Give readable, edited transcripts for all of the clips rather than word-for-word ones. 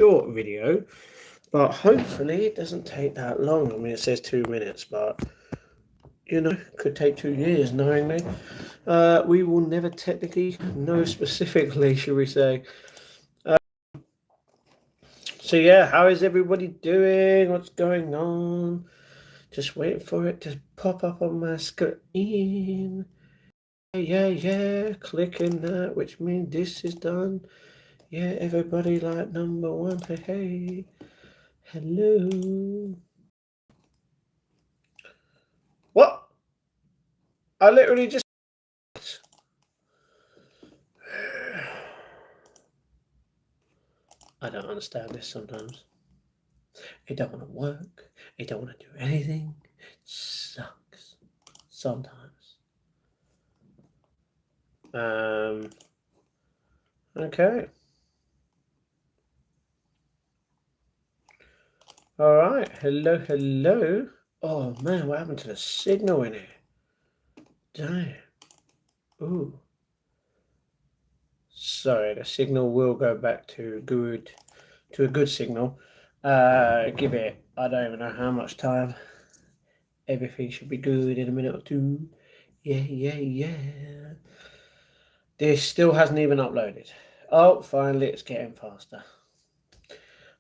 short video, but hopefully it doesn't take that long. I mean, it says 2 minutes, but could take 2 years knowingly. We will never technically know specifically, should we say. So yeah, how is everybody doing? What's going on? Just waiting for it to pop up on my screen. Yeah, clicking that, which means this is done. Yeah, everybody like number one. Hey, hello. What? I literally just. I don't understand this sometimes. It don't want to work. It don't want to do anything. It sucks. Sometimes. Okay. Alright. Hello. Oh man, what happened to the signal in here? Damn. Ooh. Sorry, the signal will go back to a good signal. Give it, I don't even know how much time. Everything should be good in a minute or two. Yeah. This still hasn't even uploaded. Oh, finally it's getting faster.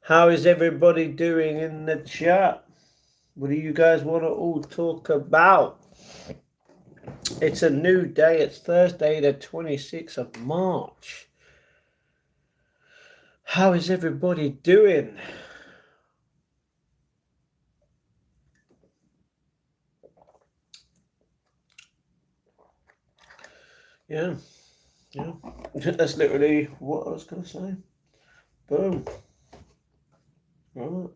How is everybody doing in the chat? What do you guys want to all talk about? It's a new day. It's Thursday, the 26th of March. How is everybody doing? Yeah. That's literally what I was going to say. Boom. Right.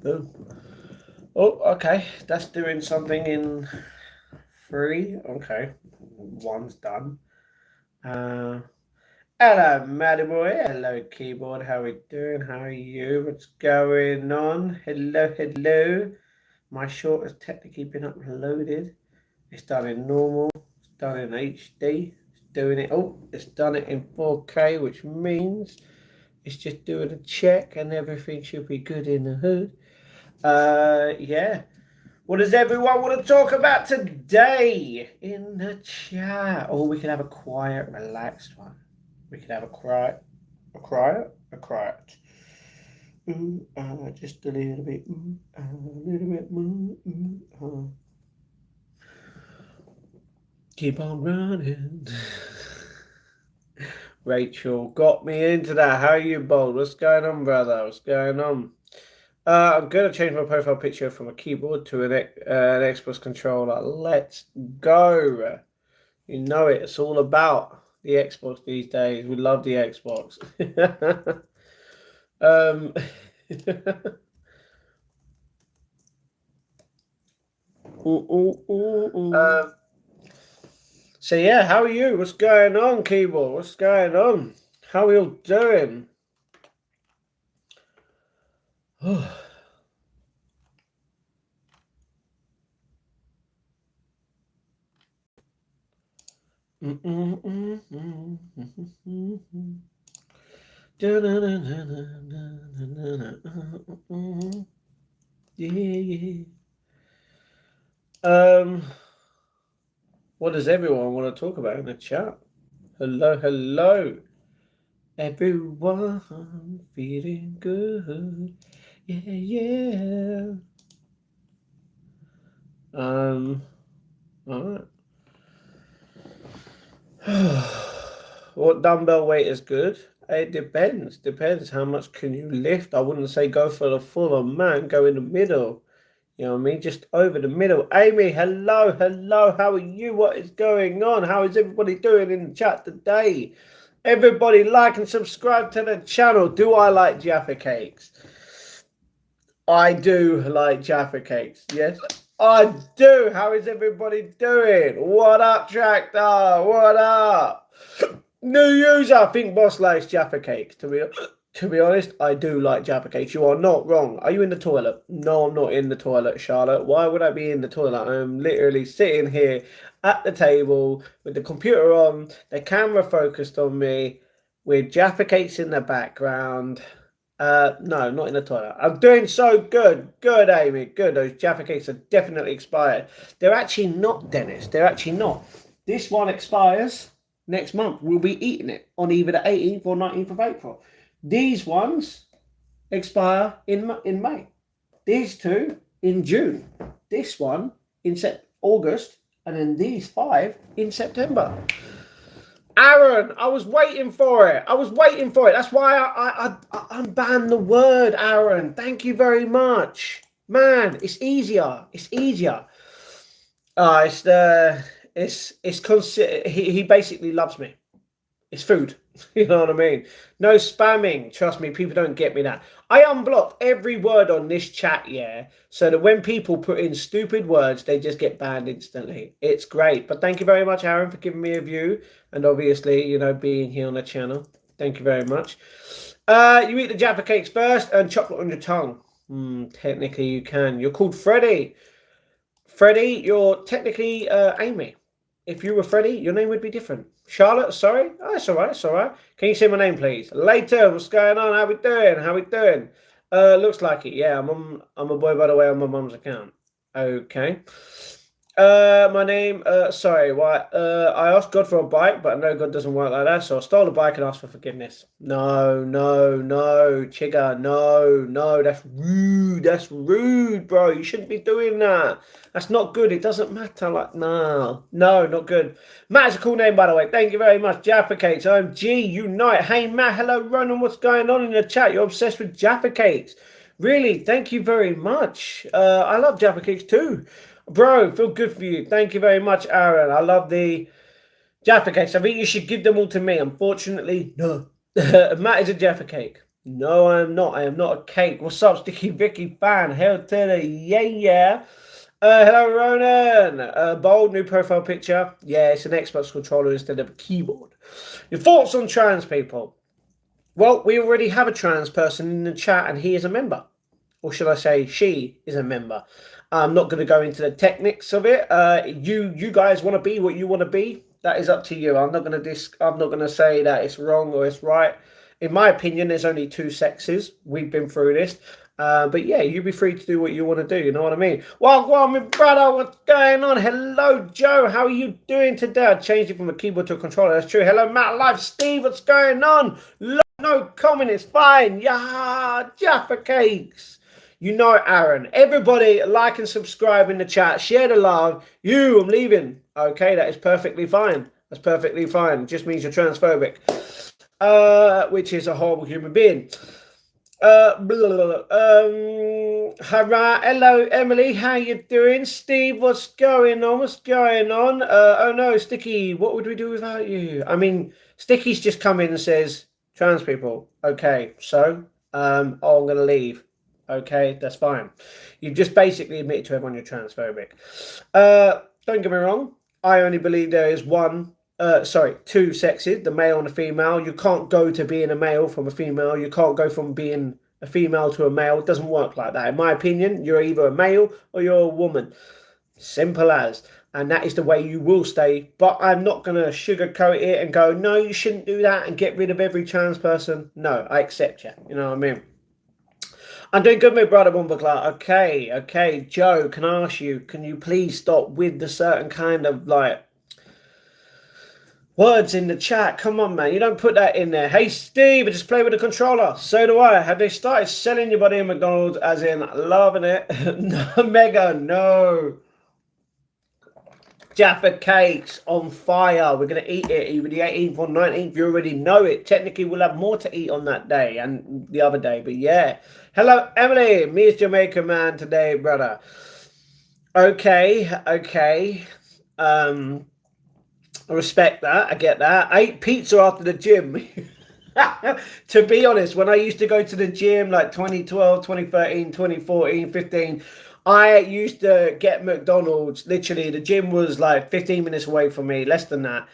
Boom. Oh, okay. That's doing something in 3. Okay. 1's done. Hello, Matty boy. Hello, keyboard. How we doing? How are you? What's going on? Hello. My short has technically been uploaded. It's done in normal. It's done in HD. It's doing it. Oh, it's done it in 4K, which means it's just doing a check and everything should be good in the hood. Yeah. What does everyone want to talk about today in the chat? Or we can have a quiet, relaxed one. We could have a quiet. Just a little bit. A little bit more. Keep on running. Rachel got me into that. How are you, Bold? What's going on, brother? What's going on? I'm going to change my profile picture from a keyboard to an Xbox controller. Let's go. You know it. It's all about the Xbox these days. We love the Xbox. So yeah, how are you? What's going on, keyboard? What's going on? How are you doing? Yeah. What does everyone want to talk about in the chat? Hello. Everyone feeling good. Yeah. Alright. What dumbbell weight is good? It depends how much can you lift. I wouldn't say go for the full on man, go in the middle. You know what I mean? Just over the middle. Amy, hello. How are you? What is going on? How is everybody doing in the chat today? Everybody like and subscribe to the channel. Do I like Jaffa cakes? I do like Jaffa cakes. Yes, I do. How is everybody doing? What up, Tractor? What up? New user. I think Boss likes Jaffa cakes. To be honest, I do like Jaffa cakes. You are not wrong. Are you in the toilet? No, I'm not in the toilet, Charlotte. Why would I be in the toilet? I'm literally sitting here at the table with the computer on, the camera focused on me, with Jaffa cakes in the background. No, not in the toilet. I'm doing so good. Good, Amy. Good. Those Jaffa cakes are definitely expired. They're actually not, Dennis. They're actually not. This one expires next month. We'll be eating it on either the 18th or 19th of April. These ones expire in May. These two in June. This one in August. And then these 5 in September. Aaron, I was waiting for it. That's why I unbanned the word, Aaron. Thank you very much. Man, it's easier. He basically loves me. It's food. You know what I mean? No spamming. Trust me, people don't get me that. I unblocked every word on this chat, yeah, so that when people put in stupid words, they just get banned instantly. It's great. But thank you very much, Aaron, for giving me a view. And obviously, you know, being here on the channel. Thank you very much. You eat the Jaffa cakes first and chocolate on your tongue. Technically, you can. You're called Freddie. Freddie, you're technically Amy. If you were Freddie, your name would be different. Charlotte, sorry? Oh, it's all right. Can you say my name, please? Later, what's going on? How we doing? Looks like it. Yeah, I'm a boy, by the way, on my mum's account. Okay. My name, sorry, why? I asked God for a bike, but I know God doesn't work like that, so I stole a bike and asked for forgiveness. No, Chigga, no, that's rude, bro. You shouldn't be doing that. That's not good. It doesn't matter. Like, no, not good. Matt is a cool name, by the way. Thank you very much. Jaffa Cakes, OMG, Unite. Hey, Matt, hello, Ronan. What's going on in the chat? You're obsessed with Jaffa Cakes. Really, thank you very much. I love Jaffa Cakes too. Bro, feel good for you. Thank you very much, Aaron. I love the Jaffa cakes. I think you should give them all to me. Unfortunately, no. Matt is a Jaffa cake. No, I am not. I am not a cake. What's up, Sticky Vicky fan? Hell to the yeah. Hello, Ronan. Bold new profile picture. Yeah, it's an Xbox controller instead of a keyboard. Your thoughts on trans people? Well, we already have a trans person in the chat, and he is a member. Or should I say, she is a member. I'm not going to go into the techniques of it. You guys want to be what you want to be. That is up to you. I'm not going to say that it's wrong or it's right. In my opinion, there's only 2 sexes. We've been through this. But yeah, you be free to do what you want to do. You know what I mean? Well, my brother, what's going on? Hello, Joe. How are you doing today? I changed it from a keyboard to a controller. That's true. Hello, Matt Life. Steve, what's going on? No comment. It's fine. Yeah, Jaffa cakes. You know, Aaron, everybody like and subscribe in the chat. Share the love. I'm leaving. Okay, that is perfectly fine. That's perfectly fine. It just means you're transphobic. Which is a horrible human being. Hello, Emily. How you doing? Steve, what's going on? Oh no, Sticky, what would we do without you? I mean, Sticky's just come in and says, trans people. Okay, so, I'm going to leave. Okay, that's fine. You've just basically admitted to everyone you're transphobic. Don't get me wrong. I only believe there is 2 sexes, the male and the female. You can't go to being a male from a female. You can't go from being a female to a male. It doesn't work like that. In my opinion, you're either a male or you're a woman. Simple as. And that is the way you will stay. But I'm not going to sugarcoat it and go, no, you shouldn't do that and get rid of every trans person. No, I accept you. You know what I mean? I'm doing good, my brother Bumbleclaw. Okay. Joe, can I ask you, can you please stop with the certain kind of, like, words in the chat? Come on, man. You don't put that in there. Hey, Steve, I just play with the controller. So do I. Have they started selling your body in McDonald's as in loving it? No, Mega, no. Jaffa cakes on fire. We're going to eat it either the 18th or 19th. You already know it. Technically, we'll have more to eat on that day and the other day. But yeah. Hello, Emily. Me is Jamaica man today, brother. Okay. I respect that. I get that. I ate pizza after the gym. To be honest, when I used to go to the gym like 2012, 2013, 2014, 15, I used to get McDonald's. Literally, the gym was like 15 minutes away from me, less than that,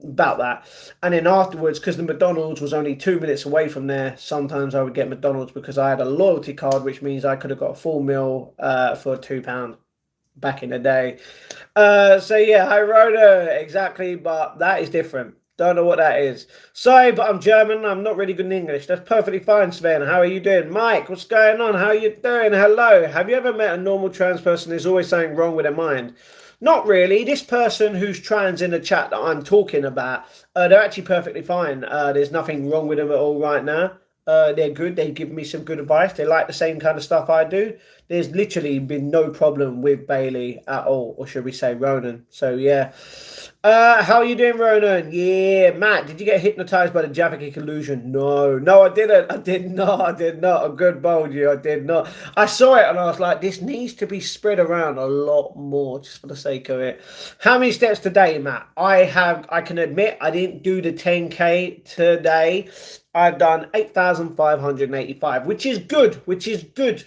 about that. And then afterwards, because the McDonald's was only 2 minutes away from there, sometimes I would get McDonald's because I had a loyalty card, which means I could have got a full meal for £2 back in the day. So yeah, I wrote exactly, but that is different. Don't know what that is. Sorry, but I'm German. I'm not really good in English. That's perfectly fine, Sven. How are you doing? Mike, what's going on? How are you doing? Hello. Have you ever met a normal trans person who's always something wrong with their mind? Not really. This person who's trans in the chat that I'm talking about, they're actually perfectly fine. There's nothing wrong with them at all right now. They're good. They give me some good advice. They like the same kind of stuff I do. There's literally been no problem with Bailey at all, or should we say Ronan. So yeah. How are you doing, Ronan? Yeah, Matt, did you get hypnotized by the Jaffa Cake illusion? No, I didn't. I did not. A good bold you, I did not. I saw it and I was like, this needs to be spread around a lot more just for the sake of it. How many steps today, Matt? I can admit I didn't do the 10K today. I've done 8,585, which is good,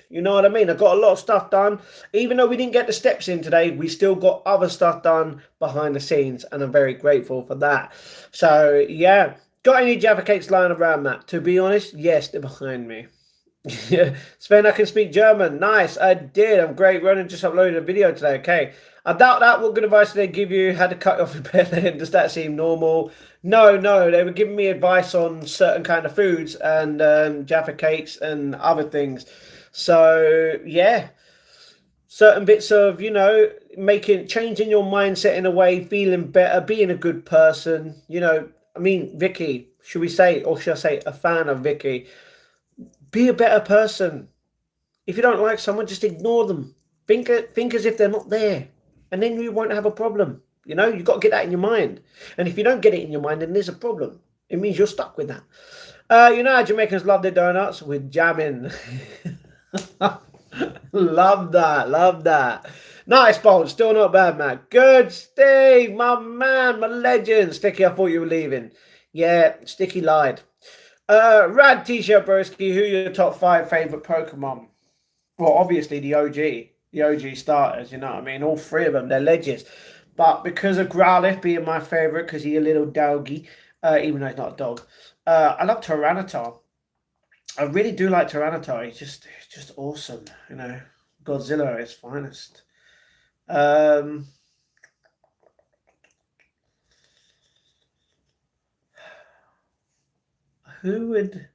You know what I mean? I got a lot of stuff done. Even though we didn't get the steps in today, we still got other stuff done behind the scenes, and I'm very grateful for that. So, yeah. Got any Jaffa cakes lying around, Matt? To be honest, yes, they're behind me. Sven, I can speak German. Nice, I did. I'm great. Ronan just uploaded a video today. Okay. I doubt that. What good advice did they give you? How to cut off your belly? Does that seem normal? No. They were giving me advice on certain kind of foods and Jaffa cakes and other things. So, yeah. Certain bits of, changing your mindset in a way, feeling better, being a good person. I mean, Vicky, should we say, or should I say a fan of Vicky? Be a better person. If you don't like someone, just ignore them. Think as if they're not there. And then you won't have a problem. You've got to get that in your mind. And if you don't get it in your mind, then there's a problem. It means you're stuck with that. How Jamaicans love their donuts? With jamming. Love that. Nice, Bolt. Still not bad, man. Good, Steve. My man, my legend. Sticky, I thought you were leaving. Yeah, Sticky lied. Rad T-shirt broski, who are your top 5 favourite Pokemon? Well, obviously the OG starters, you know what I mean? All 3 of them, they're legends. But because of Growlithe being my favourite, because he's a little doggy, even though he's not a dog, I love Tyranitar. I really do like Tyranitar. He's just awesome, Godzilla at his finest. Who'd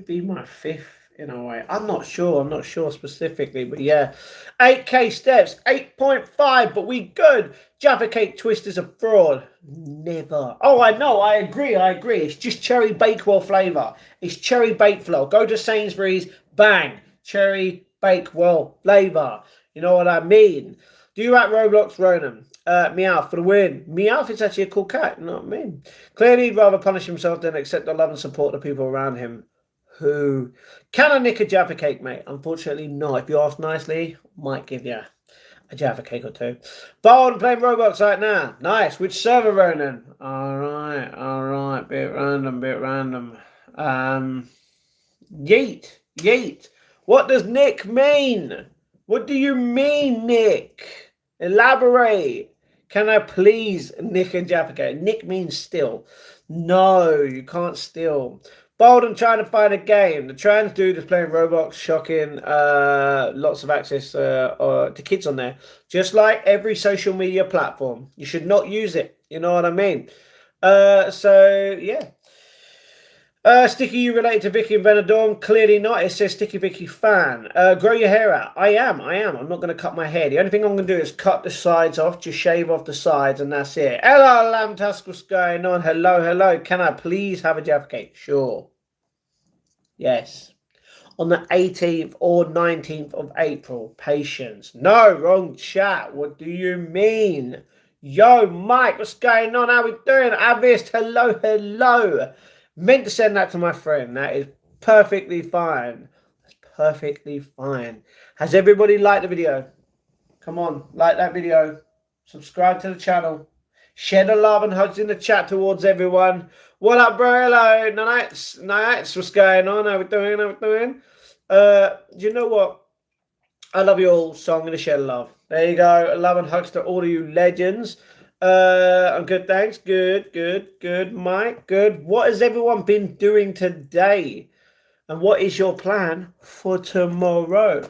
be my 5th in a way? I'm not sure specifically, but yeah. 8K steps, 8.5, but we good. Jaffa Cake Twist is a fraud. Never. Oh, I know, I agree. It's just cherry bakewell flavour. It's cherry bakewell. Go to Sainsbury's, bang. Cherry bakewell flavour. You know what I mean? Do you like Roblox, Ronan? Meowth for the win. Meowth is actually a cool cat, you know what I mean? Clearly he'd rather punish himself than accept the love and support of the people around him. Who? Can I nick a Jaffa cake, mate? Unfortunately not. If you ask nicely, might give you a Jaffa cake or 2. Bold, playing Roblox right now. Nice. Which server, Ronan? Alright. Bit random. Yeet. What does Nick mean? What do you mean, Nick? Elaborate. Can I please nick a Jaffa cake? Nick means steal. No, you can't steal. Bold, I'm trying to find a game. The trans dude is playing Roblox. Shocking. Lots of access to kids on there. Just like every social media platform. You should not use it. You know what I mean? So, yeah. Sticky, you related to Vicky and Venadorm? Clearly not. It says Sticky Vicky fan. Grow your hair out. I am. I'm not going to cut my hair. The only thing I'm going to do is cut the sides off. Just shave off the sides and that's it. Hello, Lamb Tusk. What's going on? Hello. Can I please have a Jaffa cake? Sure. Yes. On the 18th or 19th of April. Patience. No, wrong chat. What do you mean? Yo, Mike, what's going on? How we doing? Avist, hello. Meant to send that to my friend. That is perfectly fine. That's perfectly fine. Has everybody liked the video? Come on, like that video. Subscribe to the channel. Share the love and hugs in the chat towards everyone. What up, bro? Hello. Nights. What's going on? How we doing? Do you know what? I love you all, so I'm going to share the love. There you go. Love and hugs to all of you legends. I'm good, thanks. Good, Mike. Good. What has everyone been doing today? And what is your plan for tomorrow?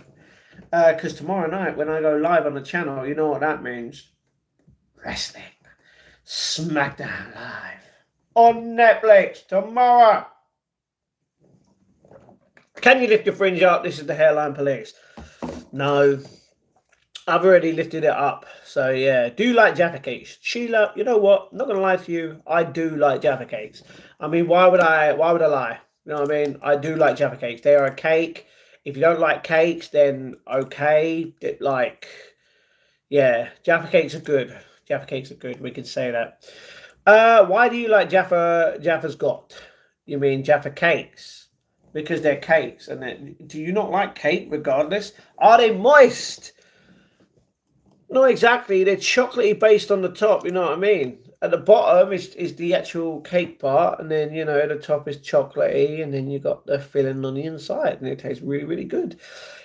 Because tomorrow night, when I go live on the channel, you know what that means. Wrestling. SmackDown Live. on Netflix tomorrow. Can you lift your fringe up? This is the Hairline Police. No. I've already lifted it up. So yeah, do you like Jaffa cakes? Sheila, you know what? I'm not gonna lie to you. I do like Jaffa cakes. I mean, why would I lie? You know what I mean? I do like Jaffa cakes. They are a cake. If you don't like cakes, then okay. Like, yeah, Jaffa cakes are good. Jaffa cakes are good. We can say that. Why do you like Jaffa's got? You mean Jaffa cakes? Because they're cakes. And then, do you not like cake regardless? Are they moist? No, exactly. They're chocolatey based on the top, you know what I mean? At the bottom is the actual cake part, and then, you know, the top is chocolatey, and then you got the filling on the inside, and it tastes really, really good.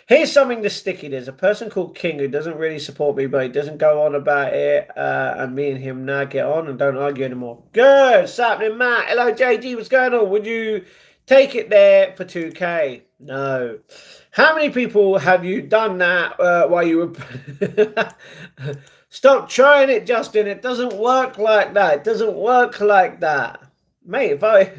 Here's something that's sticky. There's a person called King who doesn't really support me, but he doesn't go on about it, and me and him now get on and don't argue anymore. Good. What's happening, Matt? Hello, JG. What's going on? Would you take it there for 2K? No. How many people have you done that while you were... Stop trying it, Justin. It doesn't work like that. It doesn't work like that. Mate, if I...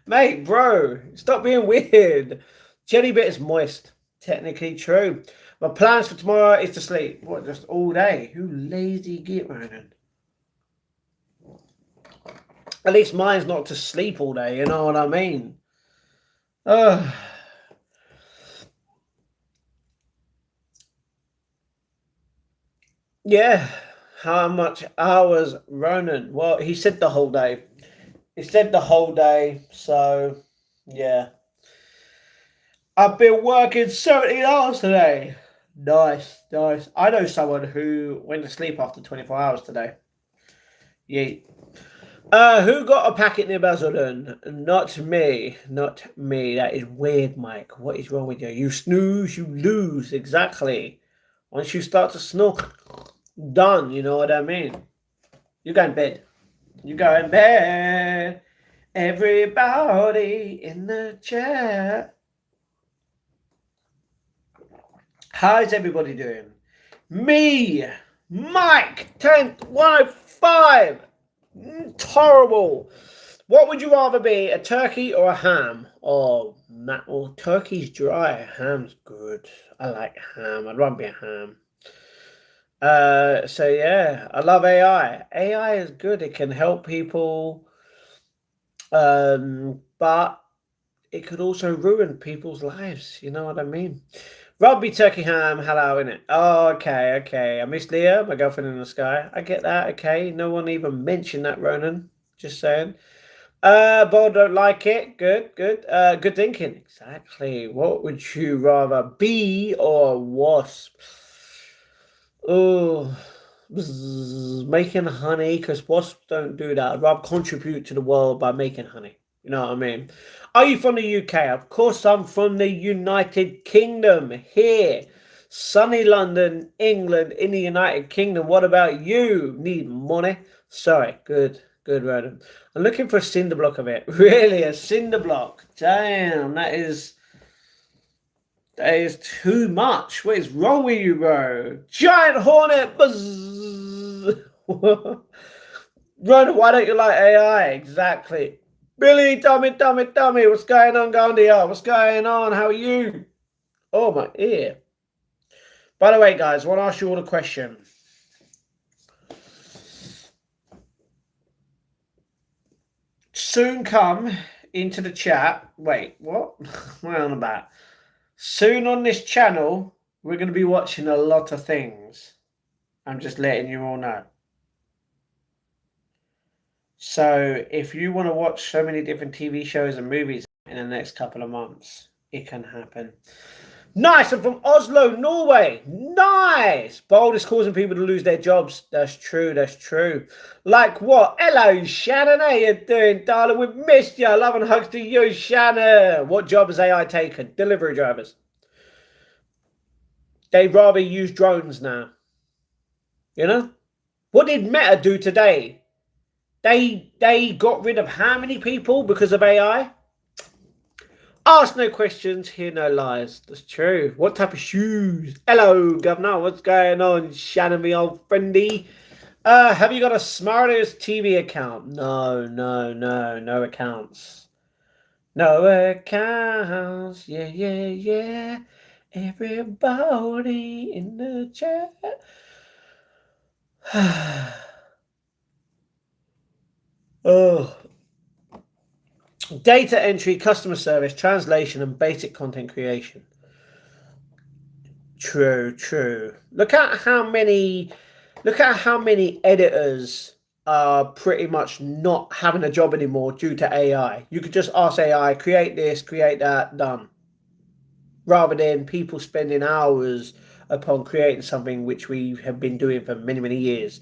Mate, bro, stop being weird. Jelly bit is moist. Technically true. My plans for tomorrow is to sleep. What, just all day? Who lazy git, man? At least mine's not to sleep all day, you know what I mean? Ugh. Yeah, how much hours, Ronan? Well, he said the whole day. He said the whole day, so yeah. I've been working 70 hours today. Nice, nice. I know someone who went to sleep after 24 hours today. Yeah. Who got a packet near Basildon? Not me. Not me. That is weird, Mike. What is wrong with you? You snooze, you lose. Exactly. Once you start to snore, done. You know what I mean? You go in bed. You go in bed. Everybody in the chat. How's everybody doing? Me, Mike, 10-105. Horrible. What would you rather be, a turkey or a ham? Oh, Matt, well, turkey's dry. Ham's good. I like ham. I'd rather be a ham. So yeah, I love AI. AI is good. It can help people, but it could also ruin people's lives. You know what I mean? Rugby, turkey, ham, hello, innit? Oh, okay, okay. I miss Leah, my girlfriend in the sky. I get that, okay. No one even mentioned that, Ronan. Just saying. Bold don't like it. Good, good. Good thinking. Exactly. What would you rather, bee or wasp? Oh, making honey, because wasps don't do that. I'd rather contribute to the world by making honey. You know what I mean? Are you from the UK? Of course, I'm from the United Kingdom. Here, sunny London, England, in the United Kingdom. What about you? Need money? Sorry, good, good, Ronan. I'm looking for a cinder block of it. Really, a cinder block? Damn, that is too much. What is wrong with you, bro? Giant hornet! Buzz! Ronan, why don't you like AI? Exactly. Billy, dummy, dummy, dummy. What's going on, Gandia? What's going on? How are you? Oh, my ear. By the way, guys, I want to ask you all a question. Soon come into the chat. Wait, what? What am I on about? Soon on this channel, we're going to be watching a lot of things. I'm just letting you all know. So if you want to watch so many different TV shows and movies in the next couple of months, it can happen. Nice. I'm from Oslo, Norway. Nice. Bold is causing people to lose their jobs. That's true. That's true. Like what? Hello, Shannon. How you doing, darling? We've missed you. Love and hugs to you, Shannon. What job has AI taken? Delivery drivers. They'd rather use drones now. You know? What did Meta do today? They got rid of how many people because of AI? Ask no questions, hear no lies. That's true. What type of shoes? Hello, Governor. What's going on, Shannon, me old friendy? Have you got a Smartest TV account? No, no accounts. No accounts. Yeah, yeah, yeah. Everybody in the chat. Oh. Data entry, customer service, translation, and basic content creation. True, true. Look at how many editors are pretty much not having a job anymore due to AI. You could just ask AI, create this, create that, done. Rather than people spending hours upon creating something which we have been doing for many, many years.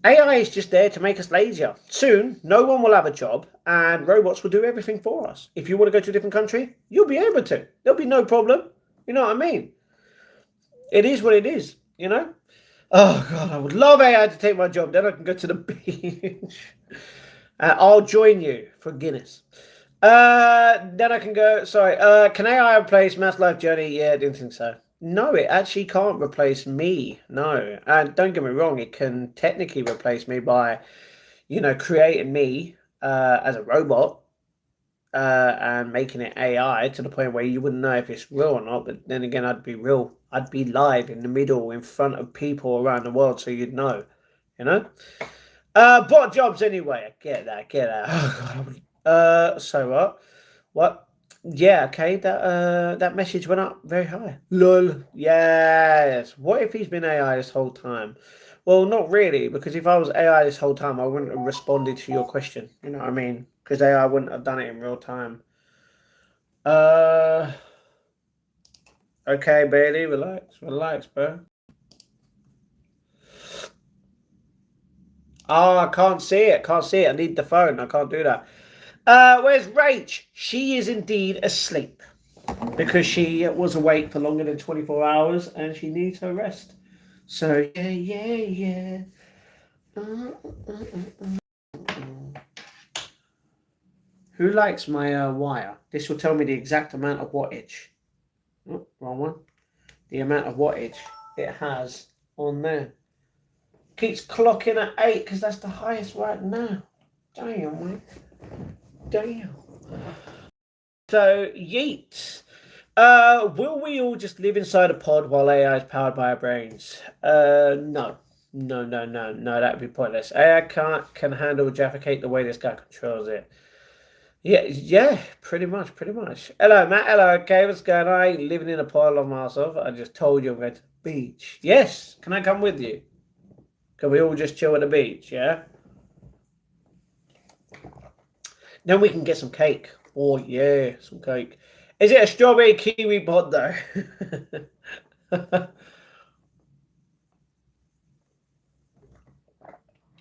AI is just there to make us lazier. Soon, no one will have a job and robots will do everything for us. If you want to go to a different country, you'll be able to. There'll be no problem. You know what I mean? It is what it is, you know? Oh, God, I would love AI to take my job. Then I can go to the beach. I'll join you for Guinness. Then I can go. Sorry. Can AI replace Mass Life Journey? Yeah, I didn't think so. No, it actually can't replace me. No, and don't get me wrong, it can technically replace me by, creating me as a robot and making it AI to the point where you wouldn't know if it's real or not. But then again, I'd be real. I'd be live in the middle in front of people around the world, so you'd know. You know. Bot jobs anyway. I get that. Get that. Oh God. So what? What? Yeah. Okay. That message went up very high. Lol. Yes. What if he's been AI this whole time? Well, not really, because if I was AI this whole time, I wouldn't have responded to your question. You know what I mean? Because AI wouldn't have done it in real time. Uh. Okay, Bailey. Relax, bro. Oh, I can't see it. Can't see it. I need the phone. I can't do that. Where's Rach? She is indeed asleep because she was awake for longer than 24 hours and she needs her rest. So, yeah, yeah, yeah. Who likes my wire? This will tell me the exact amount of wattage. Oh, wrong one. The amount of wattage it has on there. Keeps clocking at 8 because that's the highest right now. Damn, mate. Damn. So, yeet. Will we all just live inside a pod while AI is powered by our brains? No. No, that'd be pointless. AI can handle Jaffa Cake the way this guy controls it. Yeah, pretty much. Hello, Matt. Hello, okay, what's going on? I ain't living in a pod on myself. I just told you I'm going to the beach. Yes, can I come with you? Can we all just chill at the beach, yeah? Then we can get some cake. Oh, yeah, some cake. Is it a strawberry kiwi pod, though?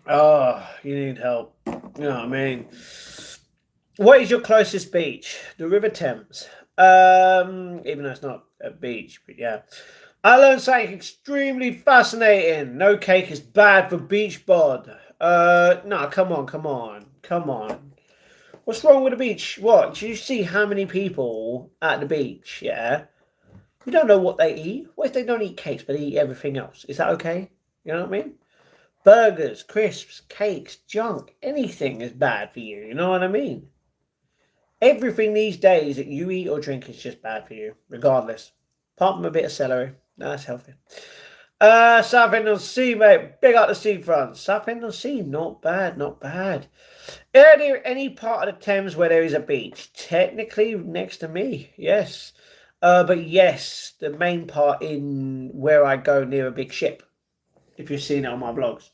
Oh, you need help. You know what I mean? What is your closest beach? The River Thames. Even though it's not a beach, but yeah. I learned something extremely fascinating. No cake is bad for beach bod. No, come on. What's wrong with the beach? What? Do you see how many people at the beach, yeah? You don't know what they eat. What if they don't eat cakes but they eat everything else? Is that okay? You know what I mean? Burgers, crisps, cakes, junk, anything is bad for you. You know what I mean? Everything these days that you eat or drink is just bad for you, regardless. Apart from a bit of celery. No, that's healthy. Southend-on-Sea, mate. Big up the seafront. Southend-on-Sea, not bad. Any part of the Thames where there is a beach? Technically next to me, yes. But yes, the main part in where I go near a big ship. If you've seen it on my vlogs.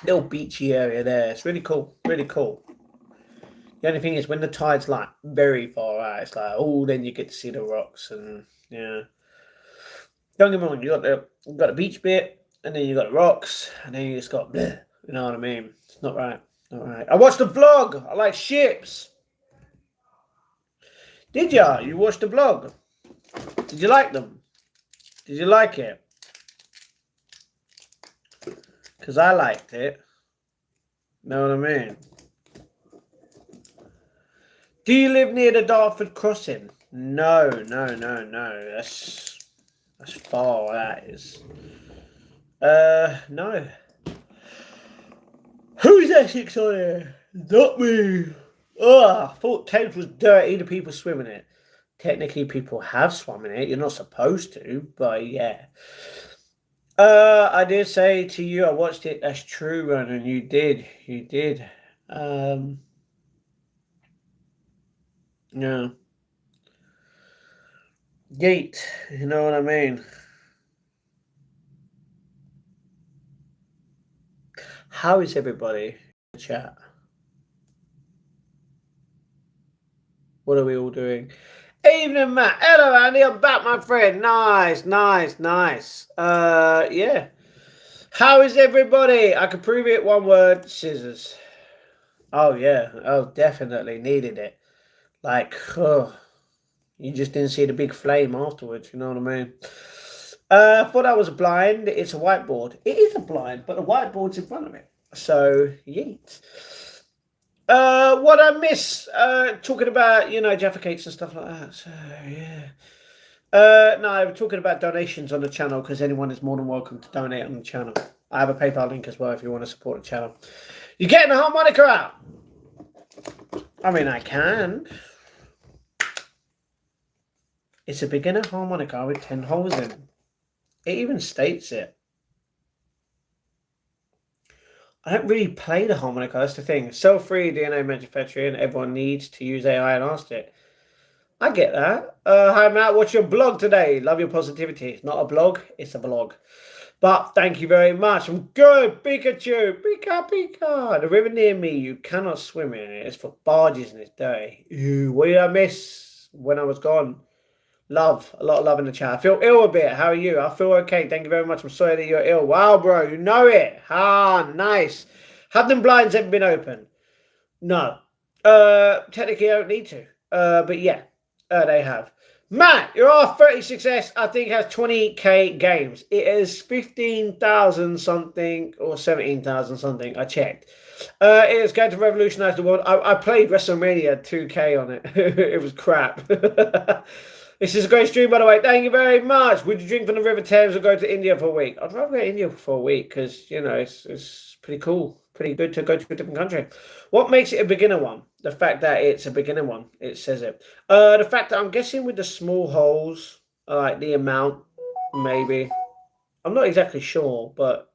Little beachy area there. It's really cool. The only thing is when the tide's like very far out, it's like, oh, then you get to see the rocks and yeah. Don't get me wrong, you got the beach bit, and then you got the rocks, and then you just got bleh, you know what I mean? It's not right. I watched the vlog. I like ships. Did ya? You watched the vlog? Did you like them? Did you like it? Because I liked it. Know what I mean? Do you live near the Dartford crossing? No. That's That's far, that is. No. Who's Essex on here? Not me. Oh, I thought Thames was dirty, the people swim in it. Technically, people have swum in it. You're not supposed to, but yeah. I did say to you, I watched it. That's true, Ron, and you did. You did. Yeah. Gate. You know what I mean? How is everybody in the chat? What are we all doing? Evening, Matt. Hello, Andy. I'm back, my friend. Nice, nice, nice. Yeah. How is everybody? I could prove it. One word: scissors. Oh yeah. Oh, definitely needed it. Like, oh, you just didn't see the big flame afterwards. You know what I mean? I thought I was blind. It's a whiteboard. It is a blind, but the whiteboard's in front of it. So, yeet. What I miss? Talking about, Jaffa cakes and stuff like that. So, yeah. No, we're talking about donations on the channel because anyone is more than welcome to donate on the channel. I have a PayPal link as well if you want to support the channel. You getting a harmonica out? I mean, I can. It's a beginner harmonica with 10 holes in. It even states it. I don't really play the harmonica, that's the thing. Cell-free DNA manufacturing, everyone needs to use AI and ask it. I get that. Hi Matt, what's your blog today? Love your positivity. It's not a blog, it's a blog. But thank you very much. I'm good. Pikachu. Pika, Pika. The river near me, you cannot swim in it. It's for barges and it's dirty. Ew, what did I miss when I was gone? Love. A lot of love in the chat. I feel ill a bit. How are you? I feel okay. Thank you very much. I'm sorry that you're ill. Wow, bro. You know it. Ah, nice. Have them blinds ever been open? No. Technically, I don't need to. But yeah, they have. Matt, your R36S, I think, has 20k games. It is 15,000 something or 17,000 something. I checked. It is going to revolutionize the world. I played WrestleMania 2K on it. It was crap. This is a great stream, by the way. Thank you very much. Would you drink from the River Thames or go to India for a week? I'd rather go to India for a week because, it's pretty cool. Pretty good to go to a different country. What makes it a beginner one? The fact that it's a beginner one. It says it. The fact that I'm guessing with the small holes, like the amount, maybe. I'm not exactly sure, but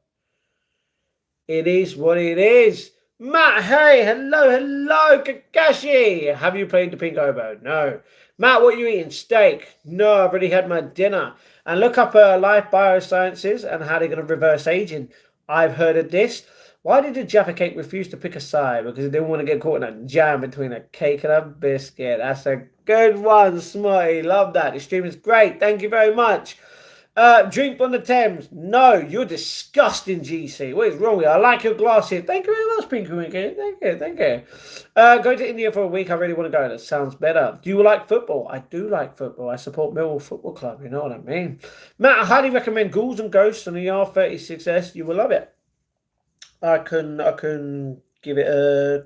it is what it is. Matt, hey, hello, Kakashi. Have you played the Pink Oboe? No. Matt, what are you eating? Steak? No, I've already had my dinner. And look up Life Biosciences and how they're going to reverse aging. I've heard of this. Why did the Jaffa cake refuse to pick a side? Because it didn't want to get caught in a jam between a cake and a biscuit. That's a good one, Smarty. Love that. The stream is great. Thank you very much. Drink on the Thames. No, you're disgusting, GC. What is wrong with you? I like your glasses. Thank you very much, Pinky Winky. Thank you. Go to India for a week. I really want to go. That sounds better. Do you like football? I do like football. I support Millwall Football Club. You know what I mean? Matt, I highly recommend Ghouls and Ghosts on the R36S. You will love it. I can give it a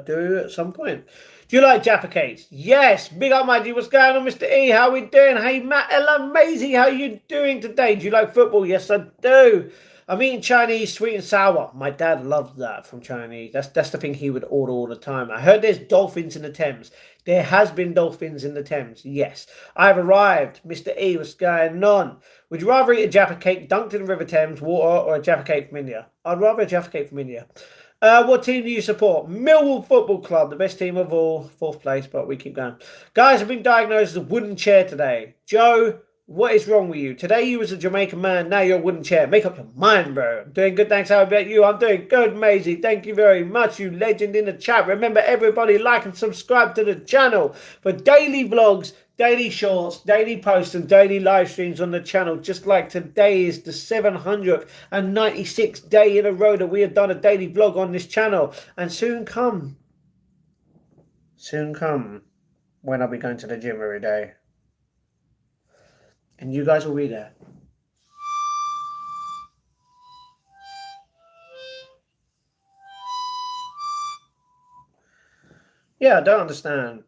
do at some point. Do you like Jaffa cakes? Yes. Big up, my G. What's going on, Mr. E? How we doing? Hey, Matt. Hello, Maisie. How you doing today? Do you like football? Yes, I do. I'm eating Chinese sweet and sour. My dad loves that from Chinese. That's the thing he would order all the time. I heard there's dolphins in the Thames. There has been dolphins in the Thames. Yes. I've arrived. Mr. E, what's going on? Would you rather eat a Jaffa cake dunked in the River Thames water or a Jaffa cake from India? I'd rather a Jaffa cake from India. What team do you support? Millwall Football Club, the best team of all. 4th place, but we keep going. Guys, I've been diagnosed as a wooden chair today. Joe, what is wrong with you? Today you was a Jamaican man, now you're a wooden chair. Make up your mind, bro. I'm doing good, thanks. How about you? I'm doing good, Maisie. Thank you very much, you legend in the chat. Remember, everybody, like and subscribe to the channel for daily vlogs, daily shorts, daily posts, and daily live streams on the channel. Just like today is the 796th day in a row that we have done a daily vlog on this channel. And soon come when I'll be going to the gym every day. And you guys will be there. Yeah, I don't understand.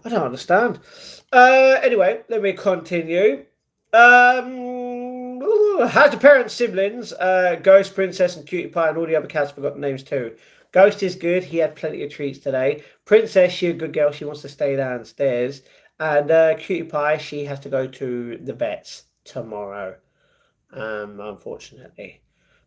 I don't understand. Anyway, let me continue. Has the parents, siblings, Ghost, Princess, and Cutie Pie, and all the other cats forgot the names too. Ghost is good. He had plenty of treats today. Princess, she's a good girl. She wants to stay downstairs. And Cutie Pie, she has to go to the vets tomorrow. Unfortunately.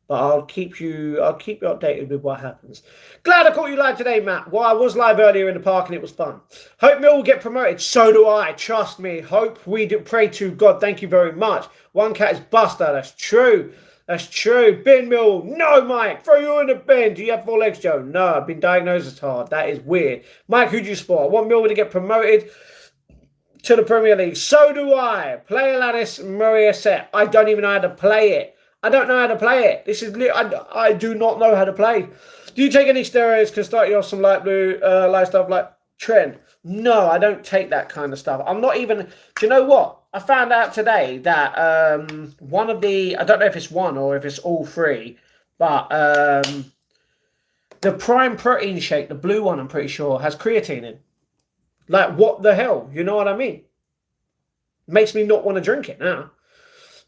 But I'll keep you updated with what happens. Glad I caught you live today, Matt. Well, I was live earlier in the park and it was fun. Hope Mill will get promoted. So do I. Trust me. Hope we do. Pray to God. Thank you very much. One cat is Buster. That's true. That's true. Bin Mill. No, Mike. Throw you in the bin. Do you have 4 legs, Joe? No, I've been diagnosed as hard. That is weird. Mike, who do you support? I want Mill to get promoted to the Premier League. So do I. Play Alanis Morissette. I don't even know how to play it. I don't know how to play it. This is I do not know how to play. Do you take any steroids? Can start you off some light blue light stuff like Trend? No, I don't take that kind of stuff. I'm not even. Do you know what? I found out today that one of the, I don't know if it's one or if it's all three, but the Prime Protein shake, the blue one, I'm pretty sure has creatine in. Like, what the hell? You know what I mean? Makes me not want to drink it now.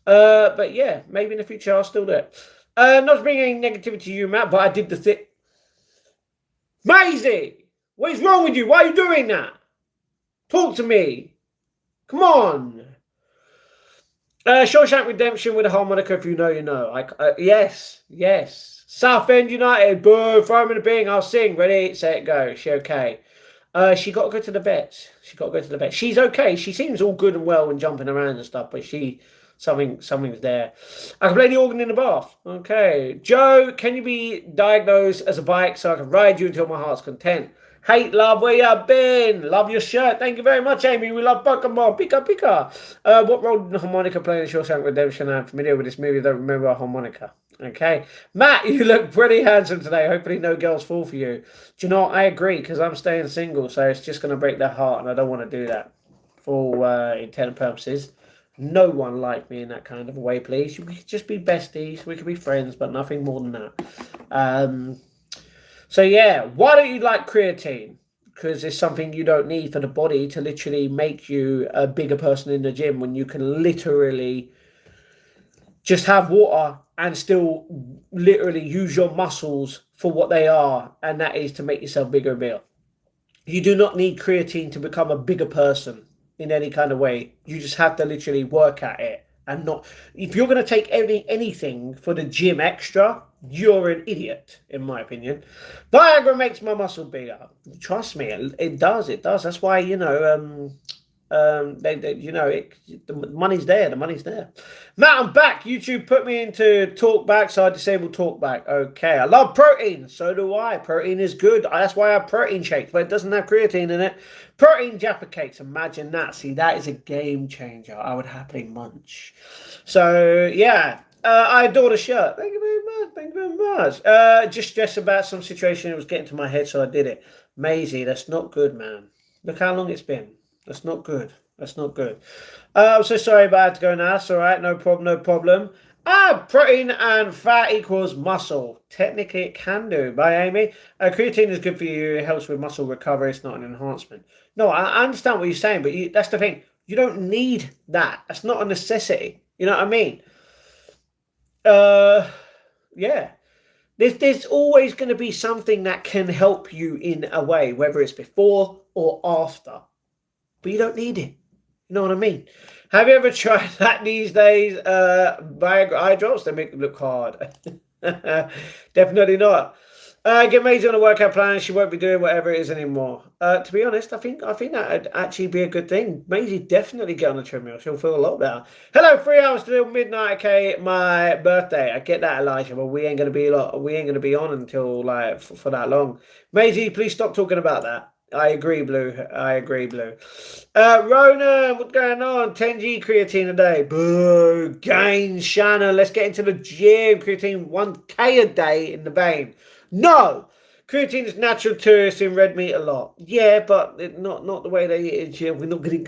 But yeah, maybe in the future I'll still do it. Not to bring any negativity to you, Matt, but I did the thing. Maisie! What is wrong with you? Why are you doing that? Talk to me. Come on. Shawshank Redemption with a harmonica, if you know, you know. Yes. Southend United, boo, throw him in the bin, I'll sing. Ready, set, go. She okay. She got to go to the vets. She's okay. She seems all good and well and jumping around and stuff, but something's there. I can play the organ in the bath. Okay. Joe, can you be diagnosed as a bike so I can ride you until my heart's content? Hate, love, where you been? Love your shirt. Thank you very much, Amy. We love Pokemon. Pika. What role did the harmonica play in Shawshank Redemption? I'm familiar with this movie. I don't remember a harmonica. Okay. Matt, you look pretty handsome today. Hopefully no girls fall for you. Do you know what? I agree, because I'm staying single, so it's just going to break their heart, and I don't want to do that for all intent and purposes. No one like me in that kind of a way, please. We could just be besties. We could be friends, but nothing more than that. So yeah, why don't you like creatine? Because it's something you don't need for the body to literally make you a bigger person in the gym, when you can literally just have water and still literally use your muscles for what they are, and that is to make yourself bigger and bigger. You do not need creatine to become a bigger person in any kind of way. You just have to literally work at it, and not. If you're going to take anything for the gym extra, you're an idiot, in my opinion. Viagra makes my muscle bigger. Trust me, it does. That's why, the money's there. Matt, I'm back. YouTube put me into talkback, so I disabled talkback. Okay, I love protein. So do I. Protein is good. That's why I have protein shakes, but it doesn't have creatine in it. Protein Jaffa cakes. Imagine that. See, that is a game changer. I would happily munch. So yeah. I adore the shirt. Thank you very much. Just stressed about some situation. It was getting to my head, so I did it. Maisie, that's not good, man. Look how long it's been. That's not good. I'm so sorry about it to go now. That's all right. No problem. Protein and fat equals muscle. Technically, it can do. By Amy. Creatine is good for you. It helps with muscle recovery. It's not an enhancement. No, I understand what you're saying, but that's the thing. You don't need that. That's not a necessity. You know what I mean? Yeah. There's always going to be something that can help you in a way, whether it's before or after. But you don't need it. You know what I mean? Have you ever tried that these days? Viagra eye drops, they make them look hard. Definitely not. Get Maisie on a workout plan. She won't be doing whatever it is anymore. To be honest, I think that would actually be a good thing. Maisie, definitely get on the treadmill. She'll feel a lot better. Hello, 3 hours till midnight. Okay, my birthday. I get that, Elijah, but we ain't gonna be on until like for that long. Maisie, please stop talking about that. I agree, Blue. Rona, what's going on? 10G creatine a day. Boo. Gains, Shannon. Let's get into the gym. Creatine 1K a day in the vein. No. Creatine is natural too. It's in red meat a lot. Yeah, but not the way they eat it, Jim. We're not getting...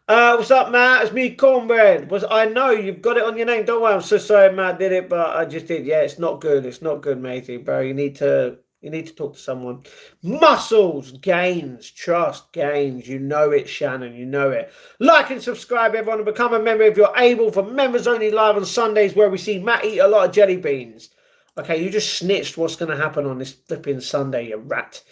what's up, Matt? It's me, Cornbread. I know you've got it on your name. Don't worry. I'm so sorry Matt did it, but I just did. Yeah, it's not good. It's not good, matey, bro. You need to You need to talk to someone. Muscles gains, trust gains. You know it, Shannon. You know it. Like and subscribe, everyone, and become a member if you're able. For members only live on Sundays, where we see Matt eat a lot of jelly beans. Okay, you just snitched what's going to happen on this flipping Sunday, you rat.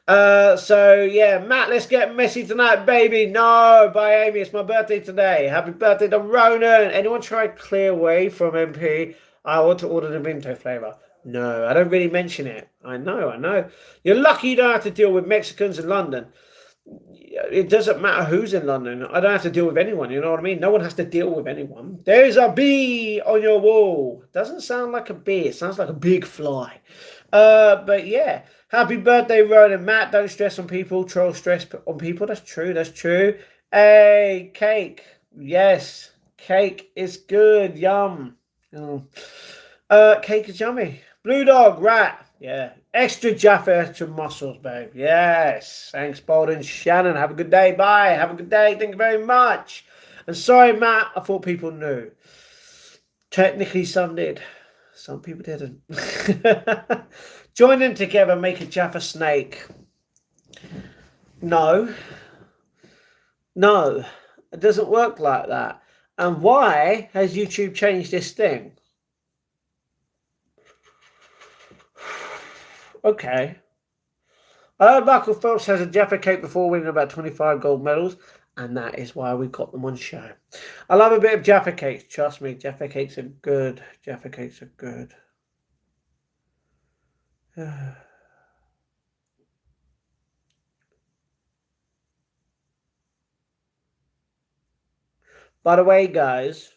So yeah, Matt, let's get messy tonight, baby. No, bye, Amy. It's my birthday today. Happy birthday to Ronan. Anyone try clear away from MP? I want to order the Minto flavour. No, I don't really mention it. I know. You're lucky you don't have to deal with Mexicans in London. It doesn't matter who's in London. I don't have to deal with anyone. You know what I mean? No one has to deal with anyone. There's a bee on your wall. Doesn't sound like a bee. It sounds like a big fly. But yeah. Happy birthday, Ronan. Matt, don't stress on people. Troll stress on people. That's true. Hey, cake. Yes. Cake is good. Yum. Oh. Cake is yummy. Blue dog, rat. Yeah. Extra Jaffa, extra muscles, babe. Yes. Thanks, Bolden. Shannon, have a good day. Bye. Have a good day. Thank you very much. And sorry, Matt. I thought people knew. Technically, some did. Some people didn't. Join them together, make a Jaffa snake. No. It doesn't work like that. And why has YouTube changed this thing? Okay. I heard Michael Phelps has a Jaffa cake before winning about 25 gold medals, and that is why we got them on show. I love a bit of Jaffa cakes. Trust me, Jaffa cakes are good. By the way, guys.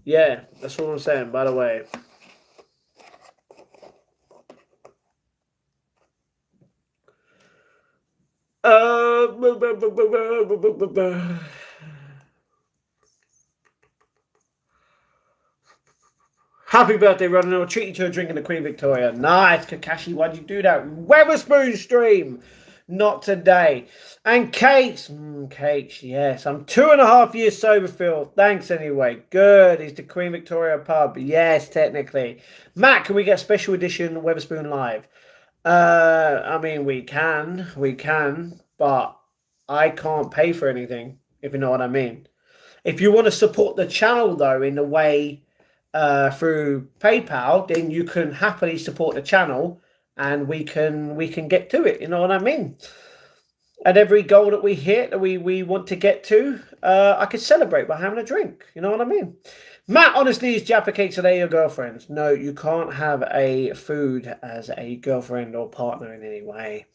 Yeah, that's what I'm saying, by the way. Happy birthday, Ronan. I'll treat you to a drink in the Queen Victoria. Nice, Kakashi. Why'd you do that? Weatherspoon stream. Not today. And cakes. Cakes, yes. I'm 2.5 years sober, Phil. Thanks anyway. Good. Is the Queen Victoria pub? Yes, technically. Matt, can we get special edition Weatherspoon live? I mean, we can, but I can't pay for anything, if you know what I mean. If you want to support the channel, though, in a way through PayPal, then you can happily support the channel, and we can get to it. You know what I mean? At every goal that we hit, that we want to get to, I could celebrate by having a drink. You know what I mean? Matt, honestly, is Jaffa cakes, are they your girlfriends? No, you can't have a food as a girlfriend or partner in any way.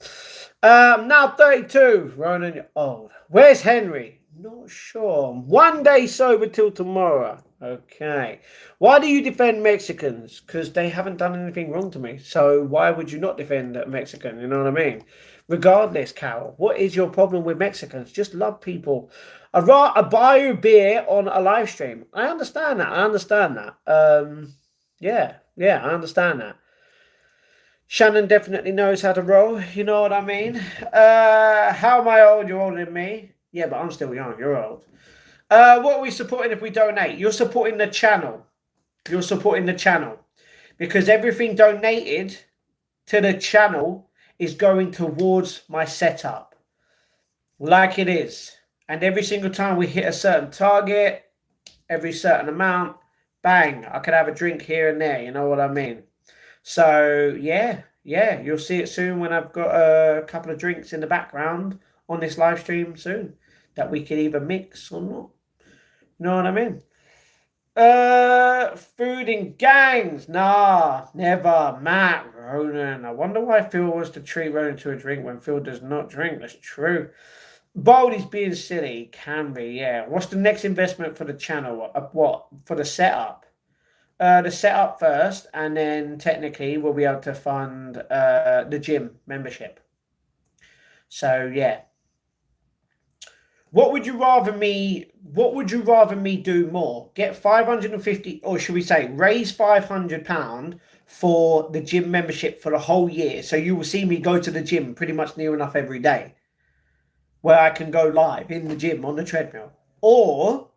Now 32. Ronan, you're old. Where's Henry? Not sure. 1 day sober till tomorrow. Okay. Why do you defend Mexicans? Because they haven't done anything wrong to me. So why would you not defend a Mexican? You know what I mean? Regardless, Carol, what is your problem with Mexicans? Just love people. I buy you beer on a live stream. I understand that. Yeah, I understand that. Shannon definitely knows how to roll. You know what I mean? How am I old? You're older than me. Yeah, but I'm still young. You're old. What are we supporting if we donate? You're supporting the channel. Because everything donated to the channel is going towards my setup. Like it is. And every single time we hit a certain target, every certain amount, bang, I could have a drink here and there. You know what I mean? So, yeah, you'll see it soon when I've got a couple of drinks in the background on this live stream soon that we could either mix or not. You know what I mean? Food in gangs. Nah, never. Matt, Ronan. I wonder why Phil wants to treat Ronan to a drink when Phil does not drink. That's true. Baldy's being silly. Can be, yeah. What's the next investment for the channel? What? For the setup? The setup first, and then technically we'll be able to fund the gym membership. So, yeah. What would you rather me do more? Get 550, or should we say raise £500 for the gym membership for the whole year. So you will see me go to the gym pretty much near enough every day, where I can go live in the gym on the treadmill. Or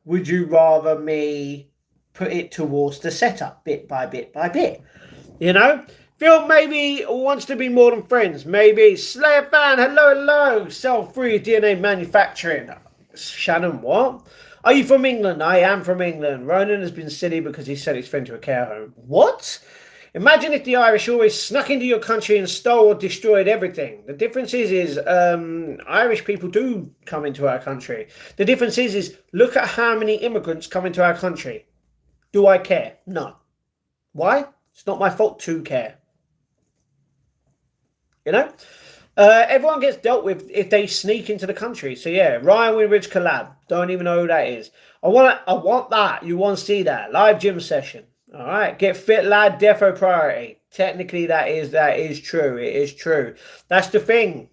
would you rather me put it towards the setup, bit by bit by bit. You know? Phil maybe wants to be more than friends. Maybe Slayer fan, hello. Cell-free DNA manufacturing. Shannon, what? Are you from England? I am from England. Ronan has been silly because he sent his friend to a care home. What? Imagine if the Irish always snuck into your country and stole or destroyed everything. The difference is Irish people do come into our country. The difference is look at how many immigrants come into our country. Do I care? No. Why? It's not my fault to care. You know? Everyone gets dealt with if they sneak into the country. So yeah, Ryan Winridge collab. Don't even know who that is. I want that. You want to see that. Live gym session. All right. Get fit, lad. Defo priority. Technically, that is true. It is true. That's the thing.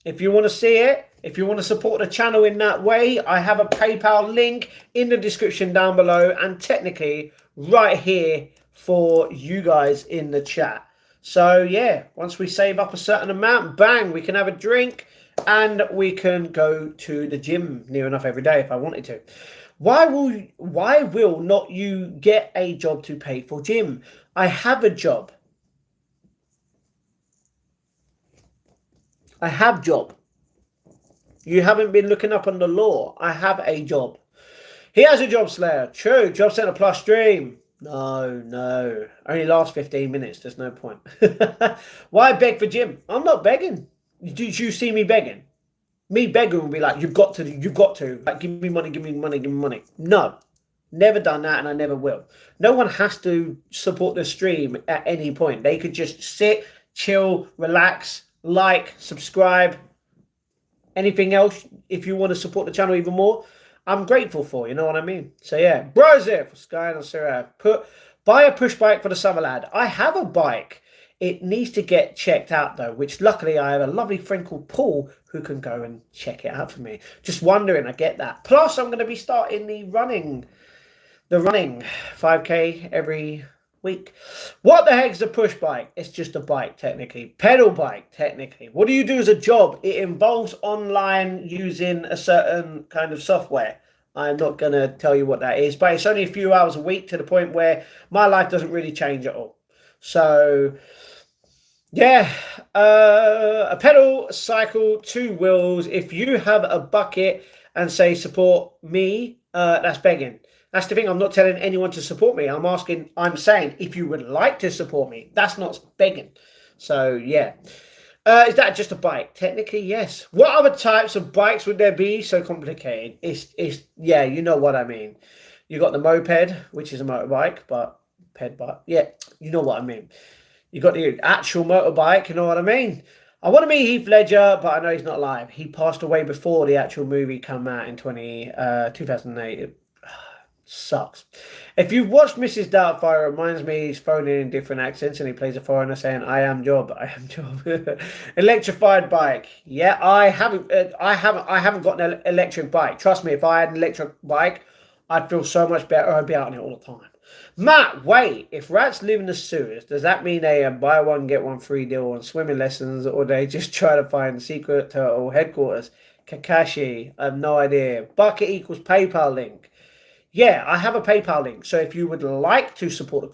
If you want to see it, if you want to support the channel in that way, I have a PayPal link in the description down below and technically right here for you guys in the chat. So yeah, once we save up a certain amount, bang, we can have a drink and we can go to the gym near enough every day if I wanted to. Why will not you get a job to pay for gym? I have a job. I have job. You haven't been looking up on the law. I have a job. He has a job, Slayer. True. Job Center Plus stream. No. Only lasts 15 minutes. There's no point. Why beg for gym? I'm not begging. Did you see me begging? Me begging would be like, you've got to. Like, give me money. No. Never done that and I never will. No one has to support the stream at any point. They could just sit, chill, relax, like, subscribe. Anything else, if you want to support the channel even more, I'm grateful for, you know what I mean? So yeah, Brozir for Sky and Sarah. Buy a push bike for the summer lad. I have a bike. It needs to get checked out though, which luckily I have a lovely friend called Paul who can go and check it out for me. Just wondering, I get that. Plus, I'm going to be starting the running 5K every week. What the heck is a push bike? It's just a bike, technically. Pedal bike, technically. What do you do as a job? It involves online using a certain kind of software. I'm not going to tell you what that is, but it's only a few hours a week to the point where my life doesn't really change at all. So, yeah, a pedal cycle, 2 wheels. If you have a bucket and say support me, that's begging. That's the thing. I'm not telling anyone to support me. I'm saying if you would like to support me, that's not begging. So yeah. Is that just a bike? Technically, yes. What other types of bikes would there be? So complicated. It's yeah, you know what I mean. You got the moped, which is a motorbike, but ped bike. Yeah, you know what I mean. You got the actual motorbike, you know what I mean? I want to meet Heath Ledger, but I know he's not alive. He passed away before the actual movie came out in 2008. Sucks. If you've watched Mrs. Doubtfire, it reminds me he's phoning in different accents and he plays a foreigner saying, I am job. Electrified bike. Yeah, I haven't got an electric bike. Trust me, if I had an electric bike, I'd feel so much better. I'd be out on it all the time. Matt, wait, if rats live in the sewers, does that mean they buy one, get one free deal on swimming lessons, or they just try to find secret turtle headquarters? Kakashi, I have no idea. Bucket equals PayPal link. Yeah, I have a PayPal link. So if you would like to support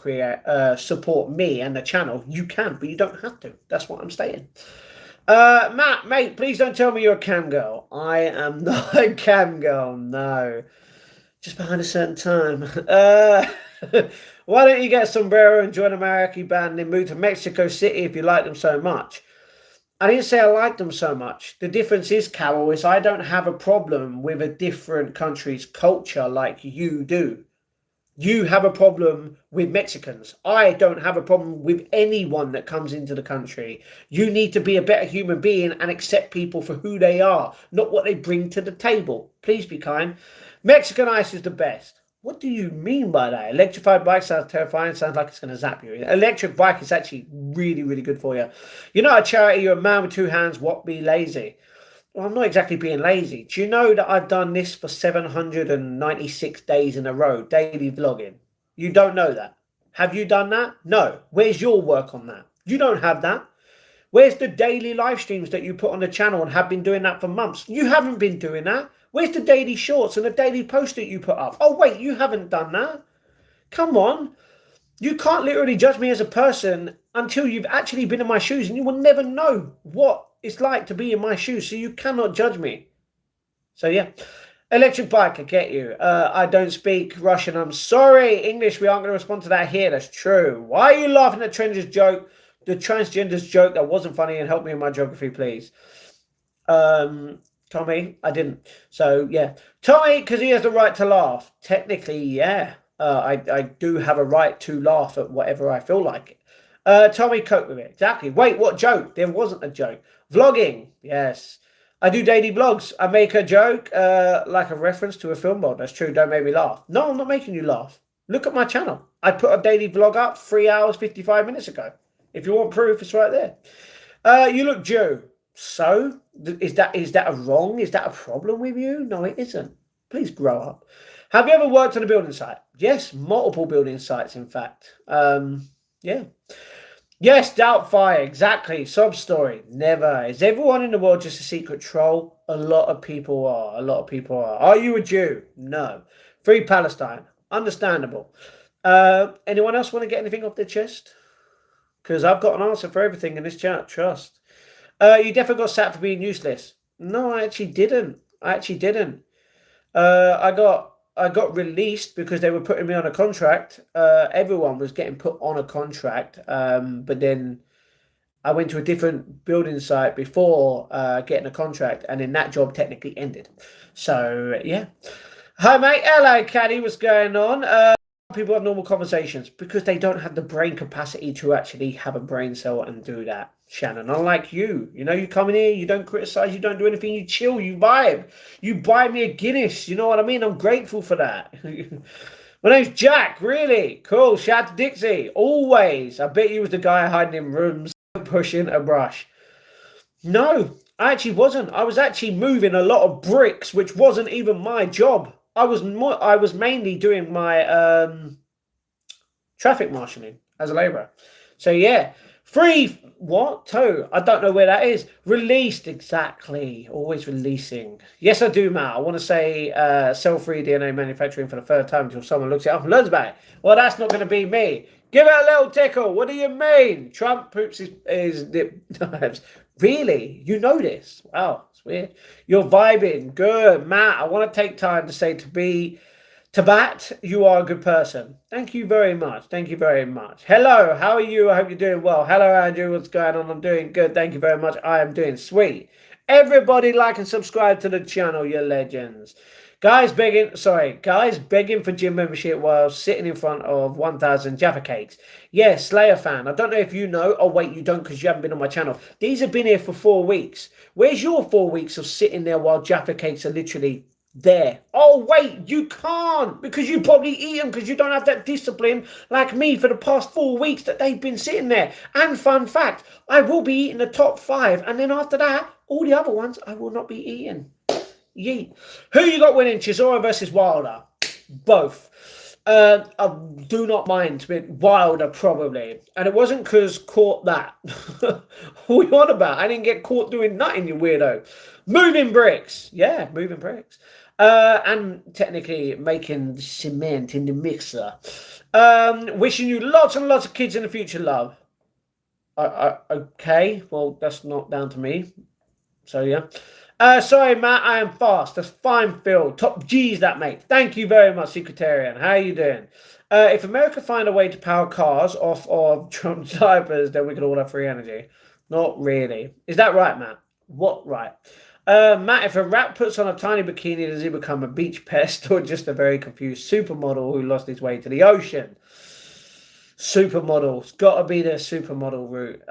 support me and the channel, you can, but you don't have to. That's what I'm saying. Matt, mate, please don't tell me you're a cam girl. I am not a cam girl, no. Just behind a certain time. Why don't you get a sombrero and join a Maracay band and then move to Mexico City if you like them so much? I didn't say I like them so much. The difference is, Carol, is I don't have a problem with a different country's culture like you do. You have a problem with Mexicans. I don't have a problem with anyone that comes into the country. You need to be a better human being and accept people for who they are, not what they bring to the table. Please be kind. Mexican ice is the best. What do you mean by that? Electrified bike sounds terrifying. Sounds like it's going to zap you. Electric bike is actually really, really good for you. You're not a charity. You're a man with 2 hands. What, be lazy? Well, I'm not exactly being lazy. Do you know that I've done this for 796 days in a row, daily vlogging? You don't know that. Have you done that? No. Where's your work on that? You don't have that. Where's the daily live streams that you put on the channel and have been doing that for months? You haven't been doing that. Where's the daily shorts and the daily post that you put up? Oh, wait, you haven't done that. Come on. You can't literally judge me as a person until you've actually been in my shoes, and you will never know what it's like to be in my shoes, so you cannot judge me. So yeah. Electric bike, I get you. I don't speak Russian. I'm sorry. English, we aren't going to respond to that here. That's true. Why are you laughing at transgender's joke? The transgender's joke that wasn't funny, and help me in my geography, please. Tommy, I didn't. So yeah, Tommy, because he has the right to laugh. Technically, yeah. I do have a right to laugh at whatever I feel like. Tommy, cope with it. Exactly. Wait, what joke? There wasn't a joke. Vlogging, yes. I do daily vlogs. I make a joke, like a reference to a film. Well, that's true. Don't make me laugh. No, I'm not making you laugh. Look at my channel. I put a daily vlog up 3 hours, 55 minutes ago. If you want proof, it's right there. You look Jew. So, is that a wrong? Is that a problem with you? No, it isn't. Please grow up. Have you ever worked on a building site? Yes, multiple building sites, in fact. Yeah. Yes, Doubtfire, exactly. Sob story. Never. Is everyone in the world just a secret troll? A lot of people are. A lot of people are. Are you a Jew? No. Free Palestine. Understandable. Anyone else want to get anything off their chest? Because I've got an answer for everything in this chat. Trust. You definitely got sacked for being useless. No, I actually didn't. I got released because they were putting me on a contract. Everyone was getting put on a contract. But then I went to a different building site before getting a contract, and then that job technically ended. So yeah. Hi mate, hello Caddy, what's going on? People have normal conversations because they don't have the brain capacity to actually have a brain cell and do that. Shannon, unlike you, you come in here, you don't criticize, you don't do anything, you chill, you vibe. You buy me a Guinness, you know what I mean? I'm grateful for that. My name's Jack, really? Cool, shout out to Dixie, always. I bet you was the guy hiding in rooms pushing a brush. No, I actually wasn't. I was actually moving a lot of bricks, which wasn't even my job. I was mainly doing my traffic marshalling as a labourer. So yeah, I don't know where that is. Released, exactly. Always releasing. Yes, I do, Matt. I want to say cell-free DNA manufacturing for the third time until someone looks it up and learns about it. Well, that's not going to be me. Give it a little tickle. What do you mean? Trump poops his nip knives. Really? You know this? Wow, it's weird. You're vibing. Good. Matt, I want to take time to say Tabat, you are a good person. Thank you very much. Thank you very much. Hello, how are you? I hope you're doing well. Hello, Andrew. What's going on? I'm doing good. Thank you very much. I am doing sweet. Everybody like and subscribe to the channel, you legends. Guys begging for gym membership while sitting in front of 1,000 Jaffa cakes. Yes, Slayer fan. I don't know if you know. Oh, wait, you don't because you haven't been on my channel. These have been here for 4 weeks. Where's your 4 weeks of sitting there while Jaffa cakes are literally there? Oh, wait, you can't because you probably eat them because you don't have that discipline like me for the past 4 weeks that they've been sitting there. And fun fact, I will be eating the top 5. And then after that, all the other ones I will not be eating. Yeet. Who you got winning, Chisora versus Wilder? Both. I do not mind with Wilder, probably. And it wasn't because caught that. What are you on about? I didn't get caught doing nothing, you weirdo. Moving bricks. Yeah, moving bricks. And technically making cement in the mixer. Wishing you lots and lots of kids in the future, love. Okay, well, that's not down to me. So, yeah. Sorry, Matt, I am fast. That's fine, Phil. Top G's, that, mate. Thank you very much, Secretarian. How are you doing? If America find a way to power cars off of Trump's diapers, then we can all have free energy. Not really. Is that right, Matt? What right? Matt, if a rat puts on a tiny bikini, does he become a beach pest or just a very confused supermodel who lost his way to the ocean? Supermodel. It's got to be the supermodel route.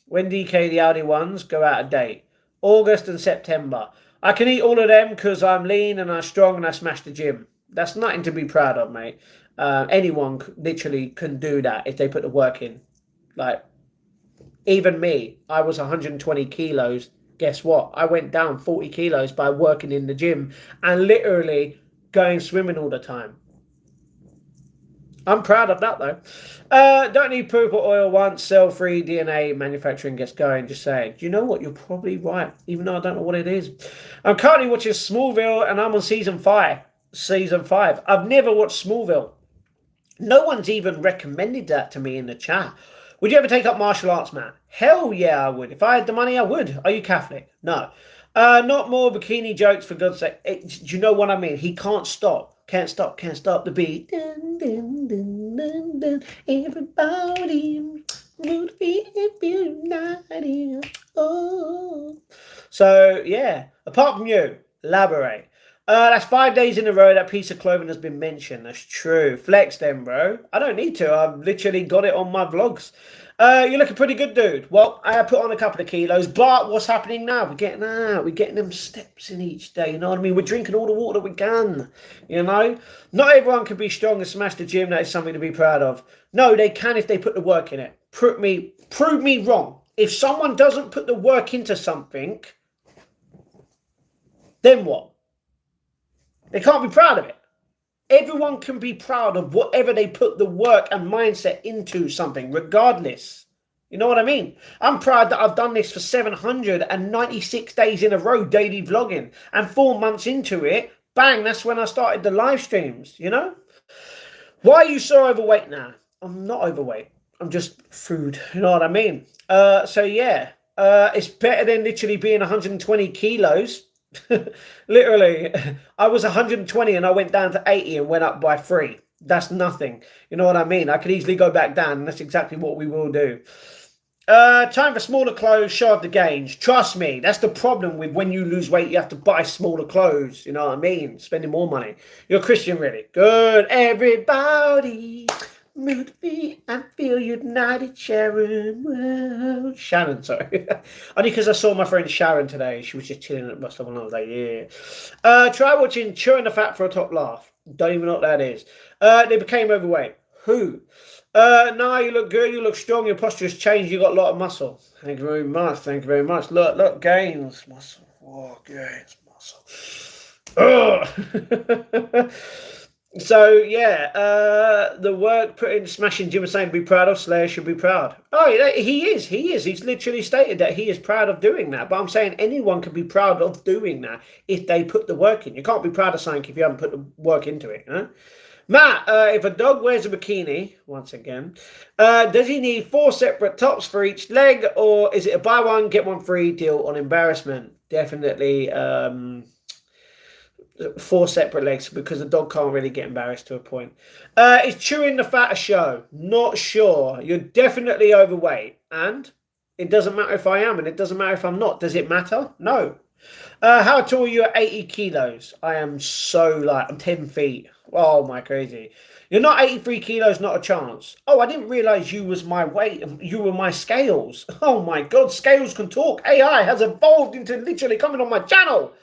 When DK the Audi ones go out of date? August and September. I can eat all of them because I'm lean and I'm strong and I smash the gym. That's nothing to be proud of, mate. Anyone literally can do that if they put the work in. Like, even me, I was 120 kilos. Guess what? I went down 40 kilos by working in the gym and literally going swimming all the time. I'm proud of that, though. Don't need poop or oil once cell-free DNA manufacturing gets going. Just saying. Do you know what? You're probably right, even though I don't know what it is. I'm currently watching Smallville, and I'm on season 5. I've never watched Smallville. No one's even recommended that to me in the chat. Would you ever take up martial arts, Matt? Hell yeah, I would. If I had the money, I would. Are you Catholic? No. Not more bikini jokes, for God's sake. Do you know what I mean? He can't stop. Can't stop, can't stop the beat. Dun, dun, dun, dun, dun. Everybody would be if you united. Oh. So, yeah. Apart from you, elaborate. That's 5 days in a row that piece of clothing has been mentioned. That's true. Flex then, bro. I don't need to. I've literally got it on my vlogs. You're looking pretty good, dude. Well, I put on a couple of kilos, but what's happening now? We're getting out. We're getting them steps in each day. You know what I mean? We're drinking all the water we can. You know? Not everyone can be strong and smash the gym. That is something to be proud of. No, they can if they put the work in it. Prove me wrong. If someone doesn't put the work into something, then what? They can't be proud of it. Everyone can be proud of whatever they put the work and mindset into something, regardless. You know what I mean? I'm proud that I've done this for 796 days in a row, daily vlogging. And 4 months into it, bang, that's when I started the live streams, you know? Why are you so overweight now? I'm not overweight. I'm just food. You know what I mean? So, yeah. It's better than literally being 120 kilos. Literally, I was 120 and I went down to 80 and went up by 3. That's nothing. You know what I mean? I could easily go back down, and that's exactly what we will do. Time for smaller clothes, show off the gains. Trust me, that's the problem with when you lose weight, you have to buy smaller clothes. You know what I mean? Spending more money. You're a Christian, really. Good. Everybody. Move me and feel united, Sharon. Well, Shannon, sorry. Only because I saw my friend Sharon today. She was just chilling at the bus stop and I was like, yeah. Try watching Chewing the Fat for a top laugh. Don't even know what that is. They became overweight. Who? No, you look good. You look strong. Your posture has changed. You got a lot of muscle. Thank you very much. Thank you very much. Look, gains. Muscle. Oh, gains. Muscle. Oh. So, yeah, the work put in smashing Jim was saying to be proud of, Slayer should be proud. Oh, he is. He's literally stated that he is proud of doing that. But I'm saying anyone can be proud of doing that if they put the work in. You can't be proud of something if you haven't put the work into it. Huh? Matt, if a dog wears a bikini, once again, does he need 4 separate tops for each leg? Or is it a buy one, get one free deal on embarrassment? Definitely 4 separate legs because the dog can't really get embarrassed to a point. Is Chewing the Fat a show? Not sure. You're definitely overweight. And it doesn't matter if I am and it doesn't matter if I'm not. Does it matter? No. How tall are you at 80 kilos? I am so light. I'm 10 feet. Oh, my crazy. You're not 83 kilos, not a chance. Oh, I didn't realize you was my weight. You were my scales. Oh, my God. Scales can talk. AI has evolved into literally coming on my channel.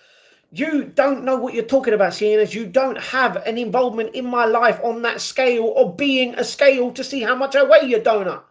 You don't know what you're talking about, seeing as you don't have an involvement in my life on that scale or being a scale to see how much I weigh, you donut.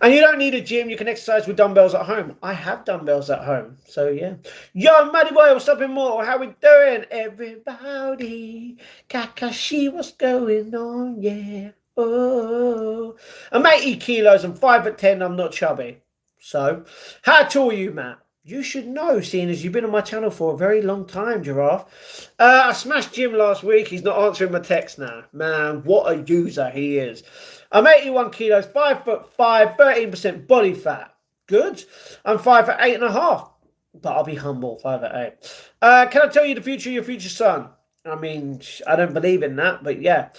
And you don't need a gym. You can exercise with dumbbells at home. I have dumbbells at home. So, yeah. Yo, Maddie Boy, what's up, Immortal? How we doing? Everybody. Kakashi, what's going on? Yeah. Oh. I'm 80 kilos. I'm 5'10". I'm not chubby. So, how tall are you, Matt? You should know, seeing as you've been on my channel for a very long time, Giraffe. I smashed Jim last week. He's not answering my text now. Man, what a user he is. I'm 81 kilos, 5'5", 13% body fat. Good. I'm 5'8.5", but I'll be humble, 5'8". Can I tell you the future of your future son? I mean, I don't believe in that, but yeah.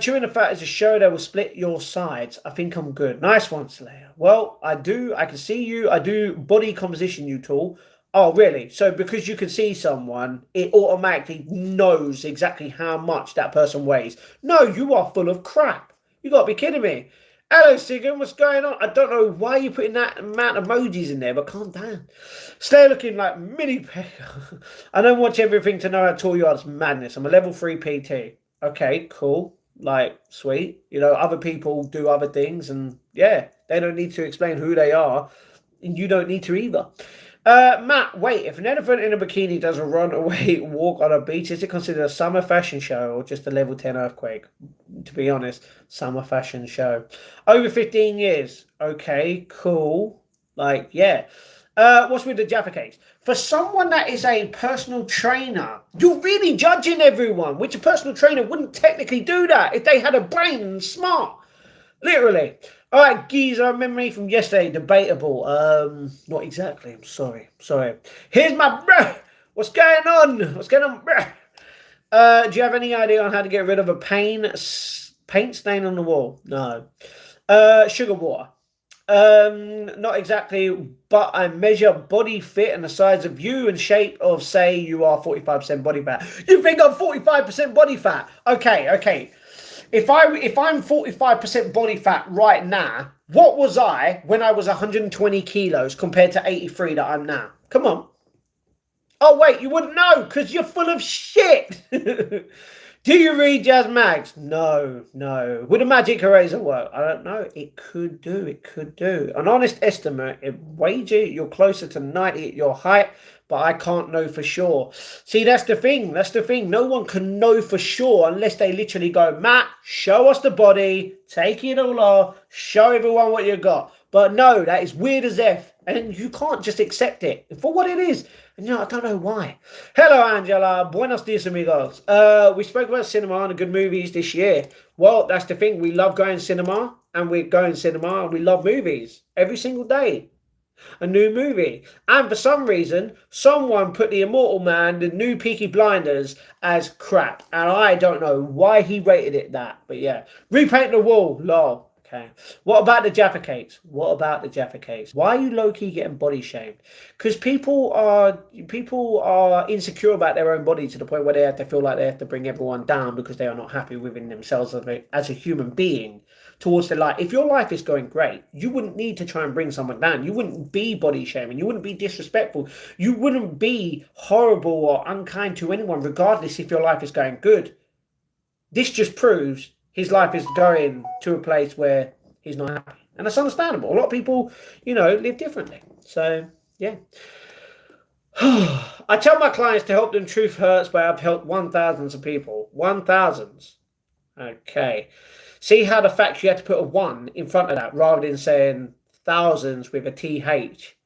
Chewing the Fat is a show that will split your sides. I think I'm good. Nice one, Slayer. Well, I do. I can see you. I do body composition, you tool. Oh, really? So because you can see someone, it automatically knows exactly how much that person weighs. No, you are full of crap. You got to be kidding me. Hello, Sigan. What's going on? I don't know why you're putting that amount of emojis in there, but calm down. Stay looking like mini pecker. I don't watch everything to know how tall you are. It's madness. I'm a level 3 PT. Okay, cool. Like, sweet. You know, other people do other things, and yeah, they don't need to explain who they are, and you don't need to either. Matt, wait, if an elephant in a bikini does a runaway walk on a beach, is it considered a summer fashion show or just a level 10 earthquake? To be honest, summer fashion show. Over 15 years. Okay, cool. Like, yeah. What's with the Jaffa cakes? For someone that is a personal trainer, you're really judging everyone, which a personal trainer wouldn't technically do that if they had a brain and smart. Literally. All right, geezer, memory from yesterday, debatable. Not exactly. I'm sorry. Here's my bruh. What's going on, bruh? Do you have any idea on how to get rid of a paint stain on the wall? No. Sugar water. Not exactly, but I measure body fit and the size of you and shape of, say, you are 45% body fat. You think I'm 45% body fat? Okay. If I'm 45% body fat right now, what was I when I was 120 kilos compared to 83 that I'm now? Come on. Oh, wait, you wouldn't know because you're full of shit. Do you read jazz mags? No. Would a magic eraser work? I don't know. It could do. An honest estimate, it wager you're closer to 90 at your height, but I can't know for sure. See, that's the thing. No one can know for sure unless they literally go, Matt, show us the body, take it all off, show everyone what you got. But no, that is weird as F. And you can't just accept it for what it is. And I don't know why. Hello, Angela. Buenos dias, amigos. We spoke about cinema and good movies this year. Well, that's the thing. We love going cinema, and we love movies every single day. A new movie. And for some reason, someone put The Immortal Man, the new Peaky Blinders, as crap. And I don't know why he rated it that. But yeah. Repaint the wall. Lol. Okay. What about the Jaffa cakes? Why are you low-key getting body shamed? Because people are insecure about their own body to the point where they have to feel like they have to bring everyone down because they are not happy within themselves as a human being towards their life. If your life is going great, you wouldn't need to try and bring someone down. You wouldn't be body shaming. You wouldn't be disrespectful. You wouldn't be horrible or unkind to anyone, regardless if your life is going good. This just proves his life is going to a place where he's not happy. And that's understandable. A lot of people, live differently. So, yeah. I tell my clients to help them truth hurts, but I've helped 1,000s of people. 1,000s. Okay. See how the fact you had to put a 1 in front of that rather than saying thousands with a TH.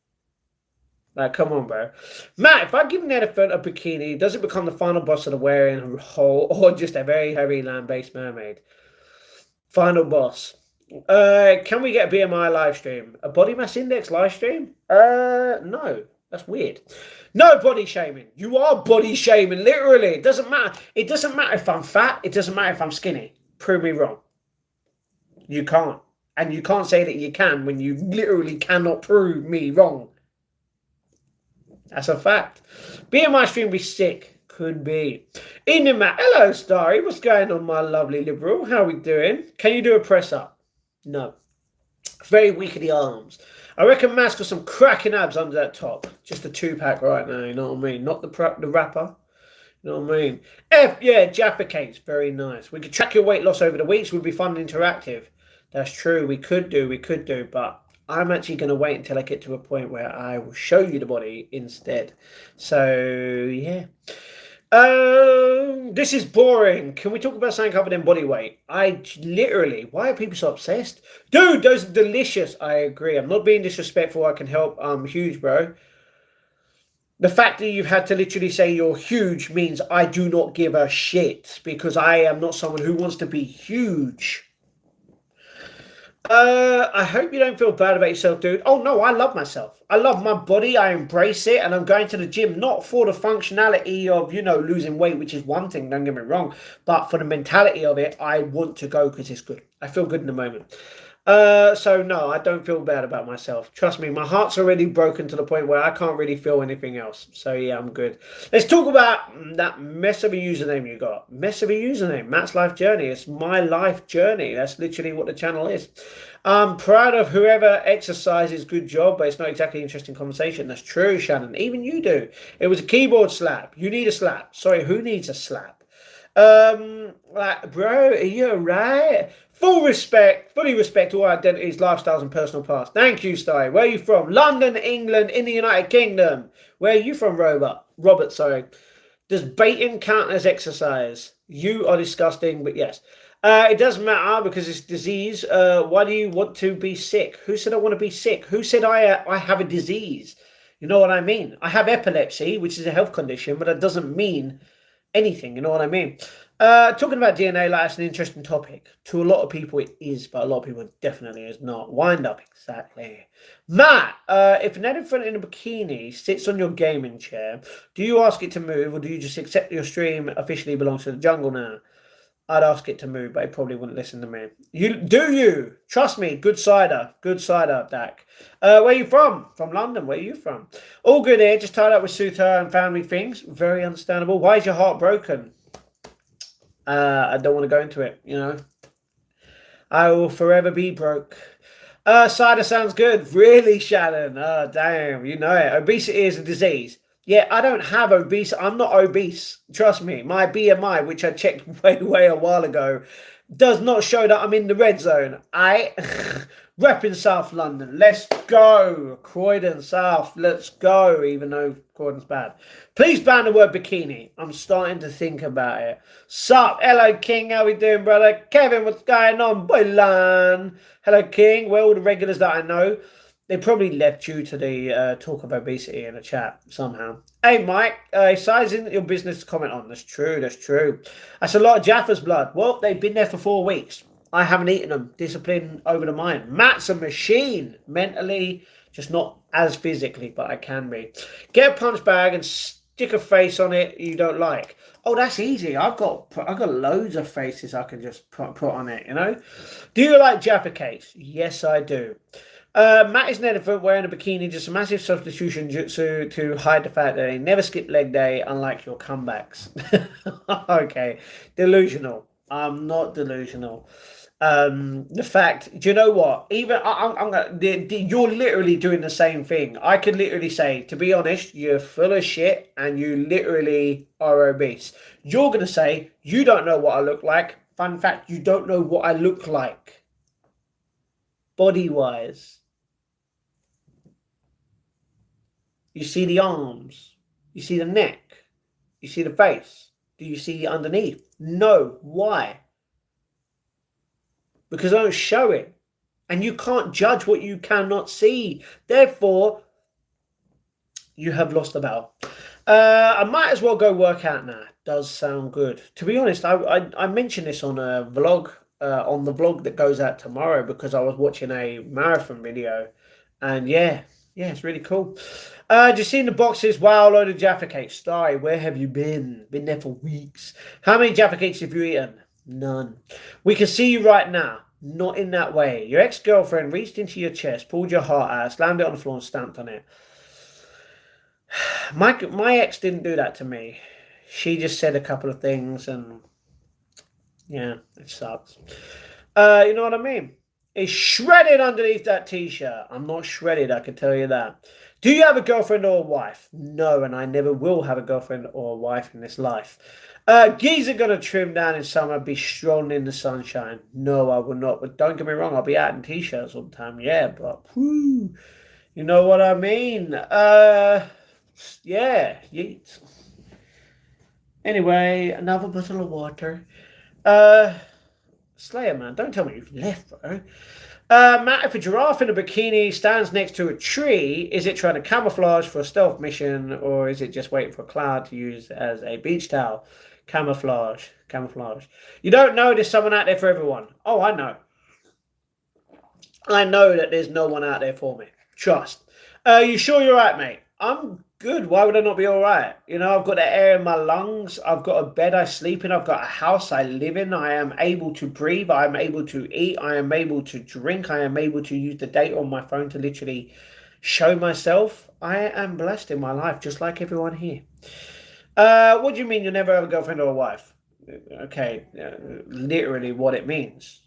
Like, come on, bro. Matt, if I give an elephant a bikini, does it become the final boss of the wearing hole or just a very heavy land-based mermaid? Final boss. Can we get a BMI live stream? A body mass index live stream? No. That's weird. No body shaming. You are body shaming, literally. It doesn't matter. It doesn't matter if I'm fat. It doesn't matter if I'm skinny. Prove me wrong. You can't. And you can't say that you can when you literally cannot prove me wrong. That's a fact. BMI stream be sick. Could be. Evening, Matt. Hello, Starry. What's going on, my lovely liberal? How are we doing? Can you do a press up? No. Very weak in the arms. I reckon Matt's got some cracking abs under that top. Just a 2-pack right now, you know what I mean? Not the rapper. You know what I mean? Yeah, Jaffa cakes. Very nice. We could track your weight loss over the weeks. Would be fun and interactive. That's true. We could do, but I'm actually going to wait until I get to a point where I will show you the body instead. So, yeah. This is boring. Can we talk about something covered in body weight? Why are people so obsessed? Dude, those are delicious. I agree. I'm not being disrespectful. I can help. I'm huge, bro. The fact that you've had to literally say you're huge means I do not give a shit because I am not someone who wants to be huge. I hope you don't feel bad about yourself, dude. Oh, no, I love myself. I love my body. I embrace it. And I'm going to the gym, not for the functionality of, losing weight, which is one thing, don't get me wrong. But for the mentality of it, I want to go because it's good. I feel good in the moment. So, no, I don't feel bad about myself. Trust me, my heart's already broken to the point where I can't really feel anything else. So, yeah, I'm good. Let's talk about that mess of a username you got. Mess of a username. Matt's life journey. It's my life journey. That's literally what the channel is. I'm proud of whoever exercises. Good job, but it's not exactly an interesting conversation. That's true, Shannon. Even you do. It was a keyboard slap. You need a slap. Sorry, who needs a slap? Bro, are you alright? Fully respect all identities, lifestyles, and personal paths. Thank you, Sty. Where are you from? London, England, in the United Kingdom. Where are you from, Robert, sorry. Does baiting count as exercise? You are disgusting, but yes. It doesn't matter because it's disease. Why do you want to be sick? Who said I want to be sick? Who said I have a disease? You know what I mean? I have epilepsy, which is a health condition, but that doesn't mean anything. You know what I mean? Talking about DNA, like, that's an interesting topic. To a lot of people, it is, but a lot of people definitely is not. Wind up, exactly. Matt, if an elephant in a bikini sits on your gaming chair, do you ask it to move, or do you just accept your stream officially belongs to the jungle now? I'd ask it to move, but it probably wouldn't listen to me. You trust me? Good cider, Dak. Where you from? From London. Where are you from? All good here. Just tied up with Suta and family things. Very understandable. Why is your heart broken? I don't want to go into it. I will forever be broke. Cider sounds good. Really, Shannon? Oh, damn. You know it. Obesity is a disease. Yeah, I don't have obesity. I'm not obese. Trust me. My BMI, which I checked way a while ago, does not show that I'm in the red zone. Repping South London. Let's go. Croydon South. Let's go. Even though Croydon's bad. Please ban the word bikini. I'm starting to think about it. Sup? Hello, King. How we doing, brother? Kevin, what's going on? Boylan. Hello, King. Well, all the regulars that I know. They probably left due to the talk of obesity in the chat somehow. Hey, Mike, size isn't your business to comment on. That's true. That's a lot of Jaffa's blood. Well, they've been there for 4 weeks. I haven't eaten them. Discipline over the mind. Matt's a machine. Mentally, just not as physically, but I can be. Get a punch bag and stick a face on it you don't like. Oh, that's easy. I've got loads of faces I can just put on it, Do you like Jaffa cakes? Yes, I do. Matt is an elephant wearing a bikini, just a massive substitution jutsu to hide the fact that they never skip leg day, unlike your comebacks. Okay, delusional. I'm not delusional. The fact, do you know what? Even you're literally doing the same thing. I could literally say, to be honest, you're full of shit and you literally are obese. You're gonna say you don't know what I look like. Fun fact, you don't know what I look like, body wise. You see the arms, you see the neck, you see the face. Do you see underneath? No. Why? Because I don't show it. And you can't judge what you cannot see. Therefore, you have lost the battle. I might as well go work out now. Does sound good. To be honest, I mentioned this on a vlog, on the vlog that goes out tomorrow, because I was watching a marathon video. And yeah, it's really cool. Just seen the boxes. Wow, load of Jaffa cakes. Starry, where have you been? Been there for weeks. How many Jaffa cakes have you eaten? None. We can see you right now. Not in that way. Your ex-girlfriend reached into your chest, pulled your heart out, slammed it on the floor and stamped on it. My ex didn't do that to me. She just said a couple of things and yeah, it sucks. You know what I mean? It's shredded underneath that t-shirt. I'm not shredded, I can tell you that. Do you have a girlfriend or a wife? No, and I never will have a girlfriend or a wife in this life. Geezer gonna trim down in summer, be strolling in the sunshine. No, I will not. But don't get me wrong, I'll be out in t-shirts all the time. Yeah, but whoo, you know what I mean? Yeah. Yeet. Anyway, another bottle of water. Slayer, man, don't tell me you've left, bro. Matt, if a giraffe in a bikini stands next to a tree, is it trying to camouflage for a stealth mission, or is it just waiting for a cloud to use as a beach towel? Camouflage. You don't know there's someone out there for everyone. Oh, I know. I know that there's no one out there for me. Trust. You sure you're right, mate? I'm good. Why would I not be all right? I've got the air in my lungs. I've got a bed I sleep in. I've got a house I live in. I am able to breathe. I am able to eat. I am able to drink. I am able to use the data on my phone to literally show myself. I am blessed in my life, just like everyone here. What do you mean you'll never have a girlfriend or a wife? Okay, literally what it means.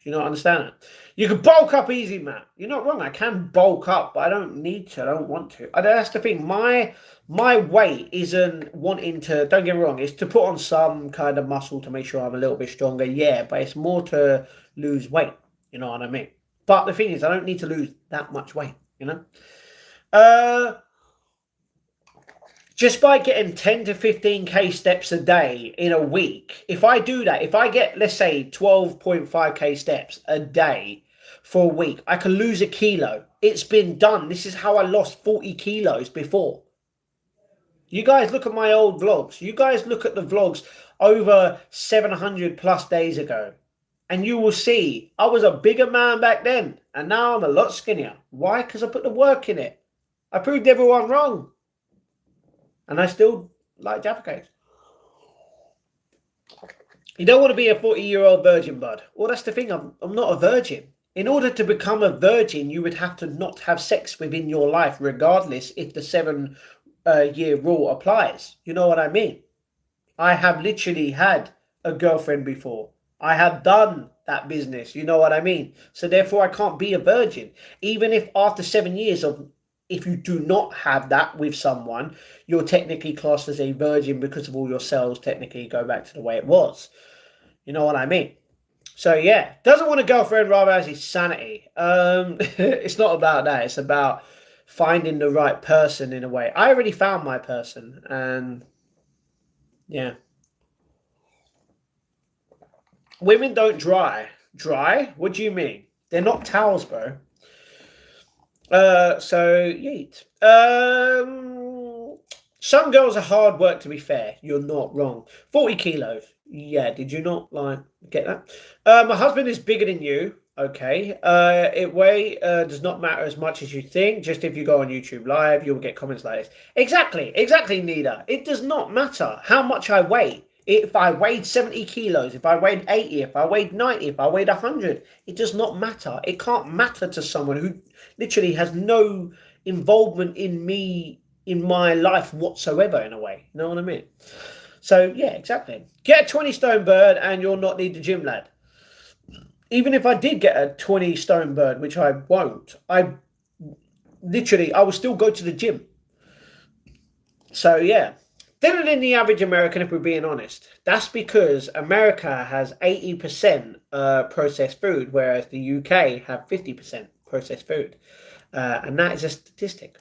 Do you not understand it? You can bulk up easy, Matt. You're not wrong. I can bulk up, but I don't need to. I don't want to. That's the thing. My weight isn't wanting to, don't get me wrong, it's to put on some kind of muscle to make sure I'm a little bit stronger. Yeah, but it's more to lose weight. You know what I mean? But the thing is, I don't need to lose that much weight, Just by getting 10 to 15k steps a day in a week, if I do that, if I get, let's say, 12.5k steps a day, for a week. I can lose a kilo. It's been done. This is how I lost 40 kilos before. You guys look at my old vlogs. You guys look at the vlogs over 700 plus days ago. And you will see I was a bigger man back then. And now I'm a lot skinnier. Why? Because I put the work in it. I proved everyone wrong. And I still like Jaffa cakes. You don't want to be a 40-year-old virgin, bud. Well, that's the thing. I'm not a virgin. In order to become a virgin, you would have to not have sex within your life, regardless if the 7-year rule applies. You know what I mean? I have literally had a girlfriend before. I have done that business. You know what I mean? So therefore, I can't be a virgin. Even if after 7 years of, if you do not have that with someone, you're technically classed as a virgin because of all your cells technically go back to the way it was. You know what I mean? So yeah, doesn't want a girlfriend, rather has his sanity. It's not about that. It's about finding the right person in a way. I already found my person, and yeah. Women don't dry. Dry? What do you mean? They're not towels, bro. So yeet. Some girls are hard work, to be fair. You're not wrong. 40 kilos. Yeah, did you not like get that? My husband is bigger than you. Okay. Weight does not matter as much as you think. Just if you go on YouTube Live, you'll get comments like this. Exactly, Nida. It does not matter how much I weigh. If I weighed 70 kilos, if I weighed 80, if I weighed 90, if I weighed 100, it does not matter. It can't matter to someone who literally has no involvement in me, in my life whatsoever, in a way. You know what I mean? So, yeah, exactly. Get a 20 stone bird and you'll not need the gym, lad. Even if I did get a 20 stone bird, which I won't, I will still go to the gym. So, yeah. Thinner than the average American, if we're being honest. That's because America has 80% processed food, whereas the UK have 50% processed food. And that is a statistic.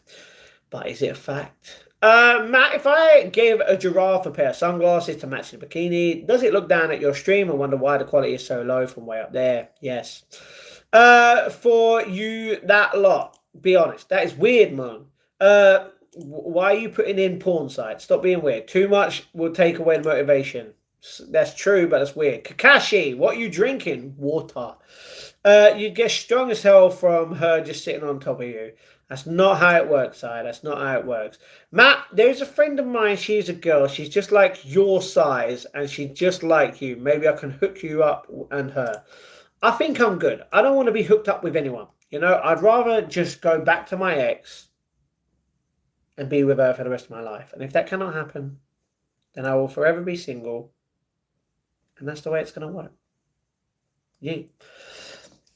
But is it a fact? Matt, if I give a giraffe a pair of sunglasses to match the bikini, does it look down at your stream and wonder why the quality is so low from way up there? Yes. For you, that lot, be honest, that is weird, man. Why are you putting in porn sites? Stop being weird. Too much will take away the motivation. That's true, but that's weird. Kakashi, what are you drinking? Water. You get strong as hell from her just sitting on top of you. That's not how it works, Si. That's not how it works. Matt, there's a friend of mine. She's a girl. She's just like your size, and she's just like you. Maybe I can hook you up and her. I think I'm good. I don't want to be hooked up with anyone. You know, I'd rather just go back to my ex and be with her for the rest of my life. And if that cannot happen, then I will forever be single. And that's the way it's going to work. Yeah.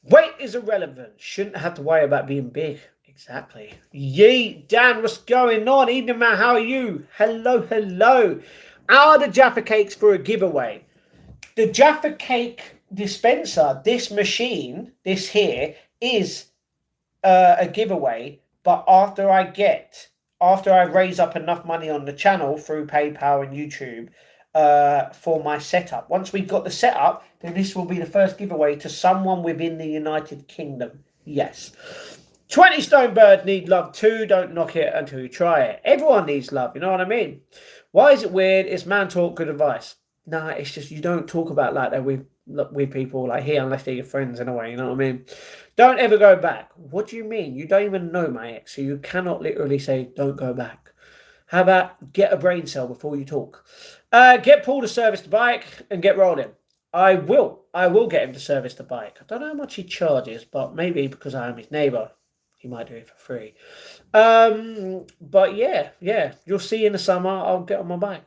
Weight is irrelevant. Shouldn't have to worry about being big. Exactly. Yee, Dan, what's going on? Evening, man, how are you? Hello. Are the Jaffa cakes for a giveaway? The Jaffa cake dispenser, this machine, this here, is a giveaway. But after I raise up enough money on the channel through PayPal and YouTube for my setup. Once we've got the setup, then this will be the first giveaway to someone within the United Kingdom. Yes. 20 stone bird need love too. Don't knock it until you try it. Everyone needs love, you know what I mean? Why is it weird? It's man talk, good advice. Nah, it's just you don't talk about like that with people like here unless they're your friends in a way, you know what I mean? Don't ever go back. What do you mean? You don't even know my ex, so you cannot literally say don't go back. How about get a brain cell before you talk? Get Paul to service the bike and get rolling. I will get him to service the bike. I don't know how much he charges, but maybe because I am his neighbour, he might do it for free. But yeah, you'll see in the summer I'll get on my bike.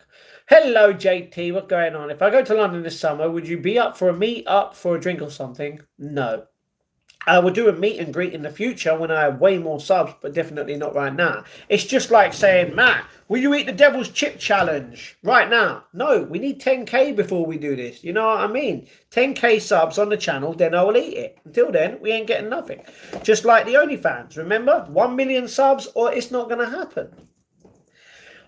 Hello, JT. What's going on? If I go to London this summer, would you be up for a meet up for a drink or something? No. I will do a meet and greet in the future when I have way more subs, but definitely not right now. It's just like saying, Matt, will you eat the Devil's Chip Challenge right now? No, we need 10k before we do this. You know what I mean? 10k subs on the channel, then I will eat it. Until then, we ain't getting nothing. Just like the OnlyFans. Remember, 1 million subs or it's not going to happen.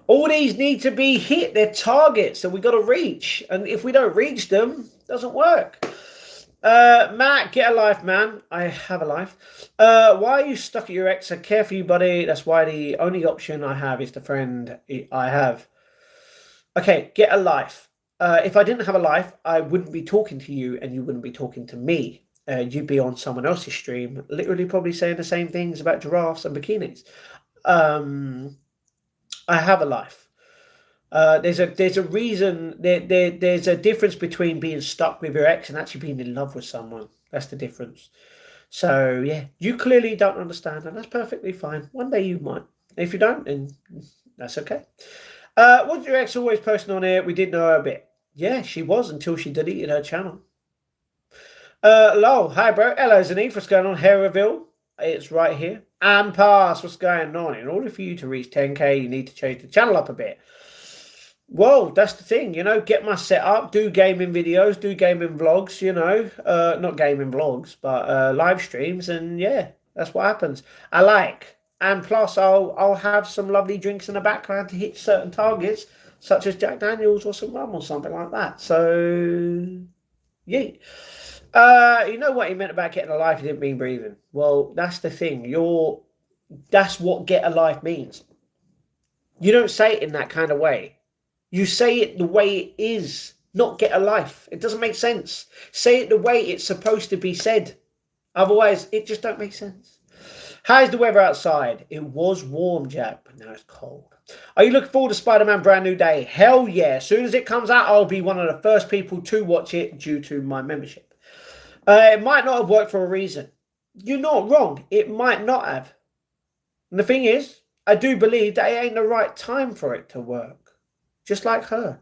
All these need to be hit. They're targets that we got to reach. And if we don't reach them, it doesn't work. Matt, get a life, man. I have a life. Why are you stuck at your ex? I care for you, buddy. That's why the only option I have is the friend I have. Okay, get a life. If I didn't have a life, I wouldn't be talking to you and you wouldn't be talking to me. You'd be on someone else's stream, literally probably saying the same things about giraffes and bikinis. Um, I have a life. There's a reason there's a difference between being stuck with your ex and actually being in love with someone. That's the difference. So yeah, you clearly don't understand, and that's perfectly fine. One day you might. If you don't, then that's okay. Was your ex always posting on here? We did know her a bit. Yeah, she was until she deleted her channel. Lol, hi bro. Hello Zanith, what's going on? Hair reveal. It's right here. And pass, what's going on? In order for you to reach 10k, you need to change the channel up a bit. Well, that's the thing, get my setup, do gaming videos, do gaming vlogs, not gaming vlogs, but live streams, and yeah, that's what happens. And plus I'll have some lovely drinks in the background to hit certain targets, such as Jack Daniels or some rum or something like that. So yeah. You know what he meant about getting a life, he didn't mean breathing. Well, that's the thing. That's what get a life means. You don't say it in that kind of way. You say it the way it is, not get a life. It doesn't make sense. Say it the way it's supposed to be said. Otherwise, it just don't make sense. How's the weather outside? It was warm, Jack, but now it's cold. Are you looking forward to Spider-Man Brand New Day? Hell yeah. As soon as it comes out, I'll be one of the first people to watch it due to my membership. It might not have worked for a reason. You're not wrong. It might not have. And the thing is, I do believe that it ain't the right time for it to work. Just like her.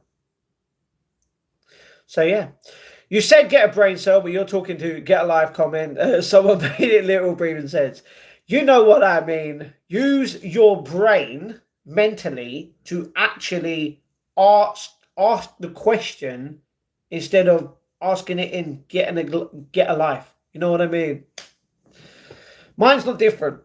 So yeah. You said get a brain cell, but you're talking to get a live comment. Someone made it literal breathing sense. You know what I mean. Use your brain mentally to actually ask the question instead of asking it in get a life. You know what I mean? Mine's not different.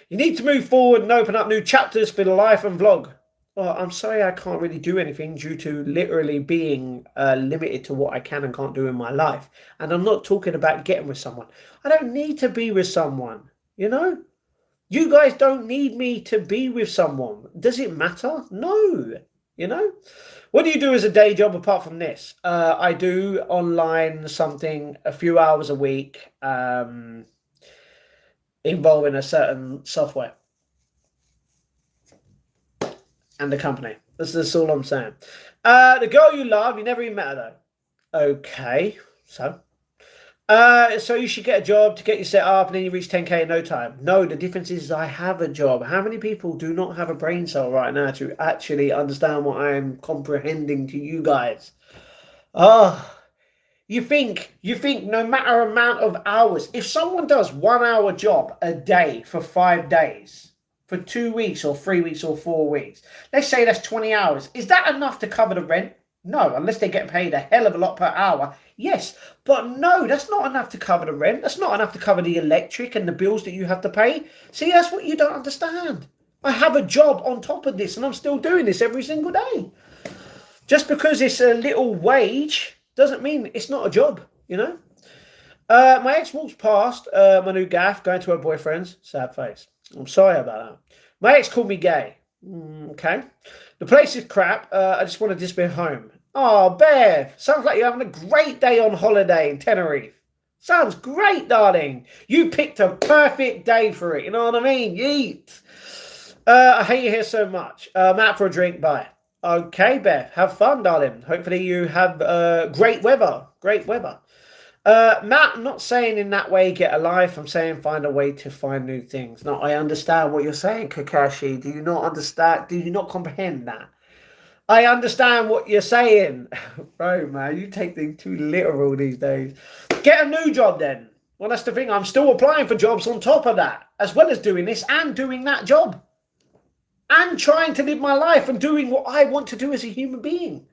You need to move forward and open up new chapters for the life and vlog. Well, I'm sorry I can't really do anything due to literally being limited to what I can and can't do in my life. And I'm not talking about getting with someone. I don't need to be with someone, You guys don't need me to be with someone. Does it matter? No, What do you do as a day job apart from this? I do online something a few hours a week involving a certain software. And the company. That's all I'm saying. The girl you love, you never even met her though. Okay, so you should get a job to get you set up and then you reach 10k in no time. No, the difference is I have a job. How many people do not have a brain cell right now to actually understand what I am comprehending to you guys? You think no matter amount of hours, if someone does 1 hour job a day for 5 days, for 2 weeks or 3 weeks or 4 weeks. Let's say that's 20 hours. Is that enough to cover the rent? No, unless they get paid a hell of a lot per hour. Yes, but no, that's not enough to cover the rent. That's not enough to cover the electric and the bills that you have to pay. See, that's what you don't understand. I have a job on top of this and I'm still doing this every single day. Just because it's a little wage doesn't mean it's not a job, My ex walks past my new gaff going to her boyfriend's. Sad face. I'm sorry about that. My ex called me gay. Okay. The place is crap. I just want to disappear home. Oh, Bev. Sounds like you're having a great day on holiday in Tenerife. Sounds great, darling. You picked a perfect day for it. You know what I mean? Yeet. I hate you here so much. I'm out for a drink. Bye. Okay, Bev. Have fun, darling. Hopefully you have great weather. Great weather. Matt, I'm not saying in that way get a life. I'm saying find a way to find new things. Now, I understand what you're saying, Kakashi. Do you not understand? Do you not comprehend that? I understand what you're saying. Bro, man, you take things too literal these days. Get a new job then. Well, that's the thing. I'm still applying for jobs on top of that, as well as doing this and doing that job. And trying to live my life and doing what I want to do as a human being.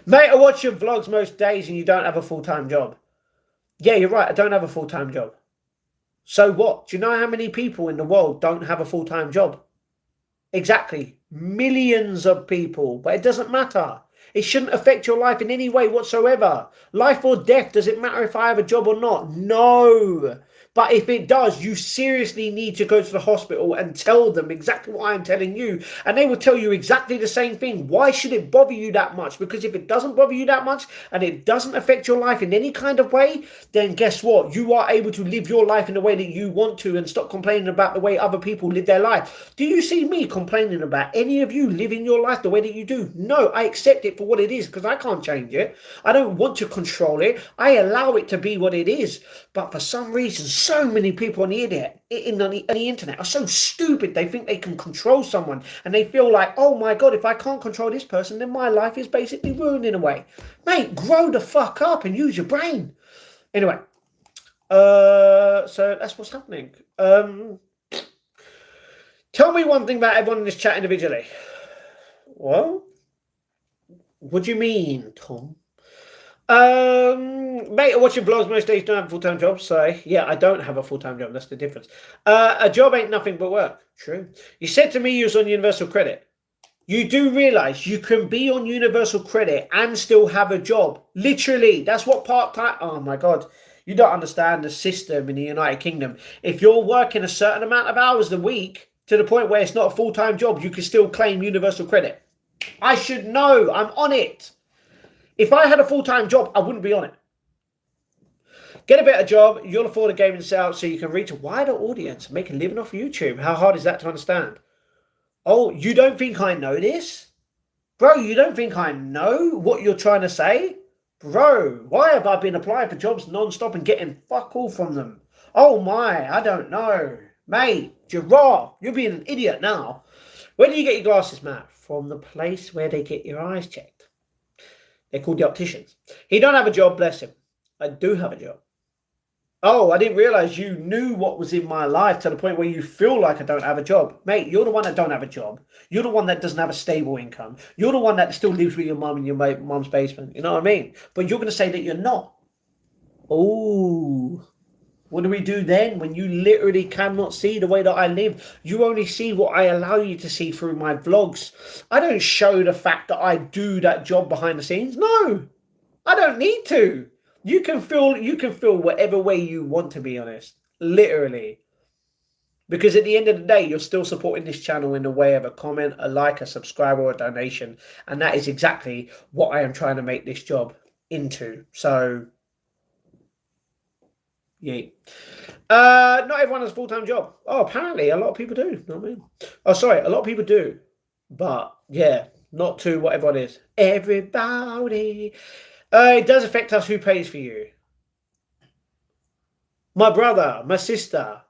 Mate, I watch your vlogs most days and you don't have a full-time job. Yeah, you're right. I don't have a full-time job. So what? Do you know how many people in the world don't have a full-time job? Exactly. Millions of people. But it doesn't matter. It shouldn't affect your life in any way whatsoever. Life or death, does it matter if I have a job or not? No. But if it does, you seriously need to go to the hospital and tell them exactly what I'm telling you. And they will tell you exactly the same thing. Why should it bother you that much? Because if it doesn't bother you that much and it doesn't affect your life in any kind of way, then guess what? You are able to live your life in the way that you want to and stop complaining about the way other people live their life. Do you see me complaining about any of you living your life the way that you do? No, I accept it for what it is because I can't change it. I don't want to control it. I allow it to be what it is. But for some reason, so many people on the internet are so stupid. They think they can control someone and they feel like, oh my God, if I can't control this person, then my life is basically ruined in a way. Mate, grow the fuck up and use your brain. Anyway, so that's what's happening. Tell me one thing about everyone in this chat individually. Well, what do you mean, Tom? Mate, I watch your vlogs most days, don't have a full-time job. So yeah, I don't have a full-time job. That's the difference. A job ain't nothing but work. True. You said to me you was on universal credit. You do realize you can be on universal credit and still have a job. Literally, that's what part-time. Oh my God, you don't understand the system in the United Kingdom. If you're working a certain amount of hours a week to the point where it's not a full-time job, you can still claim universal credit. I should know. I'm on it. If I had a full-time job, I wouldn't be on it. Get a better job. You'll afford a gaming setup so you can reach a wider audience and make a living off YouTube. How hard is that to understand? Oh, you don't think I know this? Bro, you don't think I know what you're trying to say? Bro, why have I been applying for jobs non-stop and getting fuck all from them? Oh my, I don't know. Mate, giraffe, you're being an idiot now. Where do you get your glasses, Matt? From the place where they get your eyes checked. They're called the opticians. He don't have a job, bless him. I do have a job. Oh, I didn't realise you knew what was in my life to the point where you feel like I don't have a job. Mate, you're the one that don't have a job. You're the one that doesn't have a stable income. You're the one that still lives with your mum in your mum's basement. You know what I mean? But you're going to say that you're not. Oh, what do we do then when you literally cannot see the way that I live? You only see what I allow you to see through my vlogs. I don't show the fact that I do that job behind the scenes. No, I don't need to. You can feel whatever way you want, to be honest. Literally. Because at the end of the day, you're still supporting this channel in the way of a comment, a like, a subscribe, or a donation. And that is exactly what I am trying to make this job into. So yeah. Not everyone has a full-time job. Oh, apparently a lot of people do. You know what I mean? Oh, sorry, a lot of people do. But yeah, not to what everyone is. Everybody. It does affect us who pays for you. My brother, my sister,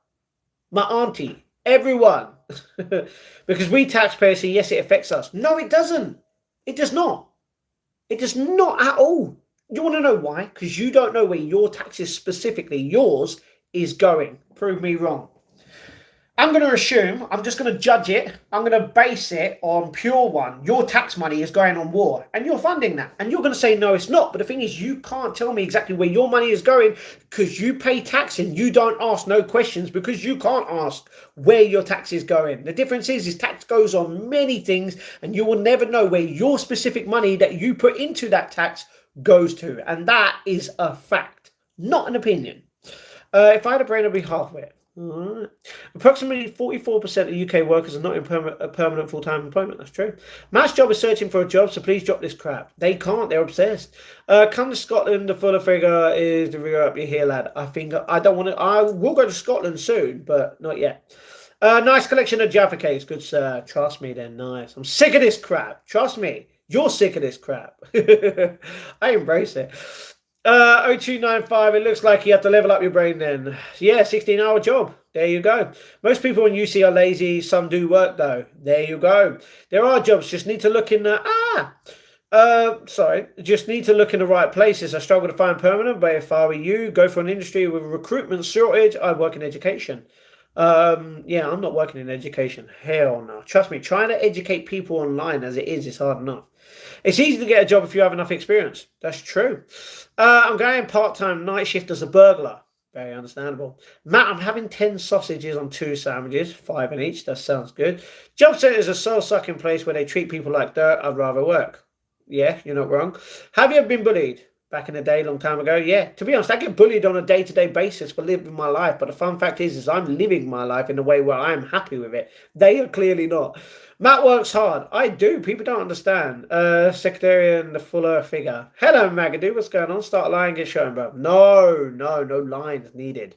my auntie, everyone. Because we taxpayers say, yes, it affects us. No, it doesn't. It does not. It does not at all. You want to know why? Because you don't know where your taxes, specifically yours, is going. Prove me wrong. I'm going to assume, I'm just going to judge it, I'm going to base it on pure one. Your tax money is going on war, and you're funding that. And you're going to say, no, it's not. But the thing is, you can't tell me exactly where your money is going because you pay tax and you don't ask no questions because you can't ask where your tax is going. The difference is tax goes on many things, and you will never know where your specific money that you put into that tax goes to. And that is a fact, not an opinion. If I had a brain, I'd be halfway. Right. Approximately 44% of UK workers are not in permanent full-time employment. That's true. Matt's job is searching for a job, so please drop this crap. They can't. They're obsessed. Come to Scotland. The fuller figure is the figure up your here, lad. I think I don't want to. I will go to Scotland soon, but not yet. Nice collection of Jaffa cakes. Good sir. Trust me, they're nice. I'm sick of this crap. Trust me. You're sick of this crap. I embrace it. 0295, it looks like you have to level up your brain then. Yeah, 16-hour job. There you go. Most people in UC are lazy. Some do work though. There you go. There are jobs. Just need to look in the... Just need to look in the right places. I struggle to find permanent, but if I were you, go for an industry with a recruitment shortage. I'd work in education. Yeah, I'm not working in education. Hell no. Trust me, trying to educate people online as it is hard enough. It's easy to get a job if you have enough experience. That's true. I'm going part-time night shift as a burglar. Very understandable. Matt, I'm having 10 sausages on 2 sandwiches, 5 in each. That sounds good. Job centre is a soul-sucking place where they treat people like dirt. I'd rather work. Yeah, you're not wrong. Have you ever been bullied? Back in the day, long time ago, yeah. To be honest, I get bullied on a day-to-day basis for living my life. But the fun fact is I'm living my life in a way where I'm happy with it. They are clearly not. Matt works hard. I do. People don't understand. Secretarian, the fuller figure. Hello, Magadoo. What's going on? Start lying, get shown, bro. No lines needed.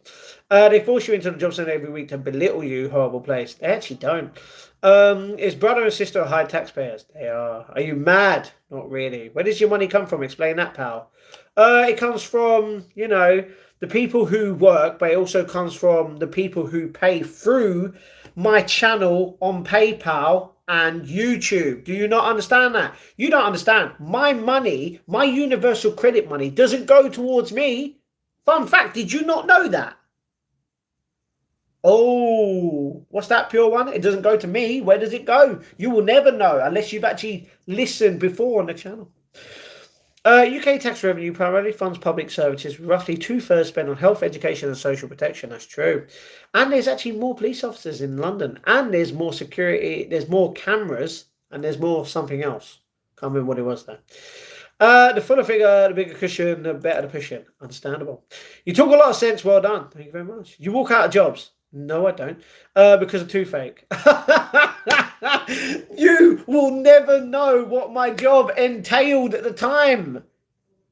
They force you into the job center every week to belittle you. Horrible place. They actually don't. His brother and sister are high taxpayers. They are. Are you mad? Not really. Where does your money come from? Explain that, pal. It comes from, the people who work, but it also comes from the people who pay through my channel on PayPal and YouTube. Do you not understand that? You don't understand. My money, my universal credit money, doesn't go towards me. Fun fact, did you not know that? Oh, what's that, Pure One? It doesn't go to me. Where does it go? You will never know unless you've actually listened before on the channel. UK tax revenue primarily funds public services, roughly 2/3 spent on health, education and social protection. That's true. And there's actually more police officers in London. And there's more security. There's more cameras. And there's more something else. Can't remember what it was there. The fuller figure, the bigger cushion, the better the pushing. Understandable. You talk a lot of sense. Well done. Thank you very much. You walk out of jobs. No, I don't. Because of toothache. You will never know what my job entailed at the time.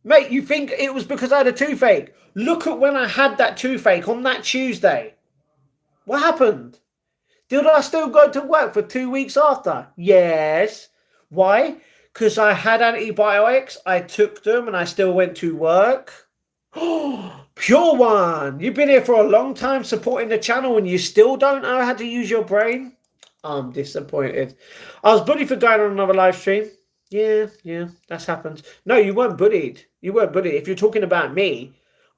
Mate, you think it was because I had a toothache? Look at when I had that toothache on that Tuesday. What happened? Did I still go to work for 2 weeks after? Yes. Why? Because I had antibiotics, I took them, and I still went to work. Pure One, you've been here for a long time supporting the channel and you still don't know how to use your brain? I'm disappointed. I was bullied for going on another live stream. Yeah, that's happened. No, you weren't bullied. You weren't bullied. If you're talking about me,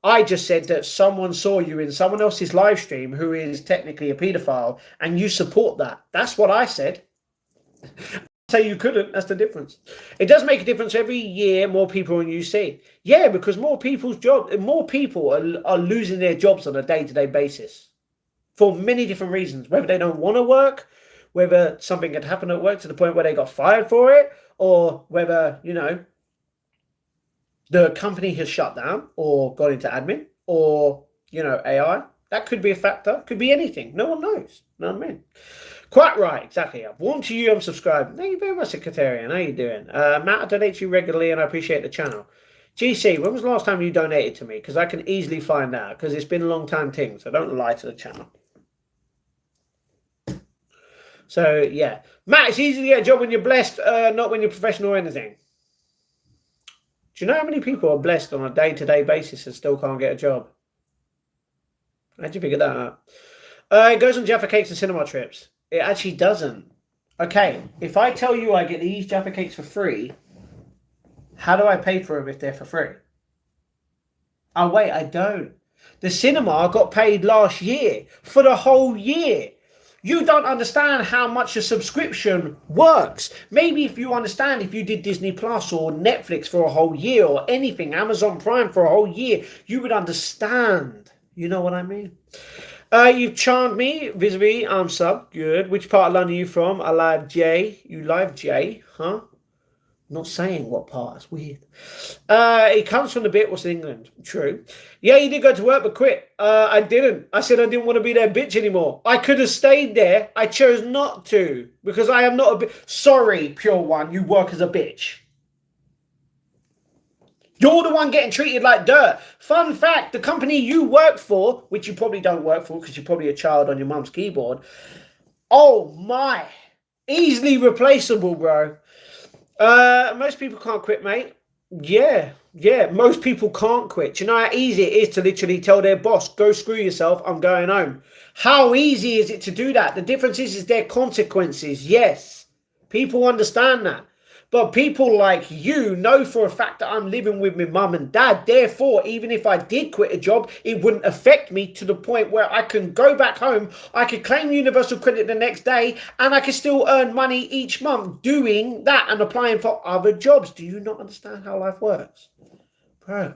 I just said that someone saw you in someone else's live stream who is technically a paedophile and you support that. That's what I said. Say you couldn't, that's the difference. It does make a difference every year. More people on UC, yeah, because more people are losing their jobs on a day-to-day basis for many different reasons, whether they don't want to work, whether something had happened at work to the point where they got fired for it, or whether the company has shut down or gone into admin, or AI. That could be a factor, could be anything. No one knows. You know what I mean? Quite right, exactly. I've warmed to you, I'm subscribed. Thank you very much, Secretarian. How you doing? Matt, I donate to you regularly and I appreciate the channel. GC, when was the last time you donated to me? Because I can easily find out, because it's been a long time thing, so don't lie to the channel. So, yeah. Matt, it's easy to get a job when you're blessed, not when you're professional or anything. Do you know how many people are blessed on a day-to-day basis and still can't get a job? How'd you figure that out? It goes on Jaffa cakes and cinema trips. It actually doesn't. Okay, if I tell you I get these Jaffa cakes for free, how do I pay for them if they're for free? Oh, wait, I don't. The cinema got paid last year for the whole year. You don't understand how much a subscription works. Maybe if you understand, if you did Disney Plus or Netflix for a whole year or anything, Amazon Prime for a whole year, you would understand. You know what I mean? You've charmed me vis-a-vis. I'm sub. Good. Which part of London are you from? I live J. You live J, huh? Not saying what part. It's weird. It comes from the bit what's in England. True. Yeah, you did go to work but quit. I didn't. I said I didn't want to be their bitch anymore. I could have stayed there. I chose not to because I am not a bitch. Sorry, Pure One. You work as a bitch. You're the one getting treated like dirt. Fun fact, the company you work for, which you probably don't work for because you're probably a child on your mum's keyboard. Oh my. Easily replaceable, bro. Most people can't quit, mate. Yeah. Most people can't quit. Do you know how easy it is to literally tell their boss, go screw yourself, I'm going home? How easy is it to do that? The difference is there consequences. Yes. People understand that. But people like you know for a fact that I'm living with my mum and dad. Therefore, even if I did quit a job, it wouldn't affect me to the point where I can go back home, I could claim universal credit the next day, and I could still earn money each month doing that and applying for other jobs. Do you not understand how life works? Bro.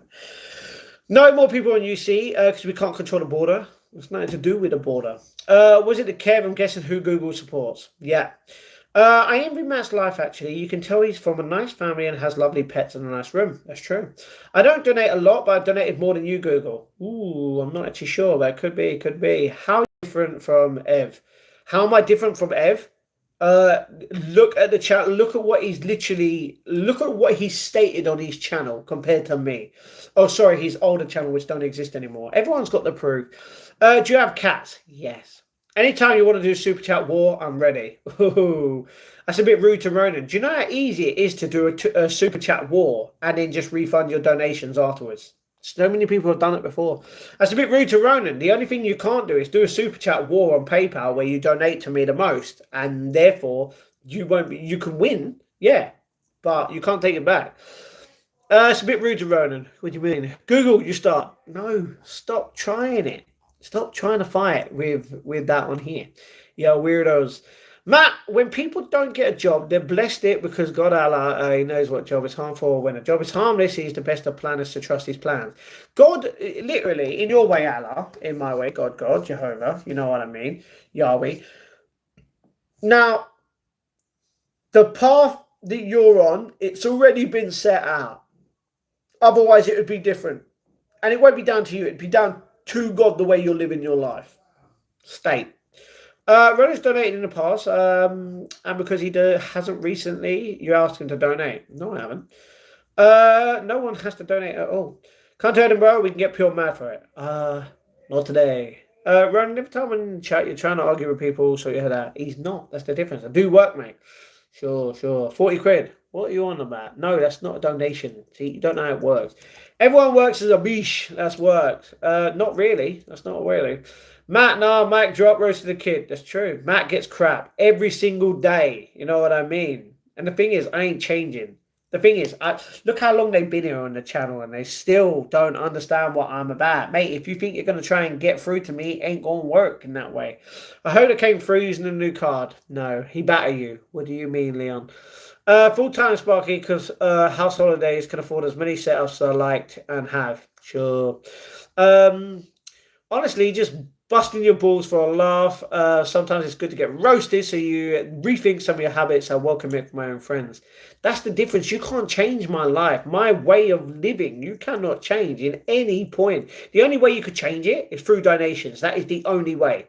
No more people on UC because we can't control the border. It's nothing to do with the border. Was it the Kev? I'm guessing who Google supports. Yeah. I envy Matt's life, actually. You can tell he's from a nice family and has lovely pets and a nice room. That's true. I don't donate a lot, but I've donated more than you, Google. Ooh, I'm not actually sure, but it could be, it could be. How different from Ev? How am I different from Ev? Uh, Look at the channel. Look at what he's literally. Look at what he's stated on his channel compared to me. Oh, sorry, his older channel, which don't exist anymore. Everyone's got the proof. Do you have cats? Yes. Anytime you want to do super chat war, I'm ready. Ooh, that's a bit rude to Ronan. Do you know how easy it is to do a super chat war and then just refund your donations afterwards? So many people have done it before. That's a bit rude to Ronan. The only thing you can't do is do a super chat war on PayPal where you donate to me the most, and therefore you won't be. You can win, yeah, but you can't take it back. It's a bit rude to Ronan. What do you mean? Google, you start. No, stop trying it. Stop trying to fight with that one here. Yeah, weirdos. Matt, when people don't get a job, they're blessed it because God Allah, he knows what job is harmful. When a job is harmless, he's the best of planners to trust his plans. God, literally, in your way, Allah, in my way, God, Jehovah, you know what I mean, Yahweh. Now, the path that you're on, it's already been set out. Otherwise, it would be different. And it won't be down to you. It'd be down to God the way you're living your life. State. Ronnie's donated in the past, and because he hasn't recently, you asked him to donate. No, I haven't. No one has to donate at all. Come to Edinburgh, we can get pure mad for it. Not today. Ron, every time in chat you're trying to argue with people, so you heard that. He's not. That's the difference. I do work, mate. Sure. 40 quid. What are you on about? No, that's not a donation. See, you don't know how it works. Everyone works as a bish. That's worked. Not really. That's not really. Matt, no, Mike drop roasted the kid. That's true. Matt gets crap every single day. You know what I mean? And the thing is, I ain't changing. The thing is, look how long they've been here on the channel and they still don't understand what I'm about. Mate, if you think you're going to try and get through to me, it ain't going to work in that way. I heard it came through using a new card. No, he batter you. What do you mean, Leon? Full-time Sparky, because House Holidays can afford as many setups as I liked and have. Sure. Honestly, just busting your balls for a laugh. Sometimes it's good to get roasted so you rethink some of your habits. I welcome it from my own friends. That's the difference. You can't change my life, my way of living. You cannot change in any point. The only way you could change it is through donations. That is the only way.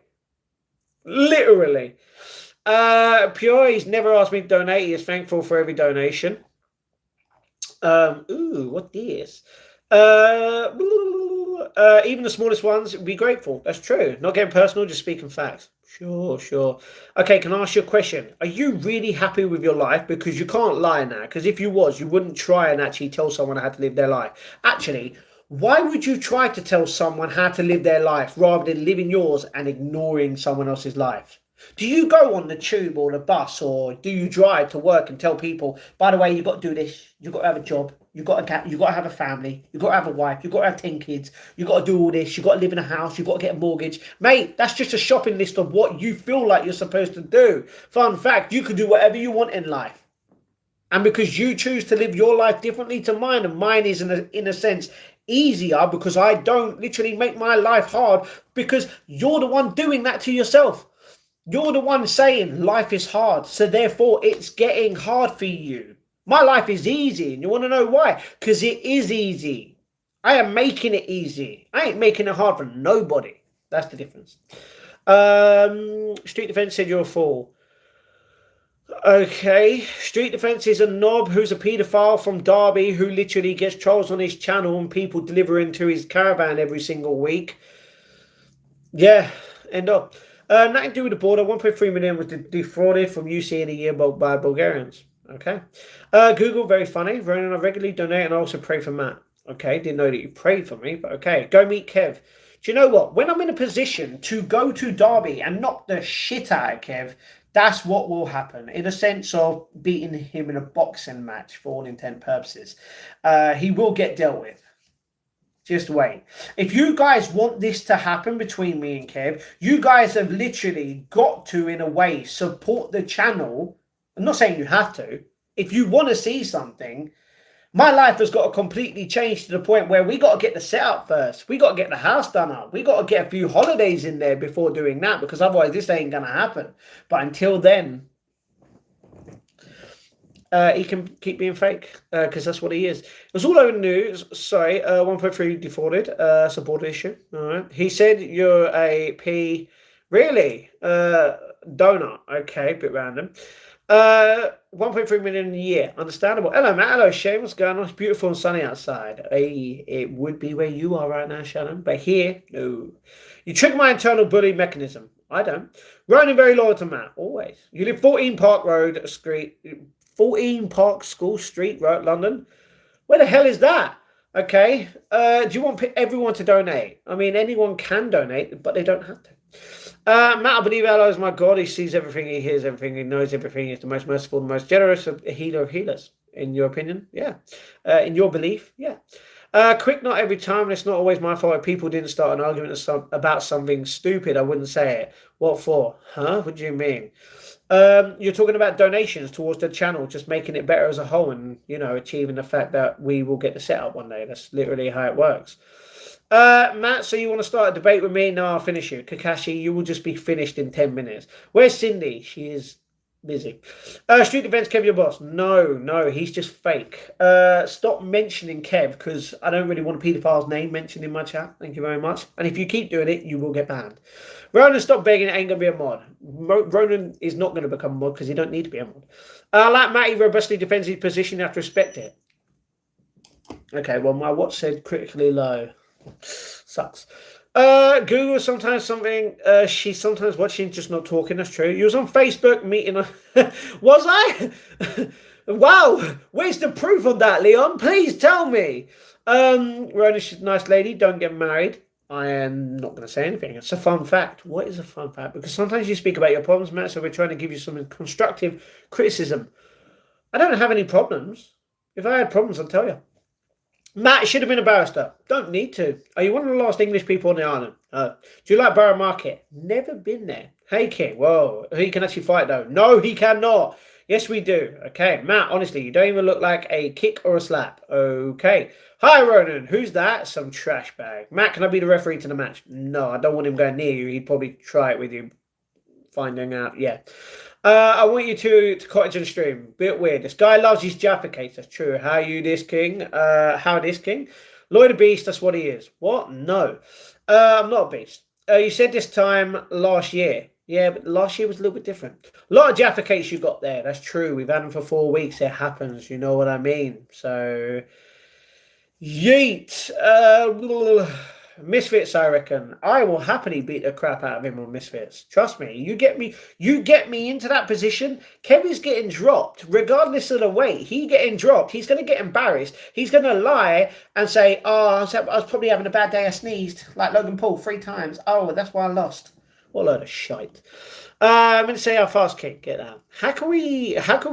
Literally. Pure, he's never asked me to donate. He is thankful for every donation. What this? Even the smallest ones, be grateful. That's true. Not getting personal, just speaking facts. Sure. Okay, can I ask you a question? Are you really happy with your life? Because you can't lie now. Because if you was, you wouldn't try and actually tell someone how to live their life. Actually, why would you try to tell someone how to live their life rather than living yours and ignoring someone else's life? Do you go on the tube or the bus, or do you drive to work and tell people, by the way, you've got to do this, you've got to have a job, you've got to have a family, you've got to have a wife, you've got to have 10 kids, you've got to do all this, you've got to live in a house, you've got to get a mortgage. Mate, that's just a shopping list of what you feel like you're supposed to do. Fun fact, you can do whatever you want in life. And because you choose to live your life differently to mine, and mine is in a sense easier because I don't literally make my life hard, because you're the one doing that to yourself. You're the one saying life is hard, so therefore it's getting hard for you. My life is easy, and you want to know why? Because it is easy. I am making it easy. I ain't making it hard for nobody. That's the difference. Street Defense said you're a fool. Okay, Street Defense is a knob who's a paedophile from Derby who literally gets trolls on his channel and people delivering to his caravan every single week. Yeah, end up. Nothing to do with the border. 1.3 million was defrauded from UC in a year by Bulgarians. Okay. Google, very funny. Ronan, I regularly donate and I also pray for Matt. Okay, didn't know that you prayed for me, but okay. Go meet Kev. Do you know what? When I'm in a position to go to Derby and knock the shit out of Kev, that's what will happen, in a sense of beating him in a boxing match for all intent purposes. He will get dealt with. Just wait. If you guys want this to happen between me and Kev, you guys have literally got to, in a way, support the channel. I'm not saying you have to. If you want to see something, my life has got to completely change to the point where we got to get the setup first. We got to get the house done up. We got to get a few holidays in there before doing that, because otherwise this ain't going to happen. But until then, he can keep being fake because that's what he is. It was all over the news. Sorry, 1.3 defaulted. Support issue. All right. He said you're a P. Really? Donor. Okay, bit random. 1.3 million a year. Understandable. Hello, Matt. Hello, Shane. What's going on? It's beautiful and sunny outside. Hey, it would be where you are right now, Shannon. But here, no. You trigger my internal bully mechanism. I don't. Ronan very loyal to Matt. Always. You live 14 Park Road Street. 14 Park School Street, London. Where the hell is that? Okay. Do you want everyone to donate? I mean, anyone can donate, but they don't have to. Matt, I believe Allah is my God. He sees everything, he hears everything, he knows everything. He's the most merciful, the most generous healer of healers. In your opinion? Yeah. In your belief? Yeah. Quick, not every time, and it's not always my fault. If people didn't start an argument about something stupid, I wouldn't say it. What for? Huh? What do you mean? You're talking about donations towards the channel, just making it better as a whole and, achieving the fact that we will get the setup one day. That's literally how it works. Matt, so you want to start a debate with me? No, I'll finish you. Kakashi, you will just be finished in 10 minutes. Where's Cindy? She is busy. Street events, Kev, your boss. No, he's just fake. Stop mentioning Kev because I don't really want a paedophile's name mentioned in my chat. Thank you very much. And if you keep doing it, you will get banned. Ronan, stop begging. It ain't going to be a mod. Ronan is not going to become a mod because he don't need to be a mod. Like Matty robustly defends his position, you have to respect it. Okay, well, my watch said critically low. Sucks. Google sometimes something. She's sometimes watching, just not talking. That's true. You was on Facebook meeting. Was I? Wow. Where's the proof of that, Leon? Please tell me. Ronish is a nice lady. Don't get married. I am not going to say anything. It's a fun fact. What is a fun fact? Because sometimes you speak about your problems, Matt. So we're trying to give you some constructive criticism. I don't have any problems. If I had problems, I'd tell you. Matt should have been a barrister. Don't need to. Are you one of the last English people on the island? Do you like Borough Market? Never been there. Hey, King. Whoa. He can actually fight, though. No, he cannot. Yes, we do. Okay. Matt, honestly, you don't even look like a kick or a slap. Okay. Hi, Ronan. Who's that? Some trash bag. Matt, can I be the referee to the match? No, I don't want him going near you. He'd probably try it with you. Finding out. Yeah. I want you to cottage and stream. Bit weird. This guy loves his Jaffa cakes. That's true. How you this king? How this king? Lloyd a beast. That's what he is. What? No. I'm not a beast. You said this time last year. Yeah, but last year was a little bit different. A lot of Jaffa cakes you got there. That's true. We've had them for 4 weeks. It happens. You know what I mean? So, yeet. Misfits, I reckon. I will happily beat the crap out of him on Misfits. Trust me. You get me into that position. Kevin's getting dropped, regardless of the weight. He getting dropped. He's going to get embarrassed. He's going to lie and say, "Oh, I was probably having a bad day. I sneezed like Logan Paul 3 times. Oh, that's why I lost." What a load of shite. I'm going to say our fast kick. Get that. How can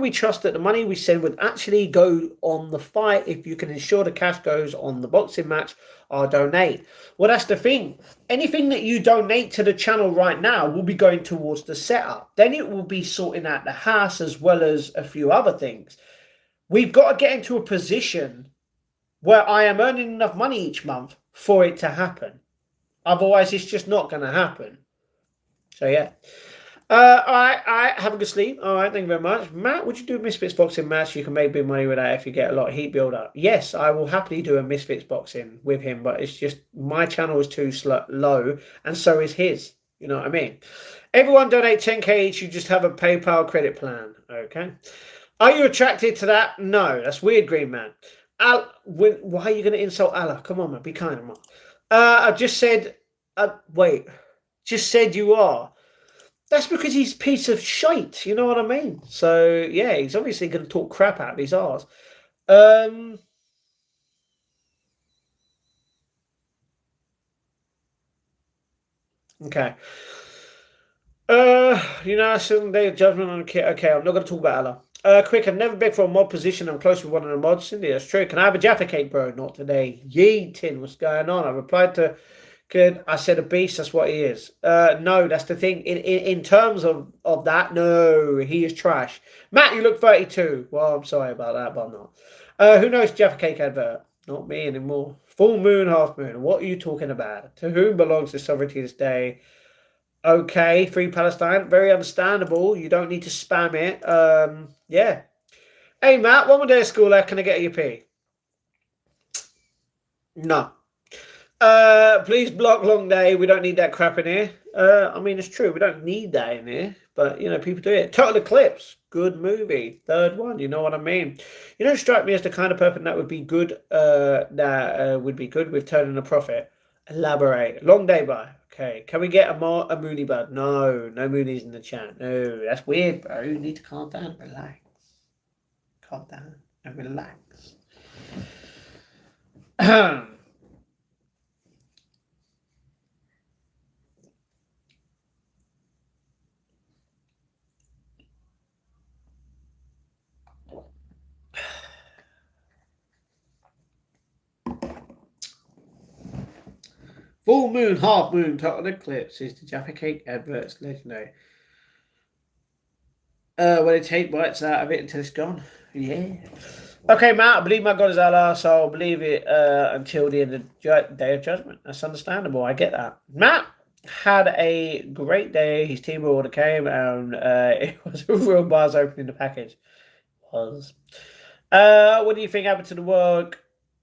we trust that the money we send would actually go on the fight if you can ensure the cash goes on the boxing match or donate? Well, that's the thing. Anything that you donate to the channel right now will be going towards the setup. Then it will be sorting out the house as well as a few other things. We've got to get into a position where I am earning enough money each month for it to happen. Otherwise, it's just not going to happen. So, yeah. All right. Have a good sleep. All right, thank you very much. Matt, would you do a Misfits boxing match? You can make big money with that if you get a lot of heat build up. Yes, I will happily do a Misfits boxing with him, but it's just my channel is too low, and so is his. You know what I mean? Everyone donate 10k each. You just have a PayPal credit plan. Okay. Are you attracted to that? No, that's weird, Green Man. Why are you going to insult Allah? Come on, man. Be kind, man. I just said. Wait. Just said you are. That's because he's a piece of shite, you know what I mean? So, yeah, he's obviously going to talk crap out of his arse. Okay. A certain day of judgment on a kid. Okay, I'm not going to talk about Allah. Quick, I've never begged for a mod position. I'm close with one of the mods. Cindy, that's true. Can I have a Jaffa cake, bro? Not today. Yeetin, what's going on? I replied to... Good. I said a beast. That's what he is. No, that's the thing. In terms of that, no, he is trash. Matt, you look 32. Well, I'm sorry about that, but I'm not. Who knows Jaffa Cake advert? Not me anymore. Full moon, half moon. What are you talking about? To whom belongs the sovereignty this day? Okay, free Palestine. Very understandable. You don't need to spam it. Yeah. Hey, Matt, one more day of school left. Can I get a P? No. Please block long day. We don't need that crap in here. I mean, it's true. We don't need that in here. But, people do it. Total Eclipse. Good movie. Third one. You know what I mean? You don't strike me as the kind of person that would be good, would be good with turning a profit. Elaborate. Long day by. Okay. Can we get a Mooney Bud? No. No Moonies in the chat. No. That's weird, bro. You need to calm down. Relax. Calm down and relax. Full moon, half moon, total eclipse is the Jaffa Cake adverts legendary. When they take bites out of it until it's gone. Yeah. Okay, Matt, I believe my God is Allah, so I'll believe it until the end of the Day of Judgment. That's understandable. I get that. Matt had a great day. His team order came, and it was a real buzz opening the package. It was. What do you think happened to the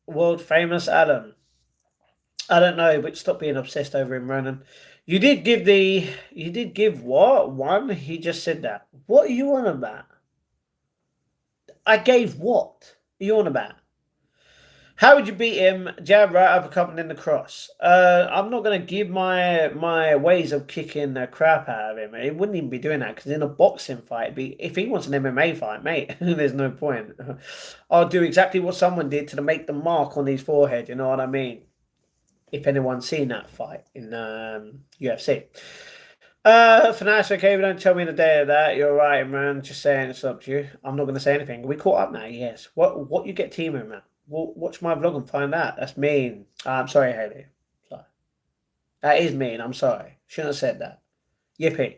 world famous Adam? I don't know, but stop being obsessed over him, Ronan. You did give what? One? He just said that. What are you on about? I gave what? Are you on about? How would you beat him? Jab, right, uppercut, and then the cross. I'm not going to give my ways of kicking the crap out of him. He wouldn't even be doing that because in a boxing fight, if he wants an MMA fight, mate, there's no point. I'll do exactly what someone did to make the mark on his forehead. You know what I mean? If anyone's seen that fight in UFC. For now, it's okay. Don't tell me the day of that. You're right, man. Just saying it's up to you. I'm not going to say anything. Are we caught up now? Yes. What you get teaming, man? Well, watch my vlog and find out. That's mean. I'm sorry, Haley. Sorry. That is mean. I'm sorry. Shouldn't have said that. Yippee.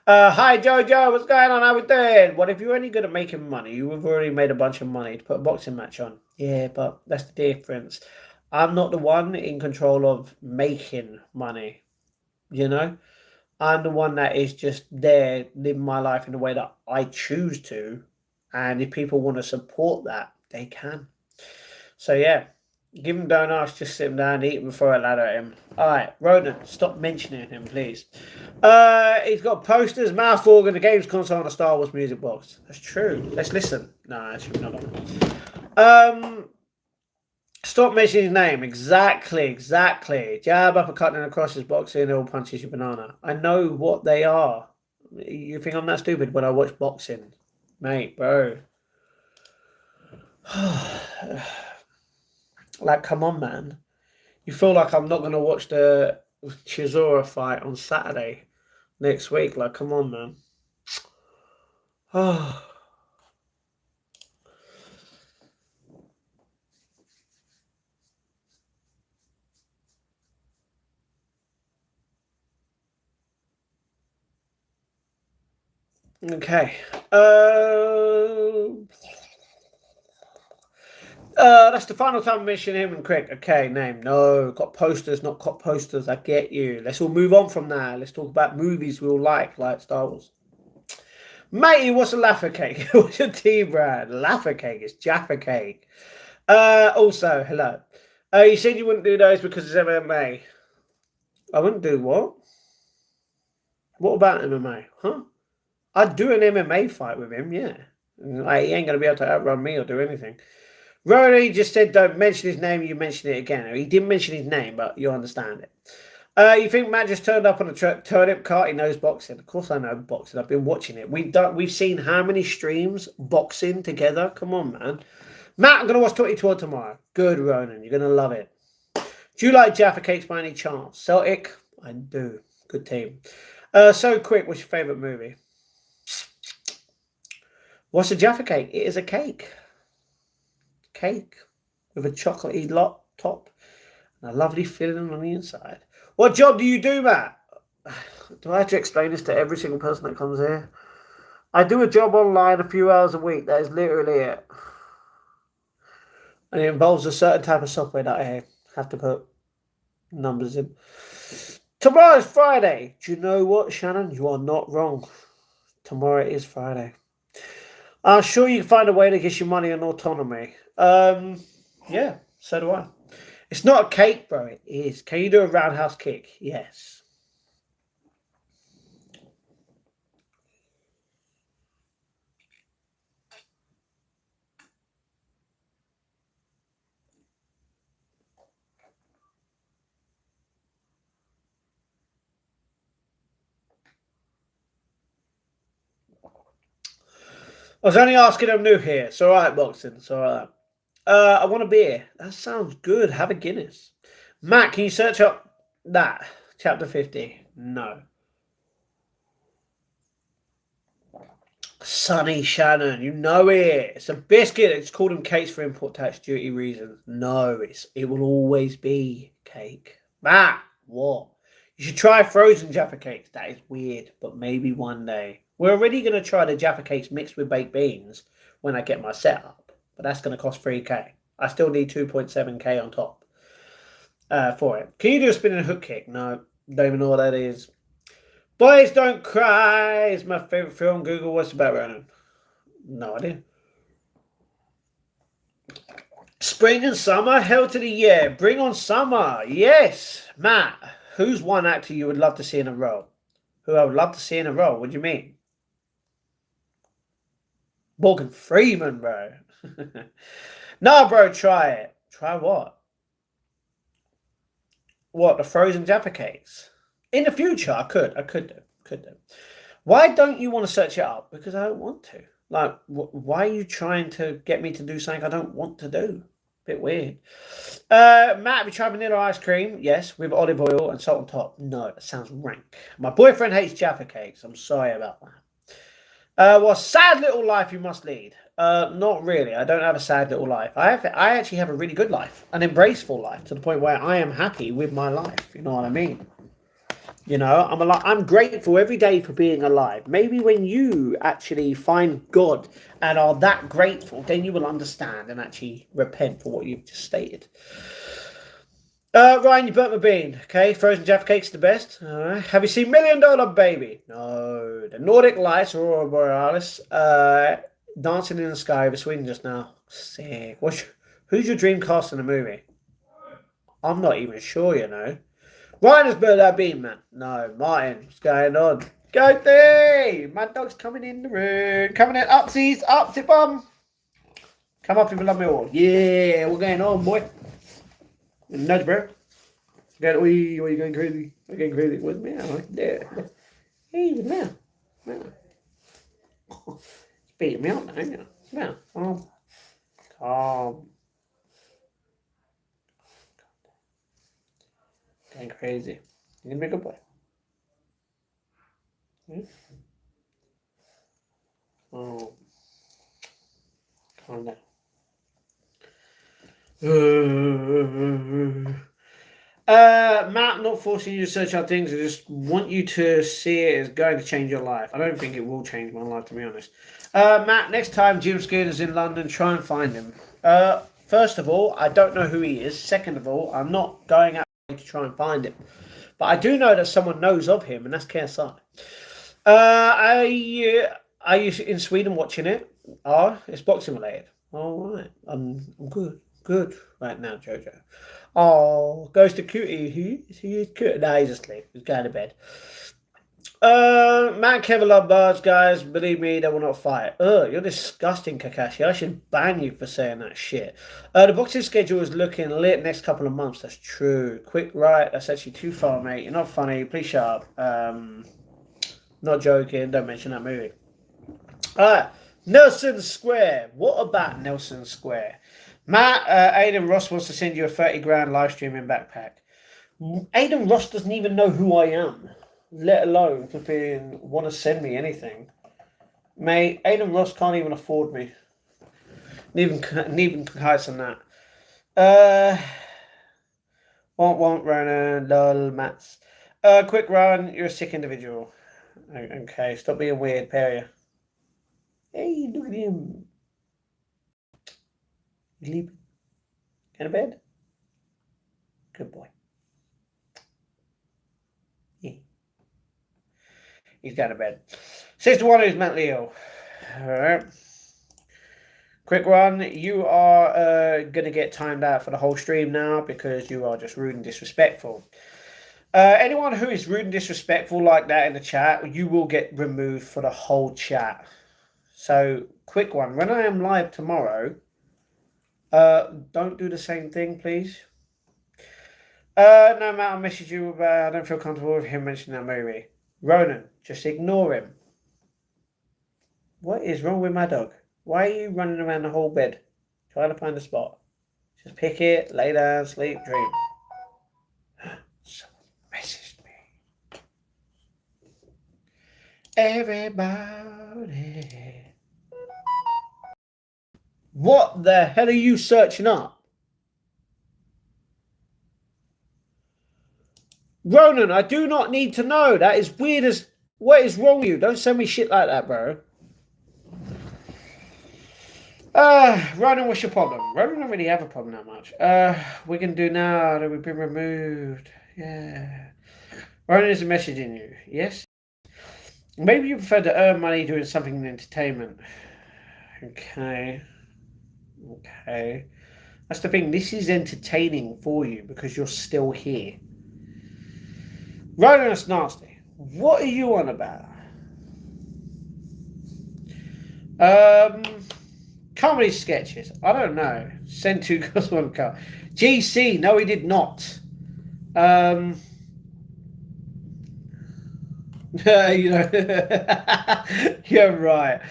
Hi, Jojo. What's going on? How we doing? Well, if you're only good at making money, you have already made a bunch of money to put a boxing match on. Yeah, but that's the difference. I'm not the one in control of making money, I'm the one that is just there living my life in the way that I choose to. And if people want to support that, they can. So, yeah, give him donuts, just sit him down, eat him, and throw a ladder at him. All right, Ronan, stop mentioning him, please. He's got posters, mouth organ, the games console, and a Star Wars music box. That's true. Let's listen. No, actually, not on. Stop mentioning his name. Exactly. Jab, uppercut, and across his boxing, all punches your banana. I know what they are. You think I'm that stupid when I watch boxing? Mate, bro. Like, come on, man. You feel like I'm not going to watch the Chisora fight on Saturday next week. Like, come on, man. Okay. That's the final time I mention him and Crick. Okay, name. No, got posters, not cop posters. I get you. Let's all move on from that. Let's talk about movies we all like Star Wars. Matey, what's a Laffer cake? What's your tea brand? Laffer cake. It's Jaffa cake. Also, hello. You said you wouldn't do those because it's MMA. I wouldn't do what? What about MMA? Huh? I'd do an MMA fight with him, yeah. Like, he ain't going to be able to outrun me or do anything. Rory just said don't mention his name, you mention it again. He didn't mention his name, but you understand it. You think Matt just turned up on a turnip cart? He knows boxing. Of course I know boxing. I've been watching it. We've seen how many streams boxing together? Come on, man. Matt, I'm going to watch 2012 tomorrow. Good, Ronan. You're going to love it. Do you like Jaffa Cakes by any chance? Celtic? I do. Good team. So quick, what's your favourite movie? What's a Jaffa Cake? It is a cake. Cake with a chocolatey top and a lovely filling on the inside. What job do you do, Matt? Do I have to explain this to every single person that comes here? I do a job online a few hours a week. That is literally it. And it involves a certain type of software that I have to put numbers in. Tomorrow's Friday. Do you know what, Shannon? You are not wrong. Tomorrow is Friday. I'm sure you can find a way to get your money and autonomy. Yeah, so do I. It's not a cake, bro. It is. Can you do a roundhouse kick? Yes. I was only asking. I'm new here. It's all right, boxing. It's all right. I want a beer. That sounds good. Have a Guinness. Matt, can you search up that chapter 50? No. Sonny Shannon, you know it. It's a biscuit. It's called him cakes for import tax duty reasons. No, it will always be cake. Matt, what? You should try frozen Jaffa cakes. That is weird, but maybe one day. We're already going to try the Jaffa cakes mixed with baked beans when I get my setup, but that's going to cost 3k. I still need 2.7k on top for it. Can you do a spinning hook kick? No, don't even know what that is. Boys Don't Cry is my favourite film. Google, what's about Ronan? No idea. Spring and summer, hell to the year. Bring on summer. Yes. Matt, who's one actor you would love to see in a role? Who I would love to see in a role? What do you mean? Morgan Freeman, bro. No, bro, try it. Try what? What, the frozen Jaffa cakes? In the future, I could do. Could do. Why don't you want to search it up? Because I don't want to. Like, why are you trying to get me to do something I don't want to do? Bit weird. Matt, have you tried vanilla ice cream? Yes, with olive oil and salt on top. No, that sounds rank. My boyfriend hates Jaffa cakes. I'm sorry about that. Well, sad little life you must lead. Not really. I don't have a sad little life. I actually have a really good life, an embraceful life, to the point where I am happy with my life. You know what I mean? You know, I'm grateful every day for being alive. Maybe when you actually find God and are that grateful, then you will understand and actually repent for what you've just stated. Ryan, you burnt my bean. Okay, frozen Jaffa cake's the best. All right. Have you seen Million Dollar Baby? No. The Nordic Lights, Aurora Borealis. Dancing in the Sky over Sweden just now. Sick. Who's your dream cast in the movie? I'm not even sure, you know. Ryan has burnt that bean, man. No, Martin, what's going on? Goatee! Mad Dog's coming in the room. Coming in. Upsies, up, tip bum. Come up if you love me all. Yeah, we're going on, boy. Nudge, bro. What are you going crazy? Are you going crazy with me? I'm like, yeah. Hey, man. Man. It's beating me up now, you know. Man, calm. Calm. Going crazy. You're going to be a good boy. Hmm? Oh. Calm down. Matt, not forcing you to search out things. I just want you to see it as going to change your life. I don't think it will change my life, to be honest. Matt, next time Jim Skinner's in London, try and find him. First of all, I don't know who he is. Second of all, I'm not going out to try and find him. But I do know that someone knows of him, and that's KSI. Are you in Sweden watching it? It's boxing related. All right. I'm good. Good right now, Jojo. Oh, goes to cutie. He is cute. Nah, he's asleep. He's going to bed. Matt Kevin love birds, guys. Believe me, they will not fight. Ugh, you're disgusting, Kakashi. I should ban you for saying that shit. The boxing schedule is looking lit next couple of months. That's true. Quick, right? That's actually too far, mate. You're not funny. Please shut up. Not joking. Don't mention that movie. Nelson Square. What about Nelson Square? Matt, Aiden Ross wants to send you a 30 grand live streaming backpack. Aiden Ross doesn't even know who I am, let alone flipping want to send me anything. Mate, Aiden Ross can't even afford me. Even heights on that. Want Ronan, lol, Mats. Quick run, you're a sick individual. Okay, stop being weird, Perry. Hey, look at him. Sleep. In a bed? Good boy. Yeah. He's going to bed. Says the one who's mentally ill. Alright. Quick one. You are going to get timed out for the whole stream now because you are just rude and disrespectful. Anyone who is rude and disrespectful like that in the chat, you will get removed for the whole chat. So, quick one. When I am live tomorrow, don't do the same thing, please. No matter, I message you about, I don't feel comfortable with him mentioning that movie. Ronan, just ignore him. What is wrong with my dog? Why are you running around the whole bed trying to find a spot? Just pick it, lay down, sleep, dream. Someone messaged me. Everybody. What the hell are you searching up? Ronan, I do not need to know. That is weird as... What is wrong with you? Don't send me shit like that, bro. Ronan, what's your problem? Ronan don't really have a problem that much. We can do now that we've been removed. Yeah. Ronan is messaging you. Yes? Maybe you prefer to earn money doing something in entertainment. Okay. Okay. That's the thing. This is entertaining for you because you're still here. Ronan, that's nasty. What are you on about? Comedy sketches. I don't know. Send two girls one car. GC. No, he did not. You know, you're right.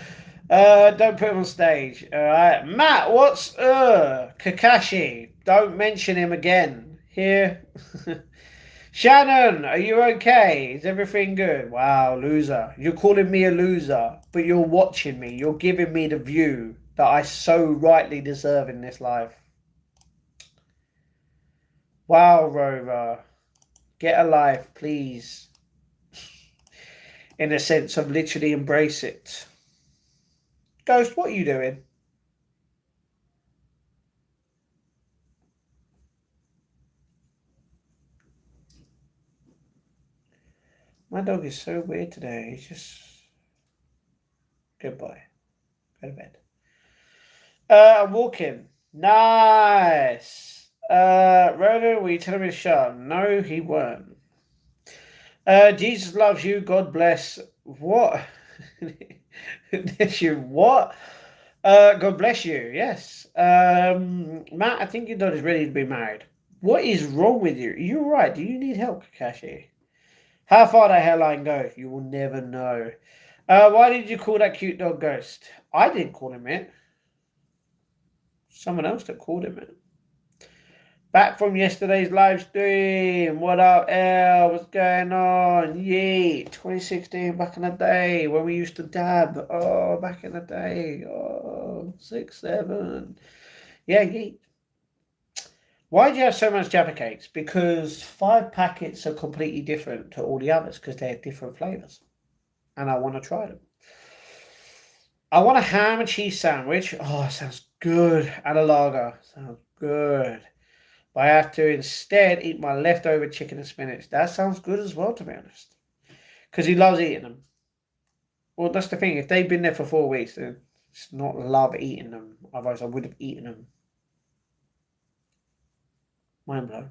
Don't put him on stage. All right, Matt. What's Kakashi? Don't mention him again. Here. Shannon, are you okay? Is everything good? Wow, loser. You're calling me a loser, but you're watching me. You're giving me the view that I so rightly deserve in this life. Wow, Rover. Get a life, please. In a sense of literally embrace it. Ghost, what are you doing? My dog is so weird today. He's just... Good boy. Go to bed. I'm walking. Nice. Ronan, were you telling me to shut up? No, he weren't. Jesus loves you. God bless. What? You what? God bless you. Yes. Matt, I think your daughter's ready to be married. What is wrong with you? You're right. Do you need help, Kakashi? How far that hairline go? You will never know. Why did you call that cute dog Ghost? I didn't call him it. Someone else that called him it. Back from yesterday's live stream. What up, L? What's going on? Yeet. 2016, back in the day when we used to dab. Oh, back in the day. Oh, 6, 7. Yeah, yeet. Why do you have so much Jaffa cakes? Because 5 packets are completely different to all the others because they have different flavors. And I want to try them. I want a ham and cheese sandwich. Oh, sounds good. And a lager. Sounds good. But I have to instead eat my leftover chicken and spinach. That sounds good as well, to be honest. Because he loves eating them. Well, that's the thing. If they've been there for 4 weeks, then it's not love eating them. Otherwise, I would have eaten them. Mind blown.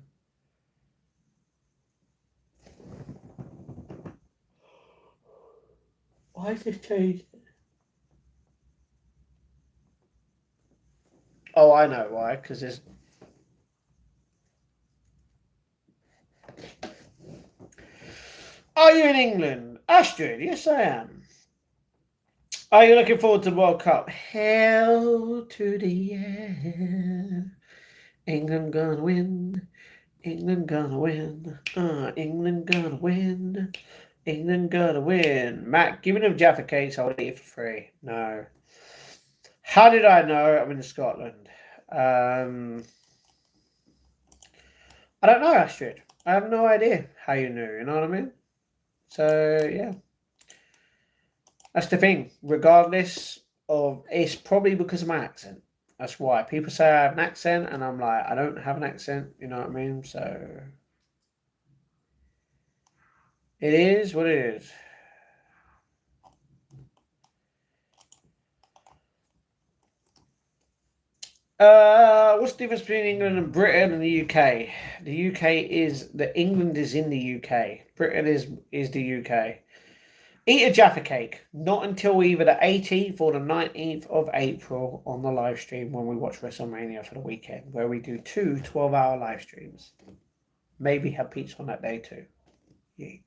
Why is this changed? Oh, I know why. Because there's... Are you in England? Astrid, yes I am. Are you looking forward to the World Cup? Hell to the yeah. England gonna win. England gonna win. England gonna win. England gonna win. Matt, giving him Jaffa cakes, I'll eat it for free. No. How did I know? I'm in Scotland. I don't know, Astrid. I have no idea how you knew, you know what I mean? So, yeah. That's the thing. Regardless of... It's probably because of my accent. That's why. People say I have an accent, and I'm like, I don't have an accent, you know what I mean? So... It is what it is. What's the difference between England and Britain and the UK? The UK is England is in the UK. Britain is the UK. Eat a Jaffa cake. Not until either the 18th or the 19th of April on the live stream when we watch WrestleMania for the weekend, where we do 12-hour live streams. Maybe have pizza on that day too. Eat.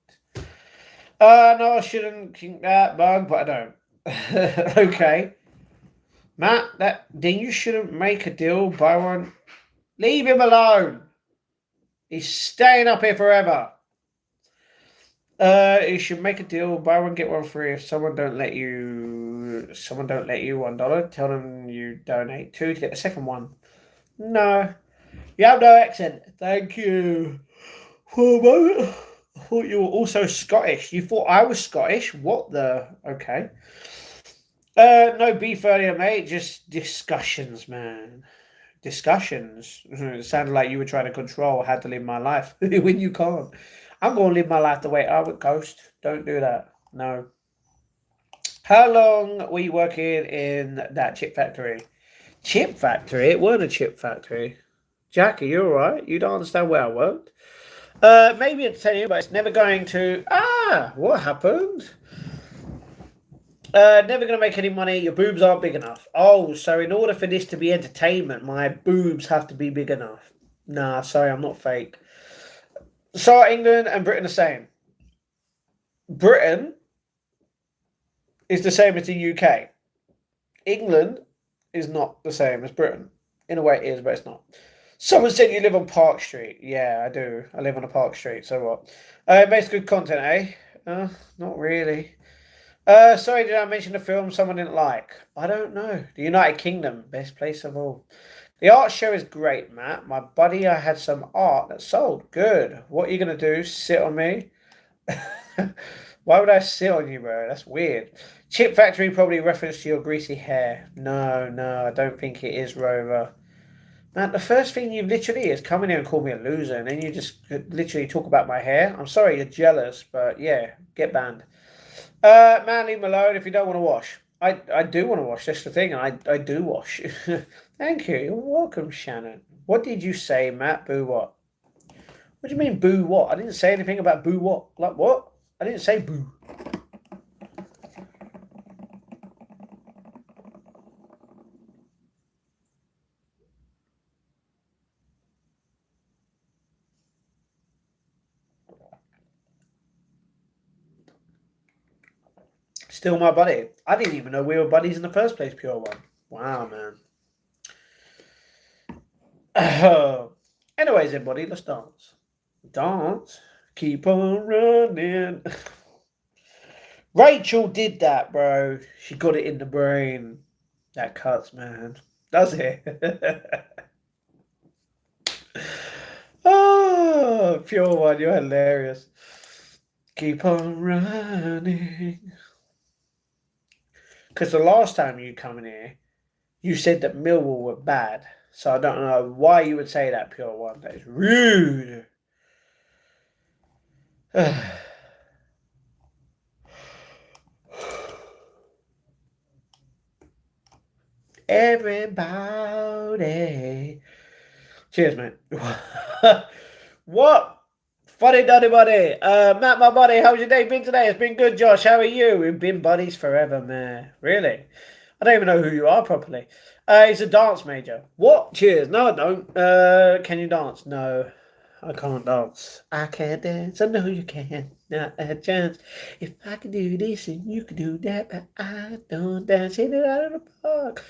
No, I shouldn't think that bug, but I don't. Okay. Matt, then you shouldn't make a deal, Byron. Leave him alone. He's staying up here forever. You should make a deal, buy one get one free. If someone don't let you $1, tell them you donate two to get the second one. No. You have no accent. Thank you. For a moment, I thought you were also Scottish. You thought I was Scottish? What the? Okay. No beef earlier, mate. Just discussions, man. Discussions. It sounded like you were trying to control how to live my life when you can't. I'm going to live my life the way I would, Ghost. Don't do that. No. How long were you working in that chip factory? Chip factory? It weren't a chip factory. Jackie, you alright? You don't understand where I worked? Maybe it's 10 years, but it's never going to... what happened? Never going to make any money. Your boobs aren't big enough. Oh, so in order for this to be entertainment, my boobs have to be big enough. Nah, sorry, I'm not fake. So England and Britain are the same. Britain is the same as the UK. England is not the same as Britain. In a way it is, but it's not. Someone said you live on Park Street. Yeah, I do. I live on a Park Street, so what? It makes good content, eh? Not really. Sorry, did I mention the film someone didn't like? I don't know. The United Kingdom, best place of all. The art show is great, Matt. My buddy, I had some art that sold. Good. What are you going to do? Sit on me? Why would I sit on you, bro? That's weird. Chip Factory probably reference to your greasy hair. No, I don't think it is, Rover. Man, the first thing you literally is come in here and call me a loser, and then you just literally talk about my hair. I'm sorry you're jealous, but yeah, get banned. Man, leave him alone if you don't want to wash. I do want to wash. That's the thing. I do wash. Thank you. You're welcome, Shannon. What did you say, Matt? Boo what? What do you mean boo what? I didn't say anything about boo what. Like what? I didn't say boo. Still my buddy. I didn't even know we were buddies in the first place, Pure One. Wow, man. Anyways, everybody, let's dance. Dance. Keep on running. Rachel did that, bro. She got it in the brain. That cuts, man. Does it? Oh, Pure One, you're hilarious. Keep on running. Because the last time you come in here, you said that Millwall were bad. So I don't know why you would say that, Pure One. That is rude. Everybody. Cheers, mate. What? Funny duddy buddy. Matt, my buddy, how's your day been today? It's been good, Josh. How are you? We've been buddies forever, man. Really? I don't even know who you are properly. He's a dance major. What? Cheers. No, I don't. Can you dance? No, I can't dance. I can't dance. I know you can. Not a chance. If I could do this and you could do that, but I don't dance. Hit it out of the park.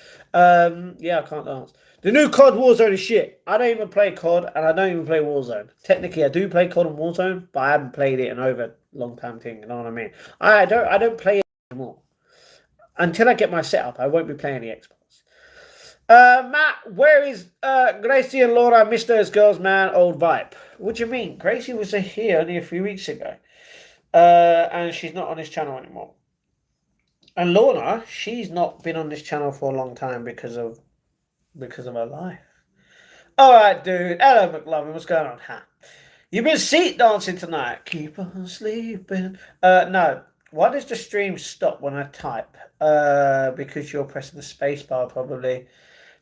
Yeah, I can't dance. The new COD Warzone is shit. I don't even play COD and I don't even play Warzone. Technically, I do play COD and Warzone, but I haven't played it in over a long time thing. You know what I mean? I don't play it anymore. Until I get my setup, I won't be playing the Xbox. Matt, where is Gracie and Laura missed those girls, man? Old vibe. What do you mean? Gracie was here only a few weeks ago. And she's not on this channel anymore. And Lorna, she's not been on this channel for a long time because of her life. Alright, dude. Hello, McLovin. What's going on? You've been seat dancing tonight. Keep on sleeping. No. Why does the stream stop when I type? Because you're pressing the space bar, probably.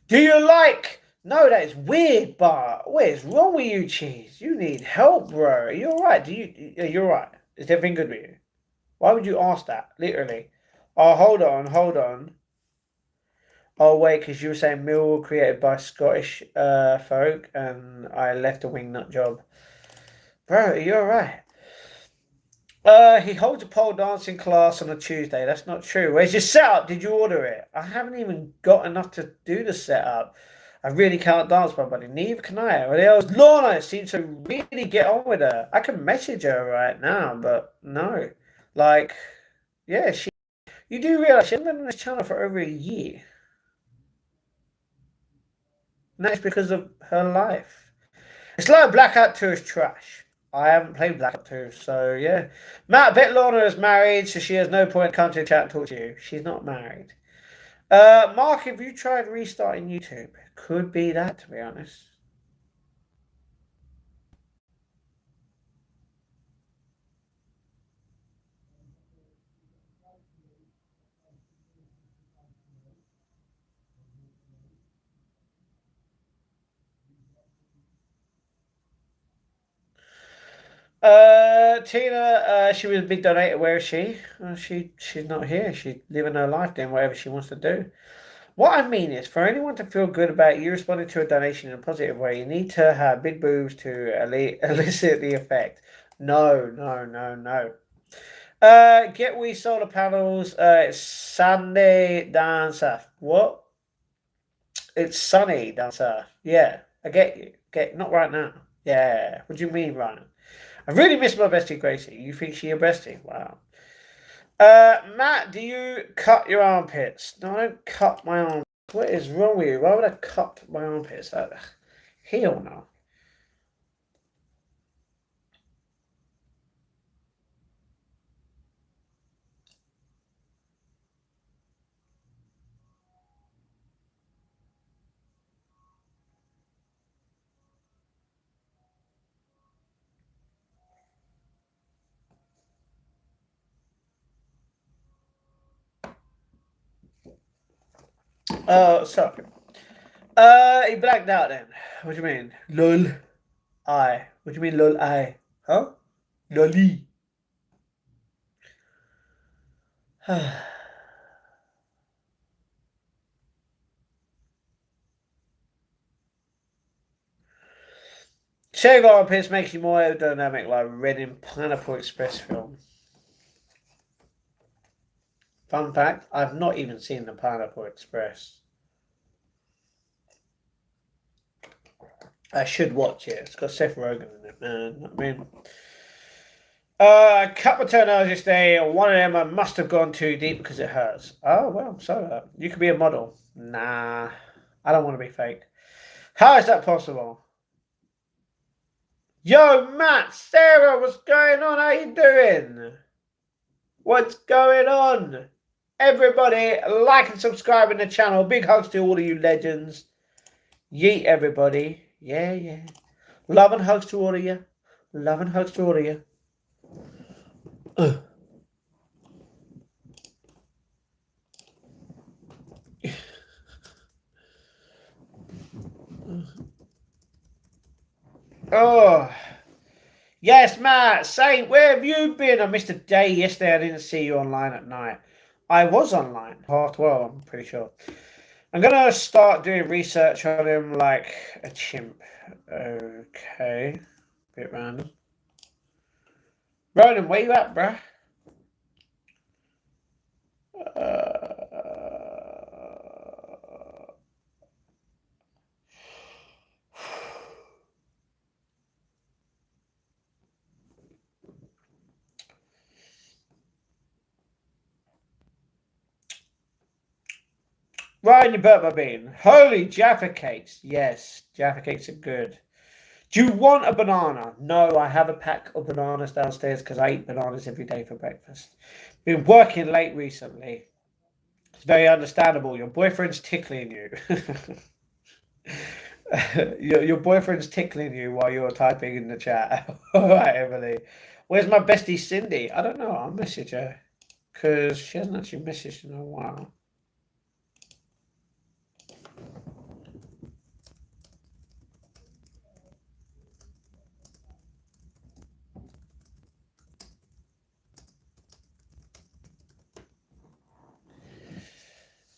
Do you like... No, that is weird, but what is wrong with you, Cheese? You need help, bro. Are you alright? You're right. Is everything good with you? Why would you ask that? Literally. Oh, hold on, hold on. Oh, wait, because you were saying Mill created by Scottish folk, and I left a wingnut job. Bro, are you alright? He holds a pole dancing class on a Tuesday. That's not true. Where's your setup? Did you order it? I haven't even got enough to do the setup. I really can't dance, my buddy. Neither can I. Well, else Lorna seems to really get on with her. I can message her right now, but no. Like, yeah, she. You do realize she hasn't been on this channel for over a year. And that's because of her life. It's like Blackout 2 is trash. I haven't played Blackout 2, so yeah. Matt, I bet Lorna is married, so she has no point coming to the chat and talk to you. She's not married. Mark, have you tried restarting YouTube? Could be that, to be honest. Tina, she was a big donator. Where is she? She's not here. She's living her life doing whatever she wants to do. What I mean is, for anyone to feel good about you responding to a donation in a positive way, you need to have big boobs to elicit the effect. No, no, no, no. Get we solar panels. It's Sunday down south. What? It's sunny down south. Yeah, I get you. Not right now. Yeah. What do you mean right now? I really miss my bestie Gracie. You think she your bestie? Wow. Matt, do you cut your armpits? No, I don't cut my armpits. What is wrong with you? Why would I cut my armpits? Hell no. Sorry. He blacked out then. What do you mean? Lol. I. What do you mean lol I? Huh? Lolly. Shave armpits makes you more aerodynamic like Red in Pineapple Express film. Fun fact, I've not even seen the Pineapple Express. I should watch it. It's got Seth Rogen in it, man. I mean, cut my toenails yesterday, and one of them I must have gone too deep because it hurts. Oh, well, so you could be a model. Nah, I don't want to be fake. How is that possible? Yo, Matt, Sarah, what's going on? How you doing? What's going on? Everybody, like and subscribe in the channel. Big hugs to all of you legends. Yeet, everybody. Yeah, yeah. Love and hugs to all of you. Love and hugs to all of you. Oh. Yes, Matt. Saint, where have you been? I missed a day yesterday. I didn't see you online at night. I was online. 12:30, I'm pretty sure. I'm going to start doing research on him like a chimp. Okay. Bit random. Ronan, where you at, bruh? Ryan, you burnt my bean. Holy Jaffa cakes. Yes, Jaffa cakes are good. Do you want a banana? No, I have a pack of bananas downstairs because I eat bananas every day for breakfast. Been working late recently. It's very understandable. Your boyfriend's tickling you. your boyfriend's tickling you while you're typing in the chat. All right, Emily. Where's my bestie Cindy? I don't know. I'll message her because she hasn't actually messaged in a while.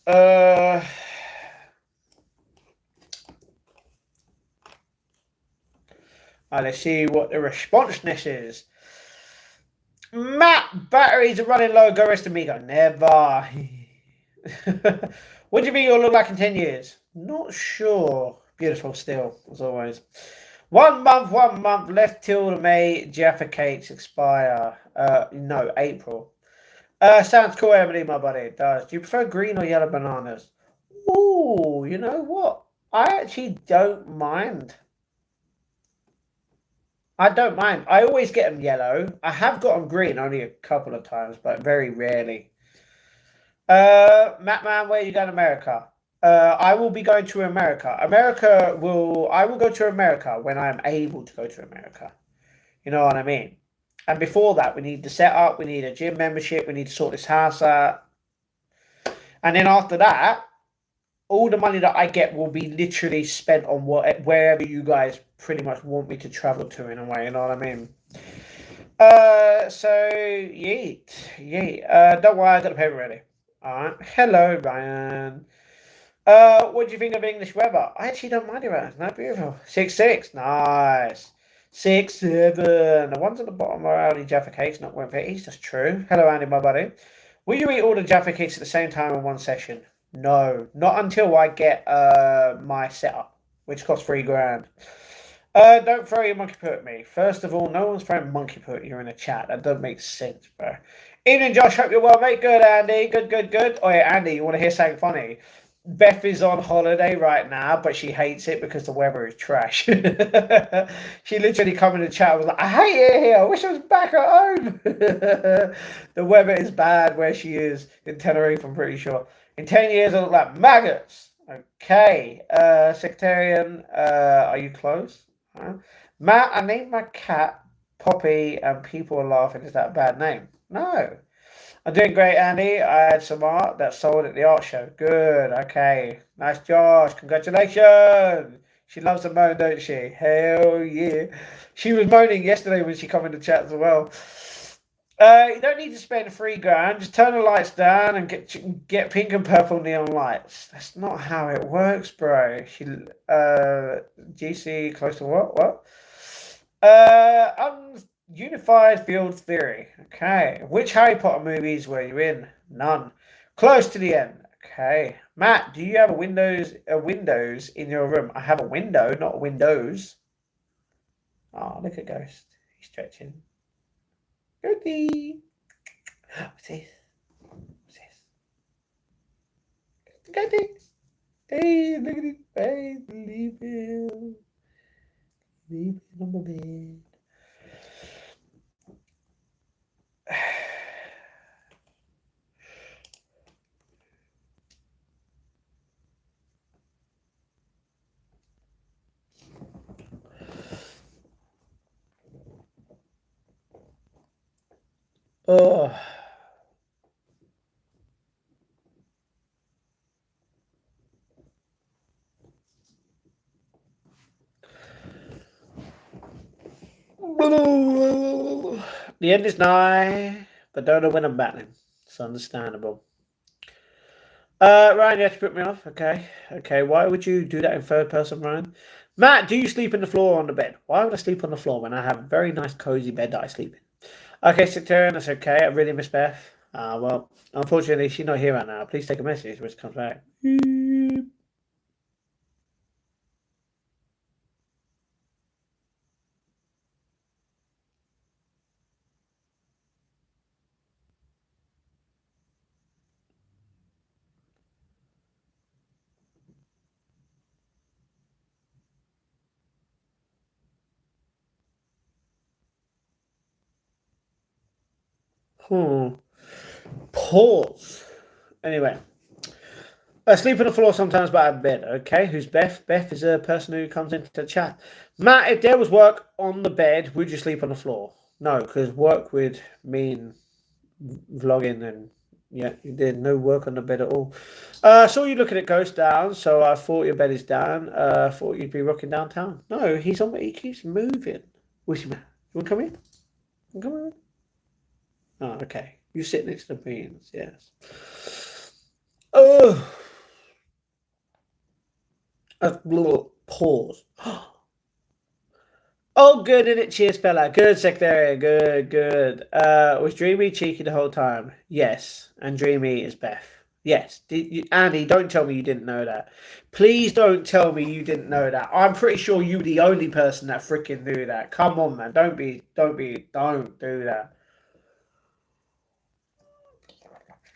Let's see what the responseness is. Matt, batteries are running low. Go rest amigo. Never. What do you think you'll look like in 10 years? Not sure. Beautiful still, as always. 1 month left till the May Jaffa cakes expire. No, April. Sounds cool, Emily, my buddy. It does. Do you prefer green or yellow bananas? Ooh, you know what? I actually don't mind. I don't mind. I always get them yellow. I have got them green only a couple of times, but very rarely. Matt Man, where you going to America? I will be going to America. I will go to America when I am able to go to America. You know what I mean? And before that, we need the setup, we need a gym membership, we need to sort this house out. And then after that, all the money that I get will be literally spent on wherever you guys pretty much want me to travel to in a way, you know what I mean? So yeet. Don't worry, I got the paper ready. Alright. Hello, Ryan. What do you think of English weather? I actually don't mind it, Ryan. It's not beautiful. 6-6. Nice. 6-7. The ones at the bottom are only Jaffa cakes, not Wimpy. That's true. Hello, Andy, my buddy. Will you eat all the Jaffa cakes at the same time in one session? No, not until I get my setup, which costs $3,000. Don't throw your monkey poo at me. First of all, no one's throwing monkey poo at you in a chat. That doesn't make sense, bro. Evening, Josh. Hope you're well, mate. Good, Andy. Good. Oh, yeah, Andy, you want to hear something funny? Beth is on holiday right now, but she hates it because the weather is trash. She literally come in the chat and was like, I hate it here. I wish I was back at home. The weather is bad where she is in Tenerife, I'm pretty sure. In 10 years, I look like maggots. Okay. Sectarian, are you close? Matt, I named my cat Poppy and people are laughing. Is that a bad name? No. I'm doing great, Andy. I had some art that sold at the art show. Good. Okay. Nice, Josh. Congratulations. She loves to moan, don't she? Hell yeah. She was moaning yesterday when she come in the chat as well. You don't need to spend $3,000. Just turn the lights down and get pink and purple neon lights. That's not how it works, bro. GC close to what? Unified field theory. Okay. Which Harry Potter movies were you in? None. Close to the end. Okay. Matt, do you have a windows in your room? I have a window, not windows. Oh, look at Ghost. He's stretching. Goody. What's this? Goody. Hey, look at his face. Leave him. Leave him on the bed. Oh. The end is nigh, but don't know when I'm battling. It's understandable. Ryan, you have to put me off. Okay. Why would you do that in third person, Ryan? Matt, do you sleep in the floor or on the bed? Why would I sleep on the floor when I have a very nice cozy bed that I sleep in? Okay, Sectarian, that's okay. I really miss Beth. Well, unfortunately, she's not here right now. Please take a message when she comes back. Pause. Anyway. I sleep on the floor sometimes, but I'm in bed. Okay, who's Beth? Beth is a person who comes into the chat. Matt, if there was work on the bed, would you sleep on the floor? No, because work would mean vlogging and yeah, you did no work on the bed at all. Saw you looking at Ghost down, so I thought your bed is down. Thought you'd be rocking downtown. No, he's on. He keeps moving. Wish him. You want to come in? Come in. Oh, okay. You sit next to the beans. Yes. Oh, a little pause. Oh, good, in it? Cheers, fella. Good, secretary. Good, good. Was Dreamy cheeky the whole time? Yes. And Dreamy is Beth. Yes. Andy, don't tell me you didn't know that. Please don't tell me you didn't know that. I'm pretty sure you were the only person that freaking knew that. Come on, man. Don't do that.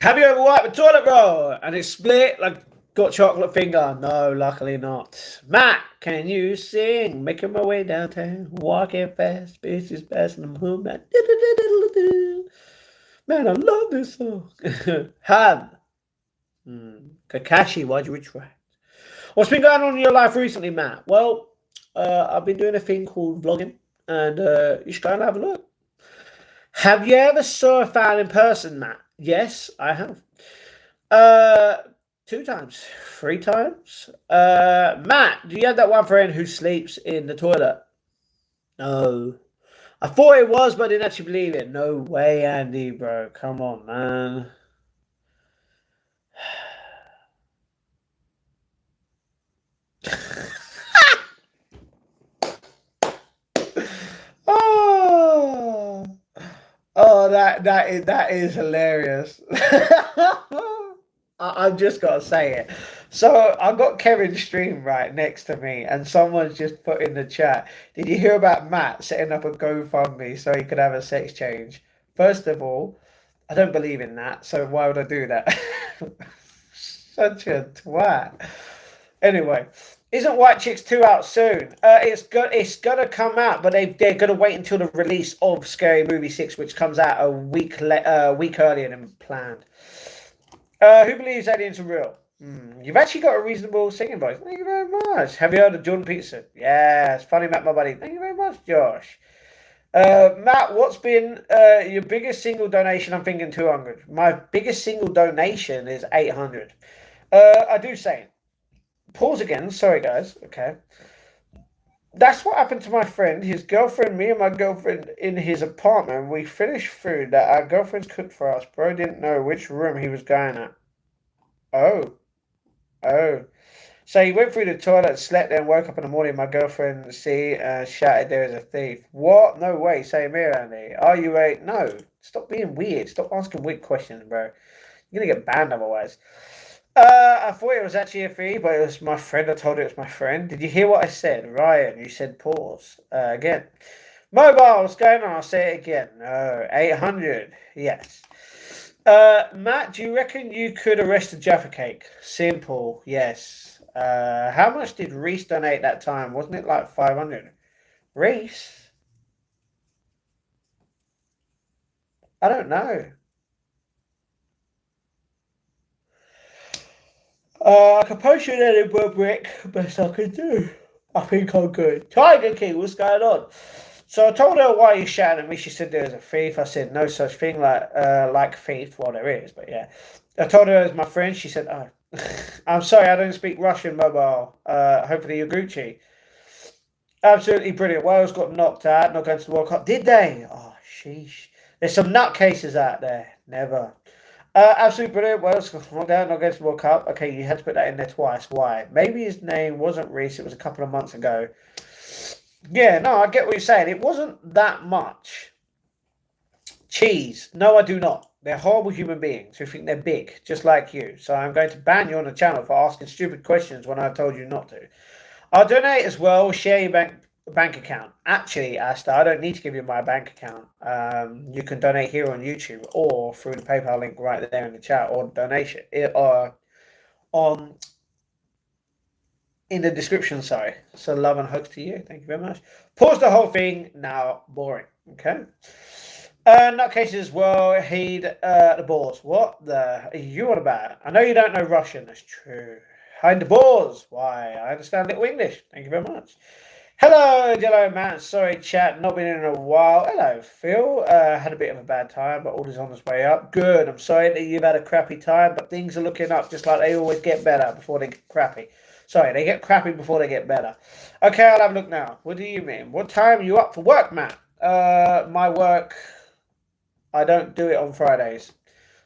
Have you ever wiped a toilet roll and it's split like got chocolate finger? No, luckily not. Matt, can you sing? Making my way downtown, walking fast, bitch is fast in the movement. Man, I love this song. Han. Kakashi, why'd you retract? What's been going on in your life recently, Matt? Well, I've been doing a thing called vlogging, and you should go and have a look. Have you ever saw a fan in person, Matt? Yes, I have. Uh, 2 times, 3 times. Matt, do you have that one friend who sleeps in the toilet? No. I thought it was, but I didn't actually believe it. No way, Andy, bro. Come on, man. Oh, oh, that is hilarious. I've just got to say it. So I got Kevin's stream right next to me, and someone's just put in the chat. Did you hear about Matt setting up a GoFundMe so he could have a sex change? First of all, I don't believe in that, so why would I do that? Such a twat. Anyway, isn't White Chicks 2 out soon? It's gonna come out, but they're gonna wait until the release of Scary Movie 6, which comes out a week earlier than planned. Who believes aliens are real? You've actually got a reasonable singing voice. Thank you very much. Have you heard of Jordan Peterson? Yes. Funny Matt, my buddy. Thank you very much, Josh. Matt, what's been your biggest single donation? I'm thinking 200. My biggest single donation is 800. I do say. Pause again. Sorry, guys. Okay. That's what happened to my friend, his girlfriend, me and my girlfriend in his apartment. We finished food that our girlfriends cooked for us. Bro didn't know which room he was going at. Oh. Oh. So he went through the toilet, slept there, and woke up in the morning. My girlfriend, shouted there is a thief. What? No way. Same here, Andy. Are you a... No. Stop being weird. Stop asking weird questions, bro. You're going to get banned otherwise. I thought it was actually a thief, but it was my friend. I told you it was my friend. Did you hear what I said? Ryan, you said pause. Again. Mobile, what's going on? I'll say it again. 800. Yes. Matt, do you reckon you could arrest a Jaffa cake? Simple, yes. How much did Reese donate that time? Wasn't it like 500? Reese? I don't know. I can post you an Edinburgh brick, best I can do. I think I'm good. Tiger King, what's going on? So I told her why you shouting at me. She said there was a thief. I said no such thing like thief. Well, there is, but yeah. I told her as my friend. She said, "Oh, I'm sorry, I don't speak Russian." Mobile. Hopefully you're Gucci. Absolutely brilliant. Wales got knocked out. Not going to the World Cup, did they? Oh, sheesh. There's some nutcases out there. Never. Absolutely brilliant. Wales got knocked out. Not going to the World Cup. Okay, you had to put that in there twice. Why? Maybe his name wasn't Reese. It was a couple of months ago. Yeah, no, I get what you're saying. It wasn't that much. Cheese. No, I do not. They're horrible human beings who think they're big, just like you. So I'm going to ban you on the channel for asking stupid questions when I told you not to. I'll donate as well. Share your bank account. Actually, Asta, I don't need to give you my bank account. You can donate here on YouTube or through the PayPal link right there in the chat, or donation or on in the description. Sorry. So love and hugs to you. Thank you very much. Pause the whole thing now. Boring. Okay. Nutcases as well. Heed the balls. What the are you on about? I know you don't know Russian. That's true. Hide the balls. Why? I understand little English. Thank you very much. Hello, man. Sorry, chat. Not been in a while. Hello, Phil. Had a bit of a bad time, but all is on its way up. Good. I'm sorry that you've had a crappy time, but things are looking up, just like they always get better before they get crappy. Sorry, they get crappy before they get better. Okay, I'll have a look now. What do you mean? What time are you up for work, Matt? My work, I don't do it on Fridays.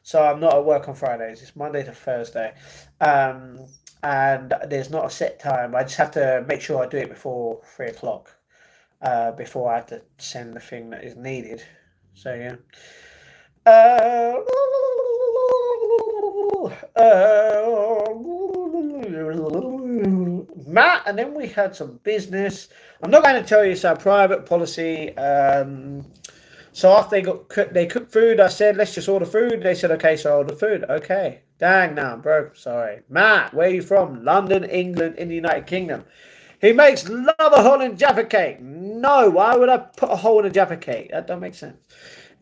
So I'm not at work on Fridays. It's Monday to Thursday. And there's not a set time. I just have to make sure I do it before 3 o'clock, before I have to send the thing that is needed. So yeah. Uh, Matt, and then we had some business. I'm not going to tell you it's our private policy. So after they cooked food, I said, let's just order food. They said, okay, so I ordered food. Okay. Dang, now I'm broke. Sorry. Matt, where are you from? London, England, in the United Kingdom. He makes love a hole in Jaffa cake. No, why would I put a hole in a Jaffa cake? That don't make sense.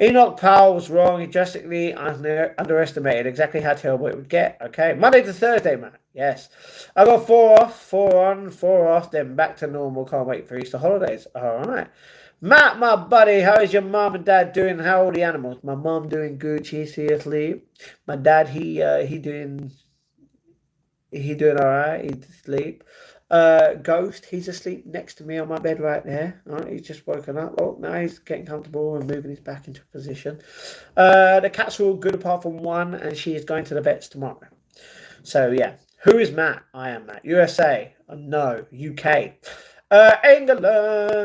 Enoch Powell was wrong. He drastically underestimated exactly how terrible it would get. Okay. Monday to Thursday, man. Yes. I got 4 off, 4 on, 4 off, then back to normal. Can't wait for Easter holidays. All right. Matt, my buddy, how is your mom and dad doing? How are the animals? My mom doing good. She's here asleep. My dad, he doing all right. He's asleep. Ghost, he's asleep next to me on my bed right there. All right, he's just woken up. Oh, now he's getting comfortable and moving his back into position. The cats are all good apart from one, and she is going to the vets tomorrow. So yeah, who is Matt? I am Matt. USA? No, UK. England.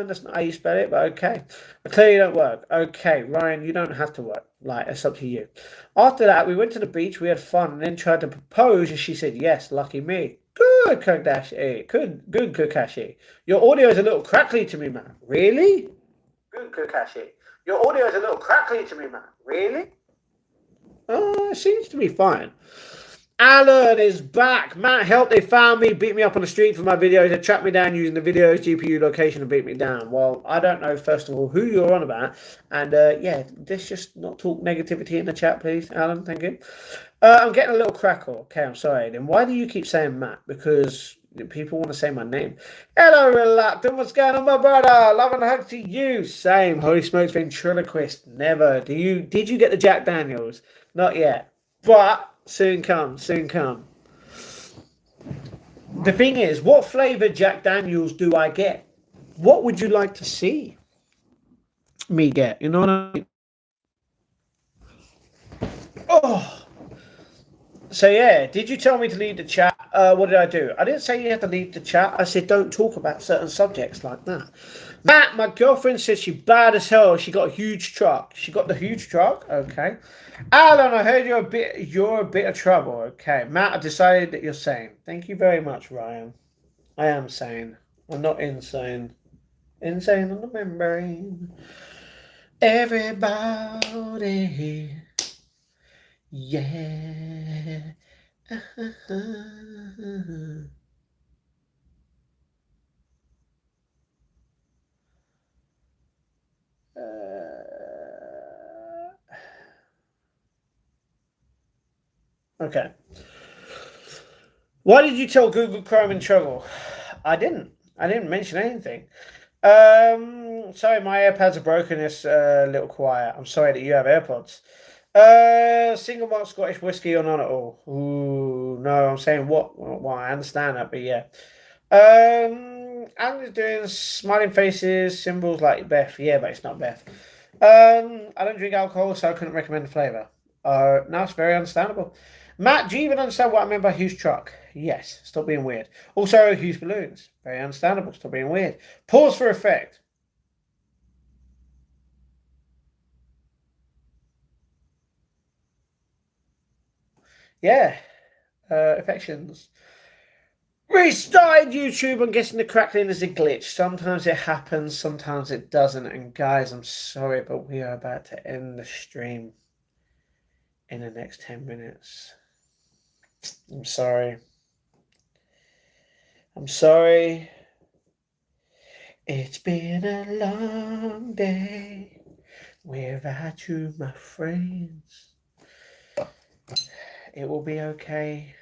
That's not how you spell it, but okay. I clearly don't work. Okay, Ryan, you don't have to work. Like, it's up to you. After that, we went to the beach. We had fun, and then tried to propose, and she said yes. Lucky me. Good, Kakashi. Good, Kakashi. Your audio is a little crackly to me, man. Really? Good, Kakashi. Your audio is a little crackly to me, man. Really? It seems to be fine. Alan is back. Matt helped. They found me, beat me up on the street for my videos. They tracked me down using the video's GPU location and beat me down. Well, I don't know, first of all, who you're on about. And yeah, let's just not talk negativity in the chat, please, Alan. Thank you. I'm getting a little crackle. Okay, I'm sorry. Then why do you keep saying Matt? Because people want to say my name. Hello, Reluctant. What's going on, my brother? Love and hug to you. Same. Holy smokes, ventriloquist. Never. Did you get the Jack Daniels? Not yet. But soon come, soon come. The thing is, what flavour Jack Daniels do I get? What would you like to see me get? You know what I mean? Oh. So yeah, did you tell me to leave the chat? What did I do? I didn't say you had to leave the chat. I said don't talk about certain subjects like that. Matt, my girlfriend said she's bad as hell. She got a huge truck. She got the huge truck? Okay. Alan, I heard you're a bit of trouble. Okay. Matt, I decided that you're sane. Thank you very much, Ryan. I am sane. I'm not insane. Insane on the membrane. Everybody. Yeah. Okay. Why did you tell Google Chrome in trouble? I didn't. I didn't mention anything. Sorry, my AirPods are broken. It's a little quiet. I'm sorry that you have AirPods. Single malt Scottish whiskey or none at all? Ooh, no, I'm saying what? Well, I understand that, but yeah. I'm just doing smiling faces, symbols like Beth. Yeah, but it's not Beth. I don't drink alcohol, so I couldn't recommend the flavour. No, it's very understandable. Matt, do you even understand what I meant by huge truck? Yes, stop being weird. Also, huge balloons. Very understandable, stop being weird. Pause for effect. Yeah, affections. Restarted YouTube. I'm guessing the crackling is a glitch. Sometimes it happens, sometimes it doesn't. And guys, I'm sorry, but we are about to end the stream in the next 10 minutes. I'm sorry. I'm sorry. It's been a long day without you, my friends. It will be okay.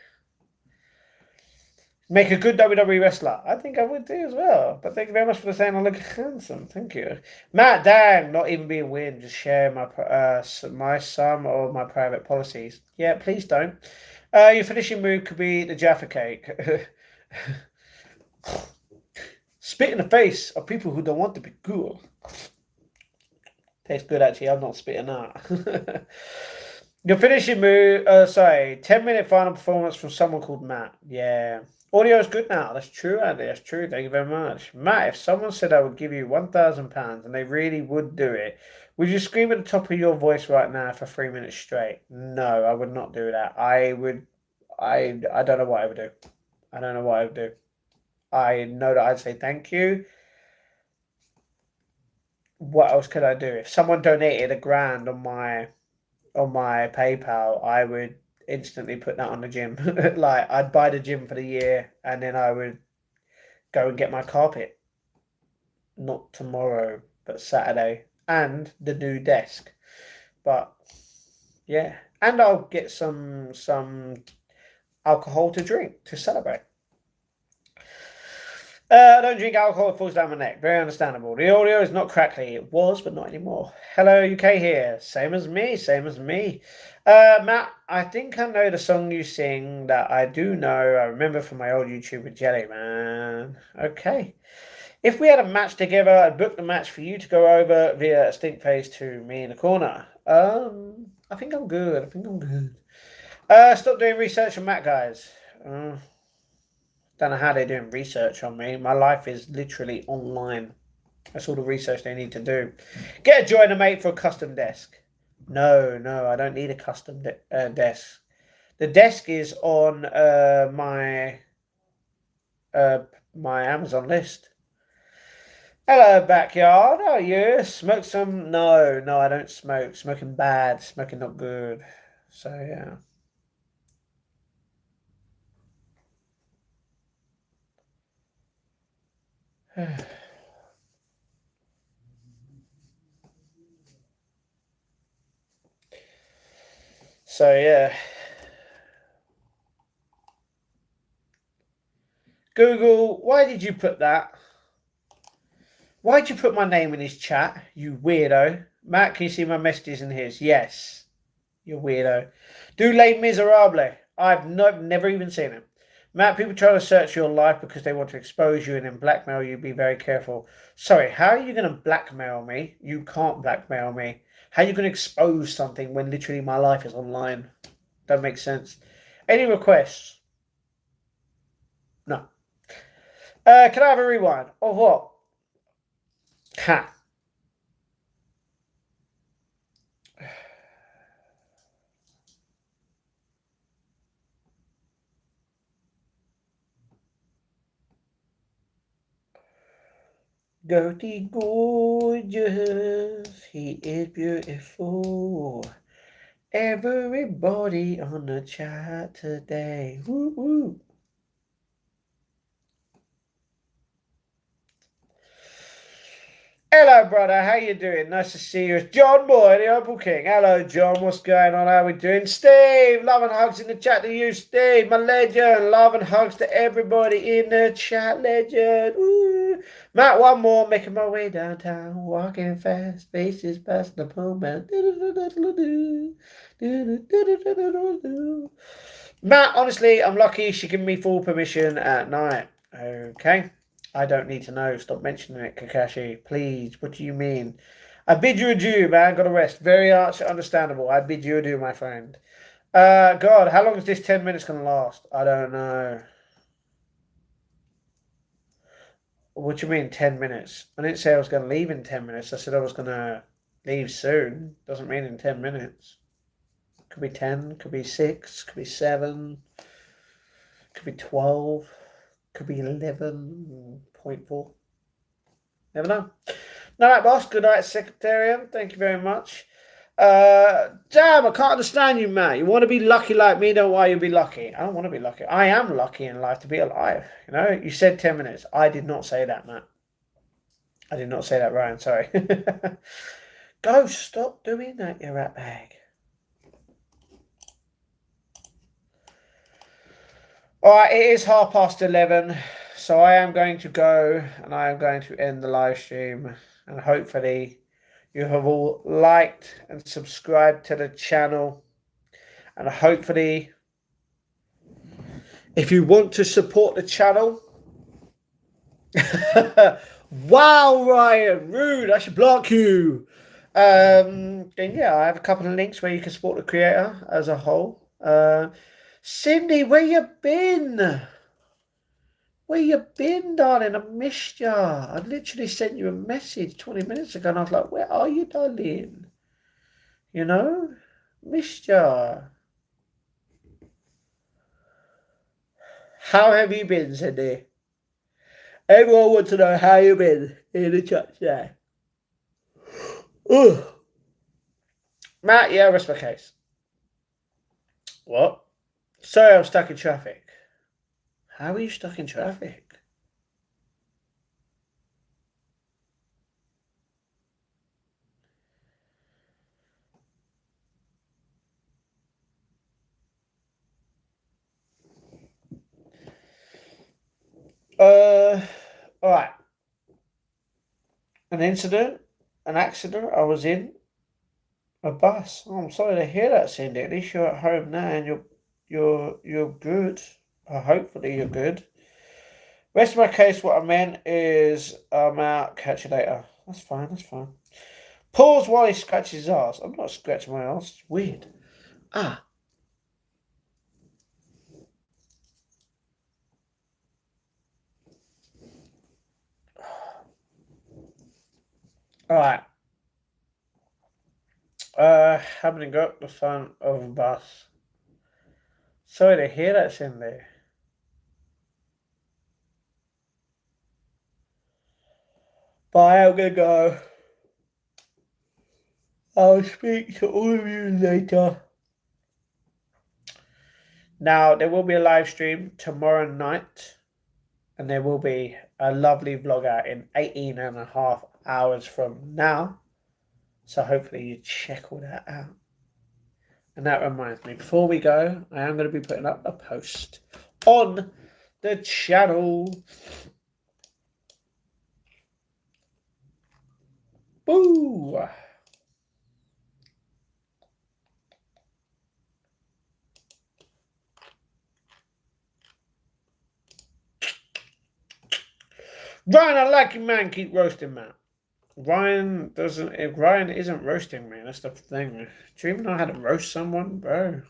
Make a good WWE wrestler. I think I would do as well. But thank you very much for saying I look handsome. Thank you. Matt, damn, not even being weird, just sharing my some of my private policies. Yeah, please don't. Your finishing move could be the Jaffa cake. Spit in the face of people who don't want to be cool. Tastes good, actually. I'm not spitting out. Your finishing move, 10-minute final performance from someone called Matt. Yeah. Audio is good now. That's true, Andy. That's true. Thank you very much. Matt, if someone said I would give you £1,000 and they really would do it, would you scream at the top of your voice right now for 3 minutes straight? No, I would not do that. I don't know what I would do. I don't know what I would do. I know that I'd say thank you. What else could I do? If someone donated £1,000 on my PayPal, I would instantly put that on the gym. Like I'd buy the gym for the year and then I would go and get my carpet. Not tomorrow, but Saturday. And the new desk. But yeah. And I'll get some alcohol to drink to celebrate. I don't drink alcohol, it falls down my neck. Very understandable. The audio is not crackly. It was, but not anymore. Hello, UK here. Same as me, same as me. Matt, I think I know the song you sing that I do know. I remember from my old YouTube with Jelly, man. Okay. If we had a match together, I'd book the match for you to go over via a stink face to me in the corner. I think I'm good. I think I'm good. Stop doing research on Matt, guys. Don't know how they're doing research on me. My life is literally online. That's all the research they need to do. Get a joiner, mate, for a custom desk. No, I don't need a custom desk. The desk is on my Amazon list. Hello, backyard. How are you? Smoke some? No, I don't smoke. Smoking bad. Smoking not good. So yeah. So yeah. Google, why did you put that? Why'd you put my name in his chat, you weirdo? Matt, can you see my messages in his? Yes. You weirdo. Do Les Miserables. I've never even seen him. Matt, people try to search your life because they want to expose you and then blackmail you. Be very careful. Sorry, how are you going to blackmail me? You can't blackmail me. How are you going to expose something when literally my life is online? Don't make sense. Any requests? No. Can I have a rewind? Of what? Ha. Dirty gorgeous, he is beautiful. Everybody on the chat today. Woo woo. Hello, brother. How you doing? Nice to see you. It's John Boy, the Opal King. Hello, John. What's going on? How we doing? Steve, love and hugs in the chat to you, Steve, my legend. Love and hugs to everybody in the chat, legend. Woo. Matt, one more. Making my way downtown, walking fast, faces past the pole man. Matt, honestly, I'm lucky she gave me full permission at night. Okay. I don't need to know. Stop mentioning it, Kakashi. Please. What do you mean? I bid you adieu, man. Got to rest. Very understandable. I bid you adieu, my friend. God, how long is this 10 minutes going to last? I don't know. What do you mean 10 minutes? I didn't say I was going to leave in 10 minutes. I said I was going to leave soon. Doesn't mean in 10 minutes. Could be 10, could be 6, could be 7, could be 12. Could be 11.4. Never know. Night, boss. Good night, Secretarian. Thank you very much. Damn, I can't understand you, Matt. You want to be lucky like me, don't why you be lucky. I don't want to be lucky. I am lucky in life to be alive. You know, you said 10 minutes. I did not say that, Matt. I did not say that, Ryan. Sorry. Go, stop doing that, you rat bag. Alright, it is 11:30, so I am going to go and I am going to end the live stream. And hopefully you have all liked and subscribed to the channel. And hopefully, if you want to support the channel... Wow, Ryan, rude, I should block you. Then yeah, I have a couple of links where you can support the creator as a whole. Cindy, where you been? Where you been, darling? I missed ya. I literally sent you a message 20 minutes ago and I was like, where are you, darling? You know? Missed ya. How have you been, Cindy? Everyone wants to know how you been in the chat today. Ugh. Matt, yeah, rest my case. What? Sorry, I'm stuck in traffic. How are you stuck in traffic? Alright. An accident. I was in a bus. Oh, I'm sorry to hear that, Cindy. At least you're at home now and you're good. Hopefully you're good. Rest of my case, what I meant is I'm out. Catch you later. That's fine. That's fine. Pause while he scratches his ass. I'm not scratching my ass. It's weird. Ah. All right. Having got the front of a bus. Sorry to hear that, Cindy. But I am gonna go. I'll speak to all of you later. Now, there will be a live stream tomorrow night, and there will be a lovely vlog out in 18 and a half hours from now. So hopefully you check all that out. And that reminds me, before we go, I am going to be putting up a post on the channel. Woo! Ryan, I like you, man. Keep roasting, man. Ryan doesn't. If Ryan isn't roasting me, that's the thing. Do you even know how to roast someone, bro?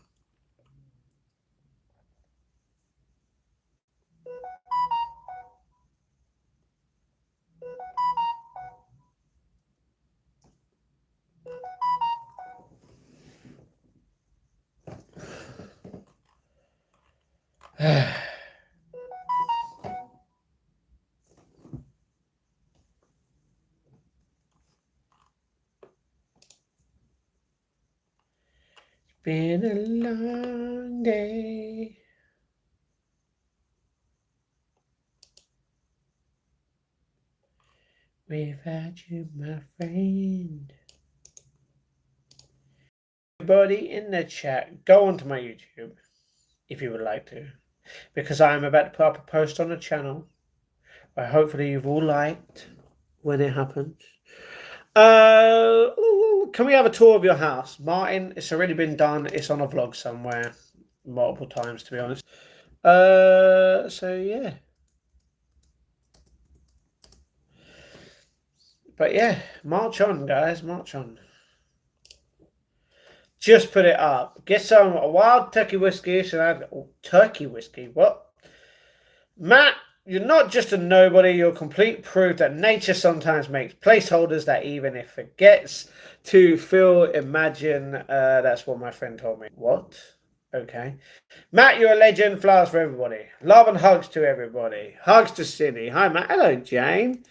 Been a long day. Without you, my friend. Everybody in the chat, go onto my YouTube if you would like to, because I am about to put up a post on the channel where hopefully you've all liked when it happens. Can we have a tour of your house, Martin? It's already been done. It's on a vlog somewhere, multiple times to be honest. So yeah. But yeah, march on, guys, march on. Just put it up. Get some wild turkey whiskey. Turkey whiskey? What? Matt, you're not just a nobody. You're complete proof that nature sometimes makes placeholders that even if it gets to feel, imagine. That's what my friend told me. What? Okay. Matt, you're a legend. Flowers for everybody. Love and hugs to everybody. Hugs to Cindy. Hi, Matt. Hello, Jane.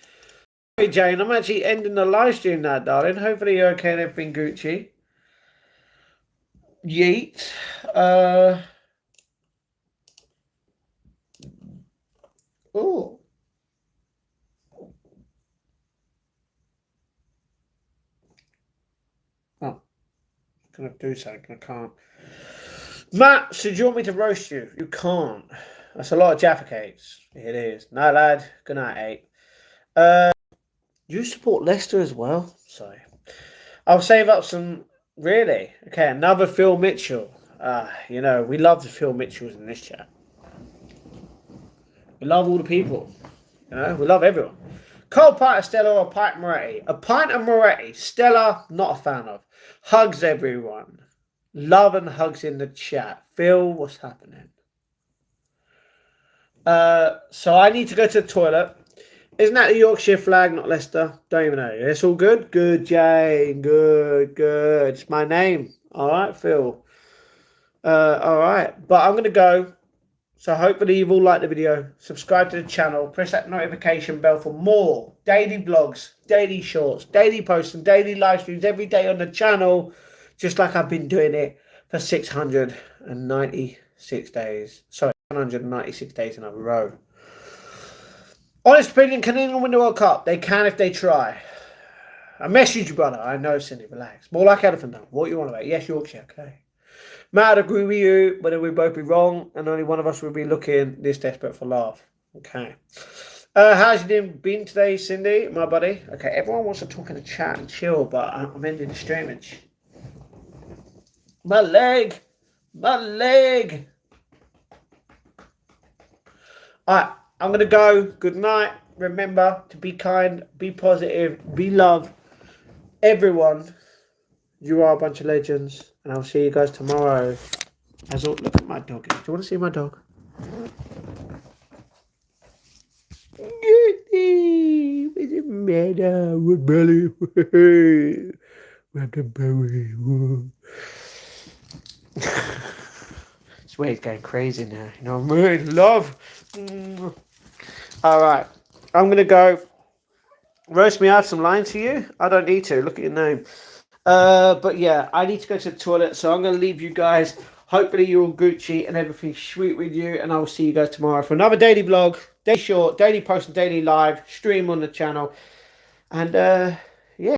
Hey, Jane. I'm actually ending the live stream now, darling. Hopefully you're okay and everything Gucci. Yeet. Oh. Oh. Gonna do something. I can't. Matt, so do you want me to roast you? You can't. That's a lot of Jaffa cakes. It is. No, lad. Good night, 8. You support Leicester as well? Sorry. I'll save up some. Really? Okay, another Phil Mitchell. You know, we love the Phil Mitchells in this chat. We love all the people. You know, we love everyone. Cold pint of Stella or a pint of Moretti? A pint of Moretti. Stella, not a fan of. Hugs, everyone. Love and hugs in the chat. Phil, what's happening? So I need to go to the toilet. Isn't that the Yorkshire flag, not Leicester? Don't even know. It's all good? Good, Jane. Good, good. It's my name. All right, Phil. All right. But I'm going to go. So hopefully you've all liked the video. Subscribe to the channel. Press that notification bell for more daily vlogs, daily shorts, daily posts, and daily live streams every day on the channel. Just like I've been doing it for 696 days. Sorry, 196 days in a row. Honest opinion, can England win the World Cup? They can if they try. I message you, brother. I know, Cindy, relax. More like elephant now. What you want about? Yes, Yorkshire, okay. Matt, I agree with you, but then we'd both be wrong, and only one of us would be looking this desperate for laugh. Okay. How's your day been today, Cindy, my buddy? Okay, everyone wants to talk in the chat and chill, but I'm ending the stream. My leg! My leg! Alright, I'm going to go. Good night. Remember to be kind, be positive, be love. Everyone, you are a bunch of legends. And I'll see you guys tomorrow. Look at my dog. Do you want to see my dog? What's the matter with belly? Swear he's going crazy now. You know what I mean? Love. Alright. I'm going to go. Roast me, I have some lines for you. I don't need to. Look at your name. But yeah, I need to go to the toilet, so I'm going to leave you guys. Hopefully you're all Gucci and everything's sweet with you, and I will see you guys tomorrow for another daily vlog, daily short, daily post, and daily live stream on the channel. And